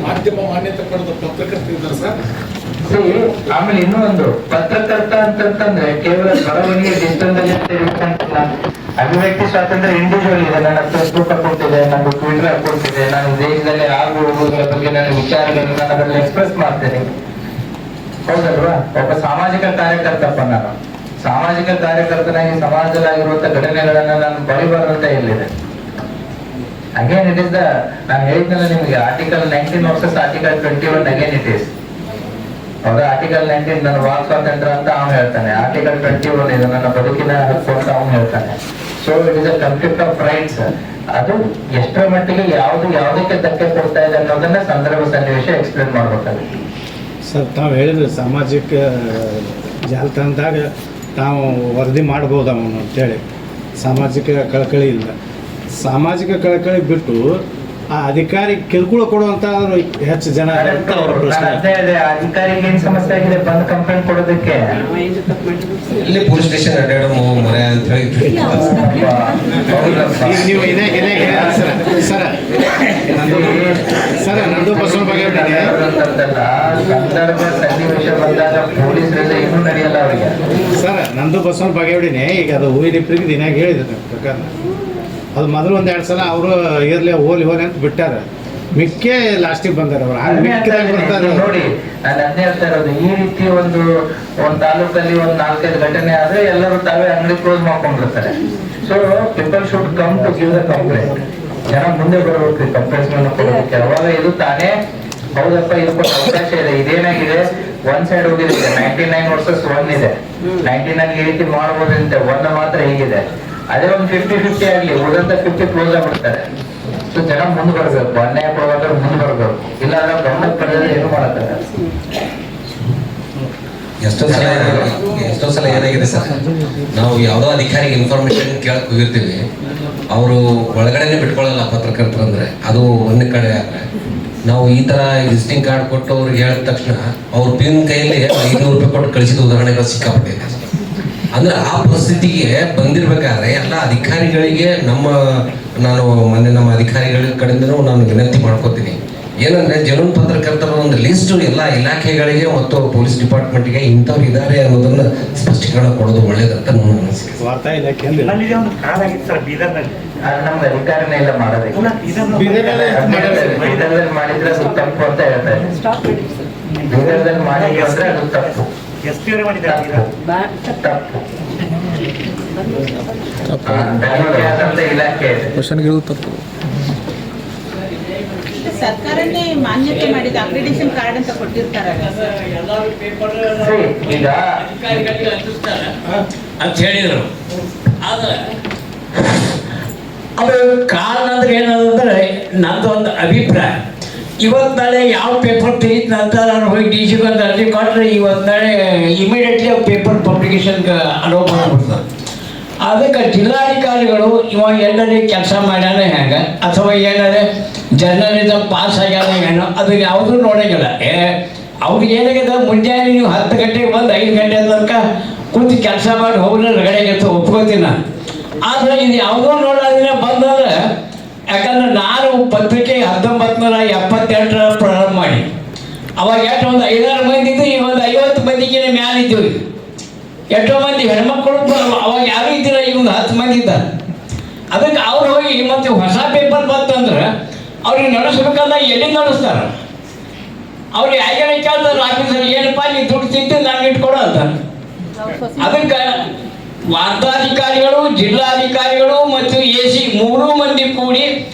ಮಾಧ್ಯಮ ಮಾನ್ಯತೆ ಪಡೆದ ಪತ್ರಕರ್ತ ಇದ್ದಾರೆ ಸರ್. ಆಮೇಲೆ ಇನ್ನೂ ಒಂದು ಪತ್ರಕರ್ತ ಅಂತಂದ್ರೆ ಕೇವಲ ಬರವಣಿಗೆ ಡಿಜಿಟಲ್ ಅಭಿವ್ಯಕ್ತಿ ಸ್ವಾತಂತ್ರ್ಯ ಇಂಡಿವಿಜುವಲ್ ಇದೆ. ನನ್ನ ಫೇಸ್ಬುಕ್ ಅಕೌಂಟ್ ಇದೆ, ನನ್ನ ಟ್ವಿಟರ್ ಅಕೌಂಟ್ ಇದೆ. ನಾನು ದೇಶದಲ್ಲಿ ಆಗುವುದರ ಬಗ್ಗೆ ನನ್ನ ವಿಚಾರಗಳನ್ನು ನಾನು ಅದರಲ್ಲಿ ಎಕ್ಸ್ಪ್ರೆಸ್ ಮಾಡ್ತೇನೆ, ಹೌದಲ್ವಾ? ಒಬ್ಬ ಸಾಮಾಜಿಕ ಕಾರ್ಯಕರ್ತಪ್ಪ ನಾನು. ಸಾಮಾಜಿಕ ಕಾರ್ಯಕರ್ತನಾಗಿ ಸಮಾಜದಲ್ಲಿರುವಂತ ಘಟನೆಗಳನ್ನ ನಾನು ಬರಿಬಾರ್ದಂತ ಎಲ್ಲಿದೆ. ಅಗೇನ್ ಇಟ್ ಇಸ್ ದ, ನಾನು ಹೇಳಿದ್ನಲ್ಲ ನಿಮಗೆ, article 19 versus article 21 again it is. ಹೌದಾ? ಆರ್ಟಿಕಲ್ 19 ನನ್ನ ವಾಕ್ ಸ್ವಾತಂತ್ರ್ಯ ಅಂತ ಅವನು ಹೇಳ್ತಾನೆ, ಆರ್ಟಿಕಲ್ 21 ಇದು ನನ್ನ ಬದುಕಿನ ಹಕ್ಕು ಅಂತ ಅವನು ಹೇಳ್ತಾನೆ. So it is a conflict of rights. ಅದು ಎಷ್ಟರ ಮಟ್ಟಿಗೆ ಯಾವುದಕ್ಕೆ ಧಕ್ಕೆ ಕೊಡ್ತಾ ಇದೆ ಅನ್ನೋದನ್ನ ಸಂದರ್ಭ ಸನ್ನಿವೇಶ ಎಕ್ಸ್ಪ್ಲೇನ್ ಮಾಡ್ಬೇಕಾಗುತ್ತೆ. ಸರ್, ತಾವು ಹೇಳಿದ್ರೆ ಸಾಮಾಜಿಕ ಜಾಲತಾಣದಾಗ ತಾವು ವರದಿ ಮಾಡ್ಬೋದು ಅವನು ಅಂತೇಳಿ, ಸಾಮಾಜಿಕ ಕಳಕಳಿಯಿಂದ. ಸಾಮಾಜಿಕ ಕಳಕಳಿ ಬಿಟ್ಟು ಆ ಅಧಿಕಾರಿ ಕಿರುಕುಳ ಕೊಡುವಂತ ಹೆಚ್ಚು ಜನ ಅಧಿಕಾರಿಗೆ ಏನ್ ಸಮಸ್ಯೆ ಆಗಿದೆ ಬಂದು ಕಂಪ್ಲೇಂಟ್ ಕೊಡೋದಕ್ಕೆ? ಇಲ್ಲಿ ಪೊಲೀಸ್ ಸ್ಟೇಷನ್ ಅಡ್ಡಾಡೋ ಮರೆ ಅಂತ ಹೇಳಿ ನೀವು ಸರ್ ನಂದು ಬಸವ ಬಗ್ಗೆ ಸಂದರ್ಭ ಸನ್ನಿವೇಶ ಬಂದಾಗ ಪೊಲೀಸರಿಂದ ಏನೂ ನಡೆಯಲ್ಲ ಅವರಿಗೆ. ಸರ್, ನಂದು ಬಸವನ ಬಗೆಹಡಿನೇ ಈಗ ಅದು ಹೂವಿನಿಪ್ರಿಗೆ ದಿನಾಗ ಹೇಳಿದೆ ಪ್ರಕಾರ. ಅದು ಮೊದಲು 1-2 ಸಲ ಅವರು ಇರ್ಲಿ ಹೋಲಿ ಅಂತ ಬಿಟ್ಟಾರ, ಮಿಕ್ಕೇ ಲಾಸ್ಟಿಗೆ ಬಂದಾರ ಅವ್ರು. ನೋಡಿ, ನಾನು ಅದೇ ಹೇಳ್ತಾ ಇರೋದು, ಈ ರೀತಿ ಒಂದು ತಾಲೂಕಲ್ಲಿ 4-5 ಘಟನೆ ಆದ್ರೆ ಎಲ್ಲರೂ ತಾವೇ ಅಂಗಡಿ ಕ್ಲೋಸ್ ಮಾಡ್ಕೊಂಡಿರ್ತಾರೆ. So people should come to give the complaint. ಜನ ಮುಂದೆ ಬರಬೇಕು ಕಂಪ್ಲೇಂಟ್ಸ್ ಕೊಡೋದಕ್ಕೆ. ಅವಾಗ ಇದು ತಾನೇ ಹೌದಪ್ಪ ಇದಕ್ಕೆ ಅವಕಾಶ ಇದೆ. ಇದೇನಾಗಿದೆ, ಒಂದ್ ಸೈಡ್ ಹೋಗಿದೆ, 99 ವರ್ಸಸ್ 1 ಇದೆ. 99 ಈ ರೀತಿ ಮಾಡಬಹುದಂತೆ, 1 ಮಾತ್ರ ಹೀಗಿದೆ. ಅದೇ ಒಂದು 50-50 ಆಗ್ಲಿ, ಉಳಿದಂತ 50 ಕ್ಲೋಸ್ ಆಗ್ಬಿಡ್ತಾರೆ. ಸೊ ಜನ ಮುಂದೆ ಬರ್ಬೇಕು, ಅನ್ಯಾಯ ಕೊಡುವಾಗ ಮುಂದೆ ಬರ್ಬೇಕು, ಇಲ್ಲ ಅಂದ್ರೆ ಗಮನಕ್ಕೆ ಬರೆದ್ರೆ ಏನು ಮಾಡಕ್ಕಾಗಲ್ಲ. ಎಷ್ಟೋ ಸಲ ಏನಾಗಿದೆ ಸರ್, ನಾವು ಯಾವುದೋ ಅಧಿಕಾರಿಗೆ ಇನ್ಫಾರ್ಮೇಶನ್ ಕೇಳಕ್ ಹೋಗಿರ್ತೀವಿ, ಅವರು ಒಳಗಡೆನೆ ಬಿಟ್ಕೊಳ್ಳಲ್ಲ ಪತ್ರಕರ್ತರು. ಅಂದ್ರೆ ಅದು ಒಂದ್ ಕಡೆ ಆದ್ರೆ ನಾವು ಈ ತರ ವಿಸಿಟಿಂಗ್ ಕಾರ್ಡ್ ಕೊಟ್ಟು ಅವ್ರಿಗೆ ಹೇಳಿದ ತಕ್ಷಣ ಅವ್ರ ಪಿನ್ ಕೈಯಲ್ಲಿ 500 ರೂಪಾಯಿ ಕೊಟ್ಟು ಕಳಿಸಿದ ಉದಾಹರಣೆಗಳು ಸಿಕ್ಕಾಪಟ್ಟಿದೆ. ಅಂದ್ರೆ ಆ ಪರಿಸ್ಥಿತಿಗೆ ಬಂದಿರ್ಬೇಕಾದ್ರೆ ಎಲ್ಲ ಅಧಿಕಾರಿಗಳಿಗೆ ನಾನು ಮೊನ್ನೆ ನಮ್ಮ ಅಧಿಕಾರಿಗಳ ಕಡೆಯಿಂದನೂ ನಾನು ವಿನಂತಿ ಮಾಡ್ಕೋತೀನಿ. ಏನಂದ್ರೆ ಜನುನ್ ಪತ್ರಕರ್ತರ ಒಂದು ಲಿಸ್ಟ್ ಎಲ್ಲ ಇಲಾಖೆಗಳಿಗೆ ಮತ್ತು ಪೊಲೀಸ್ ಡಿಪಾರ್ಟ್ಮೆಂಟ್ಗೆ ಇಂಥವ್ರು ಇದ್ದಾರೆ ಅನ್ನೋದನ್ನ ಸ್ಪಷ್ಟೀಕರಣ ಕೊಡೋದು ಒಳ್ಳೇದಂತ ನನ್ನ ಅನಿಸಿಕೆ. ವಾರ್ತಾ ಇಲಾಖೆ ನಮ್ಗೆ ಅಧಿಕಾರನೇ ಇಲ್ಲ ಮಾಡೋದಕ್ಕೆ. ಬೀದರ್ದಲ್ಲಿ ಮಾಡಿದ್ರೆ ಅದು ತಪ್ಪು ಅಂತ ಹೇಳ್ತಾ ಇದ್ದೀನಿ. ಬೀದರ್ದಲ್ಲಿ ಮಾಡಿದ್ರೆ ಅಂದ್ರೆ ಅದು ತಪ್ಪು. ಸರ್ಕಾರನೇ ಮಾನ್ಯತೆ ಮಾಡಿದ ಅಕ್ರಿಡೇಷನ್ ಕಾರ್ಡ್ ಅಂತ ಕೊಟ್ಟಿರ್ತಾರಲ್ಲ ಈಗ ಅಂತ ಹೇಳಿದ್ರು. ಆದ್ರೆ ಅದು ಕಾರಣ ಅಂದ್ರೆ ಏನಂದ್ರೆ ನಂದು ಒಂದು ಅಭಿಪ್ರಾಯ. ಇವತ್ತು ನಾಳೆ ಯಾವ ಪೇಪರ್ ತೆಗಿತ ಅಂತ ನಾನು ಹೋಗಿ DC ಒಂದು ಅರ್ಜಿ ಕೊಟ್ಟರೆ ಇವತ್ತು ನಾಳೆ ಇಮಿಡಿಯೇಟ್ಲಿ ಪೇಪರ್ ಪಬ್ಲಿಕೇಶನ್ಗೆ ಅಲೋ ಮಾಡ್ಬಿಡ್ತಾರೆ. ಅದಕ್ಕೆ ಜಿಲ್ಲಾಧಿಕಾರಿಗಳು ಇವ ಎಲ್ಲರೇ ಕೆಲಸ ಮಾಡ್ಯಾನ ಹೆಂಗೆ ಅಥವಾ ಏನಾರೆ ಜರ್ನಲಿಸಮ್ ಪಾಸ್ ಆಗ್ಯಾನ ಏನೋ ಅದನ್ನ ಯಾವುದೂ ನೋಡಂಗಿಲ್ಲ. ಅವ್ರಿಗೆ ಏನಾಗಿದೆ, ಮುಂಜಾನೆ ನೀವು 10 ಗಂಟೆಗೆ ಬಂದು 5 ಗಂಟೆ ತನಕ ಕೂತು ಕೆಲಸ ಮಾಡಿ ಹೋಗ್ರೆ ರಗಡೆಗೆ ಒಪ್ಕೋತೀನಿ ನಾನು. ಆದರೆ ಇದು ಯಾವುದೋ ನೋಡೋದಿನ ಬಂದ್ರೆ, ಯಾಕಂದ್ರೆ ನಾನು ಪತ್ರಿಕೆ 1972 ಪ್ರಾರಂಭ ಮಾಡಿ ಅವಾಗ ಎಷ್ಟು ಒಂದು 5-6 ಮಂದಿ ಇದ್ದು, ಈಗ ಒಂದು 50 ಮಂದಿಗೆ ಮ್ಯಾಲಿದ್ದೀವಿ. ಎಷ್ಟೋ ಮಂದಿ ಹೆಣ್ಮಕ್ಳು ಅವಾಗ ಯಾರು ಇದ್ದಿಲ್ಲ, ಈಗ ಒಂದು 10 ಮಂದಿ ಇದ್ದಾರೆ. ಅದಕ್ಕೆ ಅವ್ರು ಹೋಗಿ ಮತ್ತೆ ಹೊಸ ಪೇಪರ್ ಬಂತಂದ್ರೆ ಅವ್ರಿಗೆ ನಡೆಸ್ಬೇಕಲ್ಲ, ಎಲ್ಲಿ ನಡೆಸ್ತಾರೆ? ಅವ್ರು ಯಾಕೆ ಕೇಳ್ತಾರೆ ಆಫೀಸರ್, ಏನಪ್ಪ ನೀವು ದುಡ್ಡು ತಿಂತು ನಾನು ಇಟ್ಕೊಡೋ ಅಂತ. ಅದಕ್ಕೆ ವಾರ್ತಾಧಿಕಾರಿಗಳು, ಜಿಲ್ಲಾಧಿಕಾರಿಗಳು ಮತ್ತು AC 3 ಮಂದಿ ಕೂಡಿ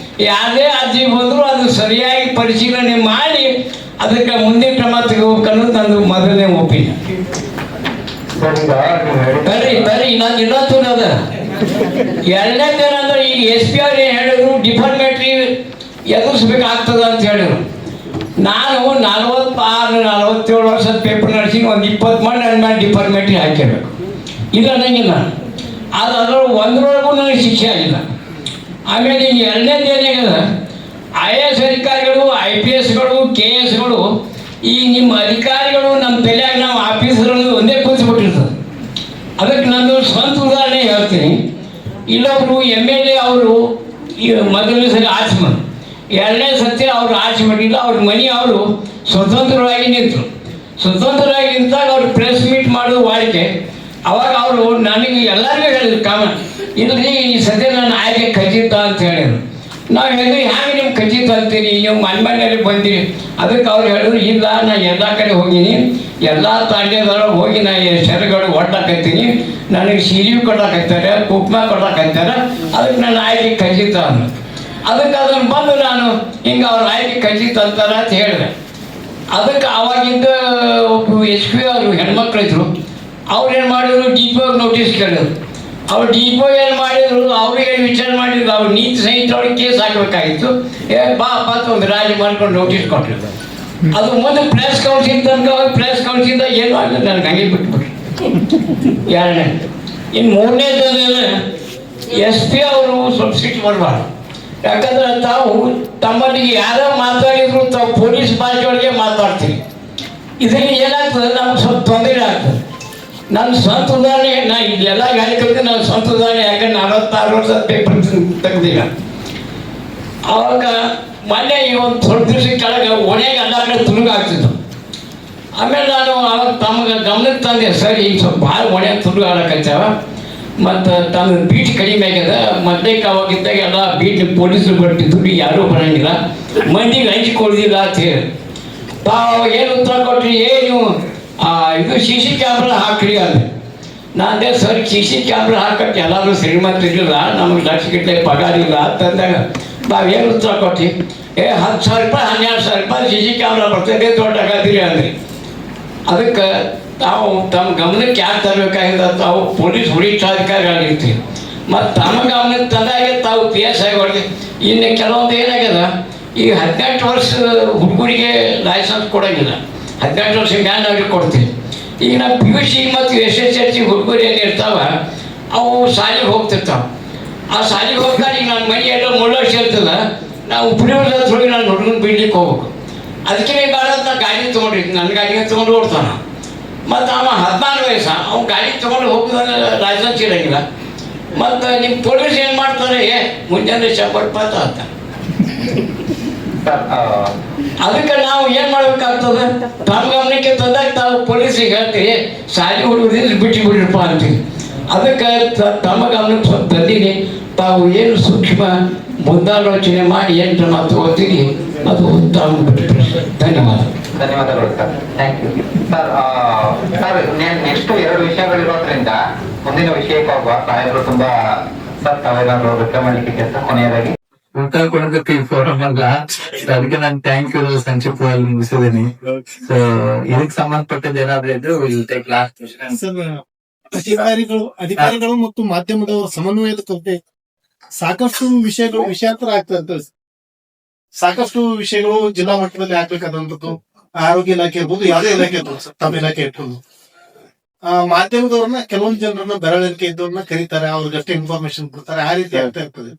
ಯಾರೇ ಅರ್ಜಿ ಬಂದರೂ ಅದು ಸರಿಯಾಗಿ ಪರಿಶೀಲನೆ ಮಾಡಿ ಅದಕ್ಕೆ ಮುಂದಿನ ಕ್ರಮ ತೆಗೋಬೇಕನ್ನೋದು ನಂದು ಮೊದಲನೇ ಒಪಿನಿಯನ್. ಬರ್ರಿ ನಾನು ಇನ್ನೊಂದು ಎರಡನೇದೇನಂದ್ರೆ ಈಗ ಎಸ್ ಪಿ ಅವ್ರು ಏನು ಹೇಳಿದ್ರು ಡಿಫಾರ್ಮೇಟ್ರಿ ಎದುರಿಸ್ಬೇಕಾಗ್ತದ ಅಂತ ಹೇಳಿದ್ರು. ನಾನು 46-47 ವರ್ಷದ ಪೇಪರ್ ನಡೆಸಿ ಒಂದು 20 ಮಂದಿ ನನ್ನ ಮೇಲೆ ಡಿಫಾರ್ಮೇಟ್ರಿ ಹಾಕಿರ್ಬೇಕು. ಇದು ಅನ್ನಂಗಿಲ್ಲ. ಅದು ಅದರೊಳಗೆ ಒಂದರೊಳಗೂ ನನಗೆ ಶಿಕ್ಷೆ ಆಗಿಲ್ಲ. ಆಮೇಲೆ ಈಗ ಎರಡನೇದು ಏನಾಗ್ಯದ, IAS ಅಧಿಕಾರಿಗಳು, IPSಗಳು, KSಗಳು, ಈ ನಿಮ್ಮ ಅಧಿಕಾರಿಗಳು ನಮ್ಮ ತಲೆಯಾಗ ನಾವು ಆಫೀಸರ್ಗಳು ಒಂದೇ ಕೂತ್ಬಿಟ್ಟಿರ್ತದೆ. ಅದಕ್ಕೆ ನಾನು ಸ್ವಂತ ಉದಾಹರಣೆ ಹೇಳ್ತೀನಿ. ಇಲ್ಲೊಬ್ರು MLA ಅವರು ಈ ಮೊದಲನೇ ಸರಿ ಆಚೆ ಮಾಡಿ, ಎರಡನೇ ಸತಿ ಅವರು ಆಚೆ ಮಾಡಿಲ್ಲ. ಅವ್ರ ಮನೆ ಅವರು ಸ್ವತಂತ್ರವಾಗಿ ನಿಂತರು. ಸ್ವತಂತ್ರವಾಗಿ ನಿಂತಾಗ ಅವ್ರು ಪ್ರೆಸ್ ಮೀಟ್ ಮಾಡೋದು ವಾಡಿಕೆ. ಅವಾಗ ಅವರು ನನಗೆ ಎಲ್ಲರಿಗೂ ಹೇಳಿದ್ರು ಕಾಮನ್, ಇಲ್ರಿ ಈ ಸದ್ಯ ನಾನು ಆಯ್ಕೆ ಖಚಿತ ಅಂತ ಹೇಳಿದ್ರು. ನಾವು ಹೇಳಿದ್ವಿ ಹ್ಯಾಂಗೆ ನಿಮ್ಗೆ ಖಚಿತ ಅಂತೀರಿ, ನೀವು ಮನೆಯಲ್ಲಿ ಬಂದಿರಿ. ಅದಕ್ಕೆ ಅವ್ರು ಹೇಳಿದ್ರು ಇಲ್ಲ, ನಾನು ಎಲ್ಲ ಕಡೆ ಹೋಗಿನಿ, ಎಲ್ಲ ತಾಂಡ್ಯದೊಳಗೆ ಹೋಗಿ ನಾ ಶರಗಳು ಒಡ್ಡಾಕತ್ತೀನಿ, ನನಗೆ ಸೀರೆ ಕೊಡಾಕತ್ತಾರೆ, ಕುಕ್ಮ ಕೊಡಾಕತ್ತಾರೆ, ಅದಕ್ಕೆ ನಾನು ಆಯ್ಕೆ ಖಚಿತ ಅನ್ನೋದು. ಅದಕ್ಕೆ ಅದನ್ನು ಬಂದು ನಾನು ಹಿಂಗೆ ಅವ್ರ ಆಯ್ಕೆ ಖಚಿತ ಅಂತಾರ ಅಂತ ಹೇಳಿದೆ. ಅದಕ್ಕೆ ಆವಾಗಿದ್ದ ಒಬ್ಬ SP ಅವರು ಹೆಣ್ಮಕ್ಳು ಇದ್ರು. ಅವ್ರು ಏನು ಮಾಡಿದ್ರು, DPO ನೋಟಿಸ್ ಕೇಳಿದ್ರು. ಅವ್ರು DPO ಏನು ಮಾಡಿದ್ರು, ಅವ್ರಿಗೆ ವಿಚಾರ ಮಾಡಿದ್ರು, ಅವ್ರು ನೀತಿ ಸಂಹಿತೆ ಅವ್ರಿಗೆ ಕೇಸ್ ಹಾಕಬೇಕಾಗಿತ್ತು. ಬಾ ಒಂದು ರಾಜಿ ಮಾಡ್ಕೊಂಡು ನೋಟಿಸ್ ಕೊಟ್ಟಿರ್ತಾರೆ. ಅದು ಮುಂದೆ ಪ್ರೆಸ್ ಕೌನ್ಸಿಲ್ ತನಕ ಹೋಗಿ ಪ್ರೆಸ್ ಕೌನ್ಸಿಲ್ದ ಏನು ಆಗಲಿ ನನಗೆ ಹಂಗೆ ಬಿಟ್ಬಿಟ್ರಿ. ಎರಡನೇ. ಇನ್ನು ಮೂರನೇದು SP ಅವರು ಸ್ವಲ್ಪ ಸಿಟ್ಟು ಬರಬಾರ್ದು. ಯಾಕಂದ್ರೆ ತಾವು ತಮ್ಮನಿಗೆ ಯಾರೋ ಮಾತಾಡಿದ್ರು ತಾವು ಪೊಲೀಸ್ ಭಾಷೆ ಒಳಗೆ ಮಾತಾಡ್ತೀವಿ. ಇದರಲ್ಲಿ ಏನಾಗ್ತದೆ, ನಮ್ಗೆ ಸ್ವಲ್ಪ ತೊಂದರೆ ಆಗ್ತದೆ. ನನ್ನ ಸ್ವಂತ ಉದಾಹರಣೆ, ನಾ ಇಲ್ಲೆಲ್ಲ ಹೇಳಿಕಂದ್ರೆ ನನ್ನ ಸ್ವಂತ ಉದಾಹರಣೆ, ಯಾಕಂದ್ರೆ 46 ವರ್ಷದ ಪೇಪರ್ ತೆಗ್ದಿಲ್ಲ. ಆವಾಗ ಮೊನ್ನೆ ಈ ಒಂದು ಸ್ವಲ್ಪ ದಿವಸ ಕೆಳಗೆ ಒಣೆಗೆ ಎಲ್ಲ ಕಡೆ ತುಳುಗಾಗ್ತಿತ್ತು. ಆಮೇಲೆ ನಾನು ಅವಾಗ ತಮಗೆ ಗಮನಕ್ಕೆ ತಂದೆ, ಸರ್ ಈಗ ಸ್ವಲ್ಪ ಭಾಳ ಒಣೆ ತುಳುಗ ಆಡಕತ್ತಾವ, ಮತ್ತು ತಮ್ಮ ಬೀಟ್ ಕಡಿಮೆ ಆಗ್ಯದ. ಮೊದಲೇಕ ಅವಾಗಿದ್ದಾಗ ಎಲ್ಲ ಬೀಟ್ ಪೊಲೀಸರು ಬರ್ತಿದ್ರು, ಯಾರೂ ಬರೋಂಗಿಲ್ಲ, ಮಂದಿಗೆ ಹಂಚಿಕೊಡ್ದಿಲ್ಲ ಅಂತ ಹೇಳಿ. ತಾವು ಏನು ಉತ್ತರ ಕೊಟ್ರಿ, ನೀವು ಇದು CC ಕ್ಯಾಮ್ರಾ ಹಾಕ್ರಿ ಅದು. ನಾನೇ ಸರ್ CC ಕ್ಯಾಮ್ರಾ ಹಾಕಕ್ಕೆ ಎಲ್ಲರೂ ಶ್ರೀಮಂತರಿಲ್ಲ, ನಮಗೆ ಲಕ್ಷಗಟ್ಟಲೆ ಪಗಾರ ಇಲ್ಲ ಅಂತಂದಾಗ ನಾವೇನು ಉತ್ತರ ಕೊಟ್ಟಿ, 10,000 ರೂಪಾಯಿ 12,000 ರೂಪಾಯಿ CC ಕ್ಯಾಮ್ರಾ ಬರ್ತದೆ, ದೊಡ್ಡಾಗತ್ತೀರಿ ಅಂದ್ರಿ. ಅದಕ್ಕೆ ತಾವು ತಮ್ಮ ಗಮನಕ್ಕೆ ಯಾಕೆ ತರಬೇಕಾಗಿಲ್ಲ, ತಾವು ಪೊಲೀಸ್ ವರಿಷ್ಠಾಧಿಕಾರಿಗಳಿರ್ತೀವಿ, ಮತ್ತು ತಮ್ಮ ಗಮನಕ್ಕೆ ತಂದಾಗೆ ತಾವು PSI ಹೊರಗೆ. ಇನ್ನು ಕೆಲವೊಂದು ಏನಾಗ್ಯದ, ಈಗ 18 ವರ್ಷದ ಹುಡುಗರಿಗೆ ಲೈಸೆನ್ಸ್ ಕೊಡೋಂಗಿಲ್ಲ, 18 ವರ್ಷ ಮ್ಯಾನವ್ರಿಗೆ ಕೊಡ್ತೀವಿ. ಈಗ ನಾವು PUC ಮತ್ತು SSLC ಹುಡುಗರು ಏನಿರ್ತಾವ, ಅವು ಶಾಲೆಗೆ ಹೋಗ್ತಿರ್ತಾವೆ. ಆ ಶಾಲೆಗೆ ಹೋಗ್ತಾರೆ. ಈಗ ನನ್ನ ಮನೆ ಎಲ್ಲ 3 ವರ್ಷ ಇರ್ತದ, ನಾವು ಉಪಯೋಗ ಹೋಗಿ ನಾನು ಹುಡುಗನ ಬೀಳ್ಲಿಕ್ಕೆ ಹೋಗ್ಬೇಕು. ಅದಕ್ಕೆ ಬೇಡ ಅಂತ ಗಾಡಿ ತೊಗೊಂಡಿರ್ತೀನಿ, ನನ್ನ ಗಾಡಿಗೆ ತೊಗೊಂಡು ಓಡ್ತಾನೆ. ಮತ್ತು ಅವ 14 ವಯಸ್ಸು, ಅವ್ನು ಗಾಡಿ ತೊಗೊಂಡು ಹೋಗೋದ್ರೆ ಲೈಸೆನ್ಸ್ ಇರೋಂಗಿಲ್ಲ. ಮತ್ತು ನಿಮ್ಮ ಪೊಲೀಸ್ ಏನು ಮಾಡ್ತಾರೆ, ಮುಂಜಾನೆ 100 ರೂಪಾಯಿ ಅಂತ. ಅದಕ್ಕೆ ನಾವು ಏನು ಮಾಡ್ಬೇಕಾಗ್ತದೆ, ತಮ್ಮ ಗಮನಕ್ಕೆ ತಂದಾಗ ತಾವು ಪೊಲೀಸಿಗೆ ಹೇಳ್ತೀವಿ, ಶಾಲೆ ಹುಡುಗರಿಂದ ಬಿಟ್ಟಿಬಿಡ್ರಪ್ಪ ಅಂತೀವಿ. ಅದಕ್ಕೆ ತಮ್ಮ ಗಮನಕ್ಕೆ ಸ್ವಲ್ಪ ತಂದೀನಿ. ತಾವು ಏನು ಸೂಕ್ಷ್ಮ ಮುಂದಾಲೋಚನೆ ಮಾಡಿ ಏನು ಕ್ರಮ ತಗೋತೀರಿ ಅದು ತಾವು ಧನ್ಯವಾದ. ಧನ್ಯವಾದಗಳು sir, thank you sir. Sir next 2 ವಿಷಯಗಳಿರೋದ್ರಿಂದ ಮುಂದಿನ ವಿಷಯಕ್ಕೆ ಹೋಗುವ. ಸಾಹೇಬರು ತುಂಬಾ ಸರ್ ತಾವೇನಾದ್ರು ರೆಕಮೆಂಡ್ ಕೆಲಸ ಕೊನೆಯದಾಗಿ ಉತ್ತರ ಕೊಡೋದಕ್ಕೆ ಈ ಫೋರಮ್ ಅಲ್ಲ, ಅದಕ್ಕೆ ನಾನು ಥ್ಯಾಂಕ್ ಯು ಸಂಕ್ಷಿಪ್ತವಾಗಿ ಮುಗಿಸಿದ್ದೀನಿ. ಸೊ ಇದಕ್ಕೆ ಸಂಬಂಧಪಟ್ಟದ್ದು ಏನಾದ್ರೂ ಇದ್ದು ಅಧಿಕಾರಿಗಳು ಮತ್ತು ಮಾಧ್ಯಮದವರ ಸಮನ್ವಯದ ಕೊರತೆ ಸಾಕಷ್ಟು ವಿಷಯಗಳು ವಿಷಯಾಂತರ ಆಗ್ತಾ ಇರ್ತವೆ. ಸಾಕಷ್ಟು ವಿಷಯಗಳು ಜಿಲ್ಲಾ ಮಟ್ಟದಲ್ಲಿ ಆಗ್ಬೇಕಾದಂಥದ್ದು, ಆರೋಗ್ಯ ಇಲಾಖೆ ಇರ್ಬೋದು, ಯಾವುದೇ ಇಲಾಖೆ ಇರ್ಬೋದು, ತಮ್ಮ ಇಲಾಖೆ ಇರ್ಬೋದು. ಮಾಧ್ಯಮದವ್ರನ್ನ ಕೆಲವೊಂದು ಜನರನ್ನ ಬೆರಳಿಕೆ ಇದ್ದವ್ರನ್ನ ಕರೀತಾರೆ, ಅವ್ರಿಗಷ್ಟೇ ಇನ್ಫಾರ್ಮೇಶನ್ ಕೊಡ್ತಾರೆ, ಆ ರೀತಿ ಆಗ್ತಾ ಇರ್ತದೆ.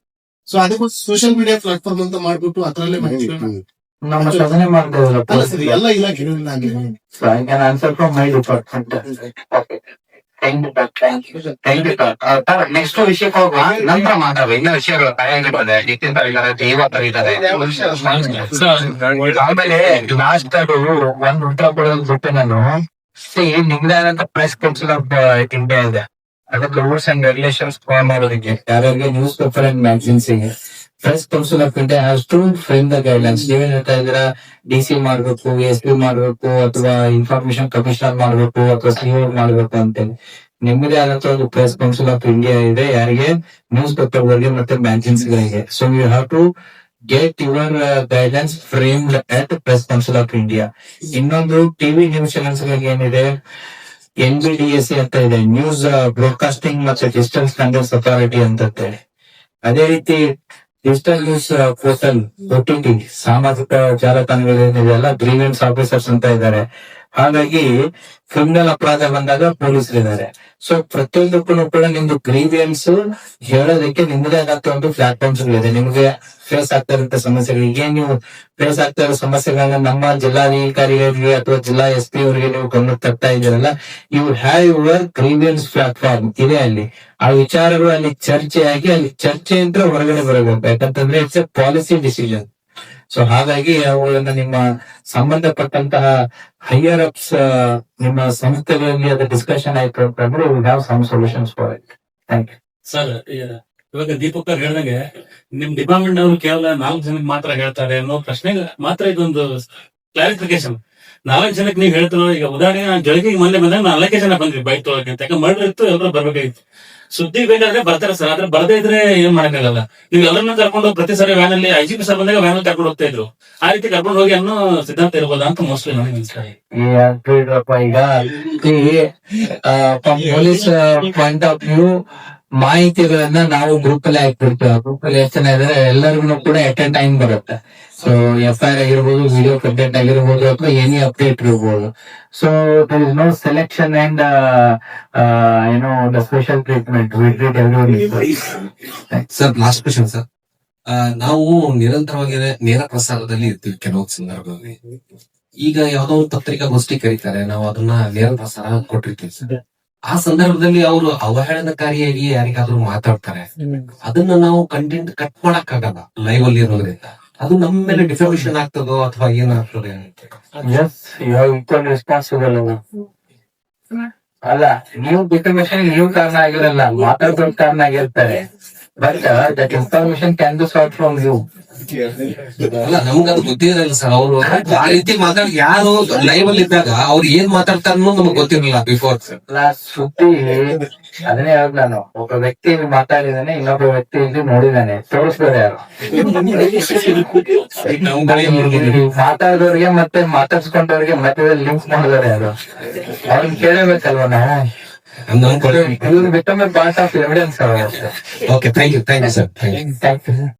ಸೊ ಅದಕ್ಕೋಸ್ಕರ ಸೋಷಿಯಲ್ ಮೀಡಿಯಾ ಪ್ಲಾಟ್ಫಾರ್ಮ್ ಅಂತ ಮಾಡ್ಬಿಟ್ಟು ಅದರಲ್ಲೇ ನಮ್ಮ ಸಾಧನೆ ಮಾಡ್ತಾ ಎಲ್ಲ ಇಲಾಖೆಗಳಿಂದ ಆಗಿದೆ. Answer from my department. Next ವಿಷಯಕ್ಕೆ ಹೋಗುವ, ನಂತರ ಮಾತಾಡುವ. ಇನ್ನ ವಿಷಯಗಳು ತಯಾರಿದ್ದಾರೆ, ನಿತಿನ್ ಇದ್ದಾರೆ, ದೇವ ಇದ್ದಾರೆ. ಆಮೇಲೆ ಲಾಸ್ಟ್ ಒಂದ್ ಉತ್ತರ ಕೊಡೋದು ಬಿಟ್ಟು ನಾನು ನಿಮ್ದಾದಂತ ಪ್ರೆಸ್ ಕೌನ್ಸಿಲ್ ಆಫ್ ಇಂಡಿಯಾ ಇದೆ, ಅದಕ್ಕೆ ರೂಲ್ಸ್ ಅಂಡ್ ರೆಗ್ಯುಲೇಷನ್ಸ್ ಫಾಲೋ ಮಾಡೋದಕ್ಕೆ ಯಾರ್ಯಾರಿಗೆ ನ್ಯೂಸ್ ಪೇಪರ್ ಅಂಡ್ ಮ್ಯಾಗಝಿನ್ಸ್ ಗೆ press council of India has to frame the guidelines. ನೀವೇನ್ ಹೇಳ್ತಾ ಇದ್ದೀರಾ, DC ಮಾಡ್ಬೇಕು, SP ಮಾಡ್ಬೇಕು, ಅಥವಾ ಇನ್ಫಾರ್ಮೇಶನ್ ಕಮಿಷನರ್ ಮಾಡ್ಬೇಕು, ಅಥವಾ CO ಮಾಡ್ಬೇಕು ಅಂತೇಳಿ. ನಿಮ್ಮದೇ ಆದಂತ ಒಂದು ಪ್ರೆಸ್ ಕೌನ್ಸಿಲ್ ಆಫ್ ಇಂಡಿಯಾ ಇದೆ, ಯಾರಿಗೆ ನ್ಯೂಸ್ ಪೇಪರ್ ಗಳಿಗೆ ಮತ್ತೆ ಮ್ಯಾಗಝಿನ್ಸ್ ಗಳಿಗೆ. So you have to get your guidelines framed at press council of India. ಇನ್ನೊಂದು TV ನ್ಯೂಸ್ ಚಾನೆಲ್ಸ್ ಗಳಿಗೆ ಏನಿದೆ, NBDSA ಅಂತ ಇದೆ, ನ್ಯೂಸ್ ಬ್ರಾಡ್ಕಾಸ್ಟಿಂಗ್ ಮತ್ತೆ ಡಿಜಿಟಲ್ ಸ್ಟ್ಯಾಂಡರ್ಡ್ಸ್ ಅಥಾರಿಟಿ ಅಂತ ಹೇಳಿ. ಅದೇ ರೀತಿ ಡಿಜಿಟಲ್ ನ್ಯೂಸ್ ಪೋರ್ಟಲ್ OTT ಸಾಮಾಜಿಕ ಜಾಲತಾಣಗಳೇನಿದೆಯಲ್ಲ ಗ್ರೀವೆನ್ಸ್ ಆಫೀಸರ್ಸ್ ಅಂತ ಇದ್ದಾರೆ. ಹಾಗಾಗಿ ಕ್ರಿಮಿನಲ್ ಅಪರಾಧ ಬಂದಾಗ ಪೊಲೀಸರು ಇದ್ದಾರೆ. ಸೊ ಪ್ರತಿಯೊಂದಕ್ಕೂ ಕೂಡ ನಿಮ್ದು ಗ್ರೀವಿಯನ್ಸ್ ಹೇಳೋದಕ್ಕೆ ನಿಮ್ಮದೇ ಆದಂತ ಒಂದು ಪ್ಲಾಟ್ಫಾರ್ಮ್ಸ್ ಇದೆ. ನಿಮ್ಗೆ ಫೇಸ್ ಆಗ್ತಾ ಇರೋ ಸಮಸ್ಯೆಗಳಿಗೆ ನೀವು ಫೇಸ್ ಆಗ್ತಾ ಇರೋ ಸಮಸ್ಯೆಗಳನ್ನ ನಮ್ಮ ಜಿಲ್ಲಾಧಿಕಾರಿಗಳಿಗೆ ಅಥವಾ ಜಿಲ್ಲಾ SP ಅವರಿಗೆ ನೀವು ಗಮನಕ್ಕೆ ತರ್ತಾ ಇದ್ದೀರಲ್ಲ, you have your grievance platform ಇದೆ. ಅಲ್ಲಿ ಆ ವಿಚಾರಗಳು ಅಲ್ಲಿ ಚರ್ಚೆಯಾಗಿ ಅಲ್ಲಿ ಚರ್ಚೆಯಿಂದ ಹೊರಗಡೆ ಬರಬೇಕು. ಯಾಕಂತಂದ್ರೆ it's A policy decision. So ಹಾಗಾಗಿ ಅವುಗಳನ್ನ ನಿಮ್ಮ ಸಂಬಂಧಪಟ್ಟಂತಹ ಹೈಯರ್ ಅಪ್ಸ್ ನಿಮ್ಮ ಸಂಸ್ಥೆಗಳಲ್ಲಿ ಅದು ಡಿಸ್ಕಷನ್ ಆಯ್ತು ಅಂತಂದ್ರೆ we have some solutions for it. Thank you sir. ಇವಾಗ ದೀಪಕ್ ಅವ್ರು ಹೇಳ್ದಂಗೆ ನಿಮ್ ಡಿಪಾರ್ಟ್ಮೆಂಟ್ ಅವರು ಕೇವಲ 4 ಜನಕ್ಕೆ ಮಾತ್ರ ಹೇಳ್ತಾರೆ ಅನ್ನೋ ಪ್ರಶ್ನೆಗೆ ಮಾತ್ರ ಇದೊಂದು ಕ್ಲಾರಿಫಿಕೇಶನ್. 4 ಜನಕ್ಕೆ ನೀವು ಹೇಳ್ತಿರೋ, ಈಗ ಉದಾಹರಣೆ ನಾನು ಜಳಗಿಗೆ ಮೊನ್ನೆ ಬಂದಾಗ 4 ಜನ ಬಂದ್ರಿ ಬೈಕ್ ತೊಗೊಳಕ್ಕೆ ಅಂತ. ಯಾಕಂದ್ರೆ ಮರ್ಡರ್ ಇತ್ತು, ಎಲ್ಲರೂ ಬರ್ಬೇಕಾಗಿತ್ತು. ಸುದ್ದಿ ಬೇಕಾದ್ರೆ ಬರ್ತಾರೆ ಸರ್, ಆದ್ರೆ ಬರದೇ ಇದ್ರೆ ಏನ್ ಮಾಡಕ್ಕಾಗಲ್ಲ. ನೀವು ಎಲ್ಲರನ್ನ ಕರ್ಕೊಂಡು ಪ್ರತಿ ಸಾರಿ ವ್ಯಾನ್ ಅಲ್ಲಿ IGP ಸರ್ ಬಂದಾಗ ವ್ಯಾನ್ ಅಲ್ಲಿ ಕರ್ಕೊಂಡು ಹೋಗ್ತಾ ಇದ್ರು. ಆ ರೀತಿ ಕರ್ಕೊಂಡು ಹೋಗಿ ಅನ್ನೋ ಸಿದ್ಧಾಂತ ಇರ್ಬೋದಾ ಅಂತ ಮೋಸ್ಟ್ಲಿ ನನಗೆ ಅನ್ಸ್ತಾರೆ. ಈಗ ಪೊಲೀಸ್ ಪಾಯಿಂಟ್ ಆಫ್ ವ್ಯೂ ಮಾಹಿತಿಗಳನ್ನ ನಾವು ಗ್ರೂಪ್ ಅಲ್ಲಿ ಹಾಕ್ಬಿಡ್ತೇವೆ. ಗ್ರೂಪ್ ಅಲ್ಲಿ ಎಷ್ಟು ಜನ ಇದಾರೆ ಎಲ್ಲರಿಗೂ ಕೂಡ ಎಟ್ ಎ ಟೈಮ್ ಬರುತ್ತೆ. ಸೊ FIR ಆಗಿರ್ಬೋದು, ವಿಡಿಯೋ ಕಂಟೆಂಟ್ ಆಗಿರ್ಬೋದು, ಅಥವಾ ಎನಿ ಅಪ್ಡೇಟ್ ಇರ್ಬೋದು. So there is no selection and the special treatment. Sir last question sir. ನಾವು ನಿರಂತರವಾಗಿ ನೇರ ಪ್ರಸಾರದಲ್ಲಿ ಇರ್ತೀವಿ ಕೆಲವು ಸಂದರ್ಭದಲ್ಲಿ. ಈಗ ಯಾವ್ದೋ ಒಂದು ಪತ್ರಿಕಾಗೋಷ್ಠಿ ಕರೀತಾರೆ, ನಾವು ಅದನ್ನ ನೇರ ಪ್ರಸಾರ ಕೊಟ್ಟಿರ್ತೀವಿ ಸರ್. ಆ ಸಂದರ್ಭದಲ್ಲಿ ಅವರು ಅವಹೇಳನಕಾರಿಯಾಗಿ ಯಾರಿಗಾದ್ರೂ ಮಾತಾಡ್ತಾರೆ, ಅದನ್ನ ನಾವು ಕಂಟೆಂಟ್ ಕಟ್ ಮಾಡಕ್ ಆಗಲ್ಲ ಲೈವ್ ಅಲ್ಲಿ ಇರೋದ್ರಿಂದ. ಅದು ನಮ್ಮ ಮೇಲೆ ಡಿಫಾಮೇಷನ್ ಆಗ್ತದೋ ಅಥವಾ ಏನಾಗ್ತದೆ? Yes, you have equal responsible. ಅಲ್ಲ, ನೀವು ಡಿಫಾಮೇಷನ್ ನೀವು ಕಾರಣ ಆಗಿರಲ್ಲ, ಮಾತಾಡೋದ್ ಕಾರಣ ಆಗಿರ್ತಾರೆ. But that information can be sought from you. ಅಲ್ಲ, ನಮ್ಗದು ಗೊತ್ತಿರಲ್ಲ ಸರ್. ಅವರು ಆ ರೀತಿ ಮಾತಾಡಿ ಯಾರು ಲೈವ್ ಅಲ್ಲಿ ಇದ್ದಾಗ ಅವ್ರು ಏನ್ ಮಾತಾಡ್ತಾರೆ ಅನ್ನೋದು ನಮಗ್ ಗೊತ್ತಿರಲಿಲ್ಲ ಬಿಫೋರ್. ಸುದ್ದಿ ಅದನ್ನೇ ಹೇಳದ್ ನಾನು. ಒಬ್ಬ ವ್ಯಕ್ತಿ ಮಾತಾಡಿದಾನೆ, ಇನ್ನೊಬ್ಬ ವ್ಯಕ್ತಿ ಇಲ್ಲಿ ನೋಡಿದಾನೆ, ತೋರಿಸ್ತಾರೆ ಯಾರು ಮಾತಾಡಿದವ್ರಿಗೆ ಮತ್ತೆ ಮಾತಾಡ್ಸ್ಕೊಂಡವ್ರಿಗೆ ಮಧ್ಯದಲ್ಲಿ ಲಿಂಕ್ ಮಾಡಿದಾರೆ ಯಾರು, ಅವ್ರನ್ನ ಕೇಳಬೇಕಲ್ವಾ ನಾವು. Become a part of evidence. Okay, thank you sir. Thank you.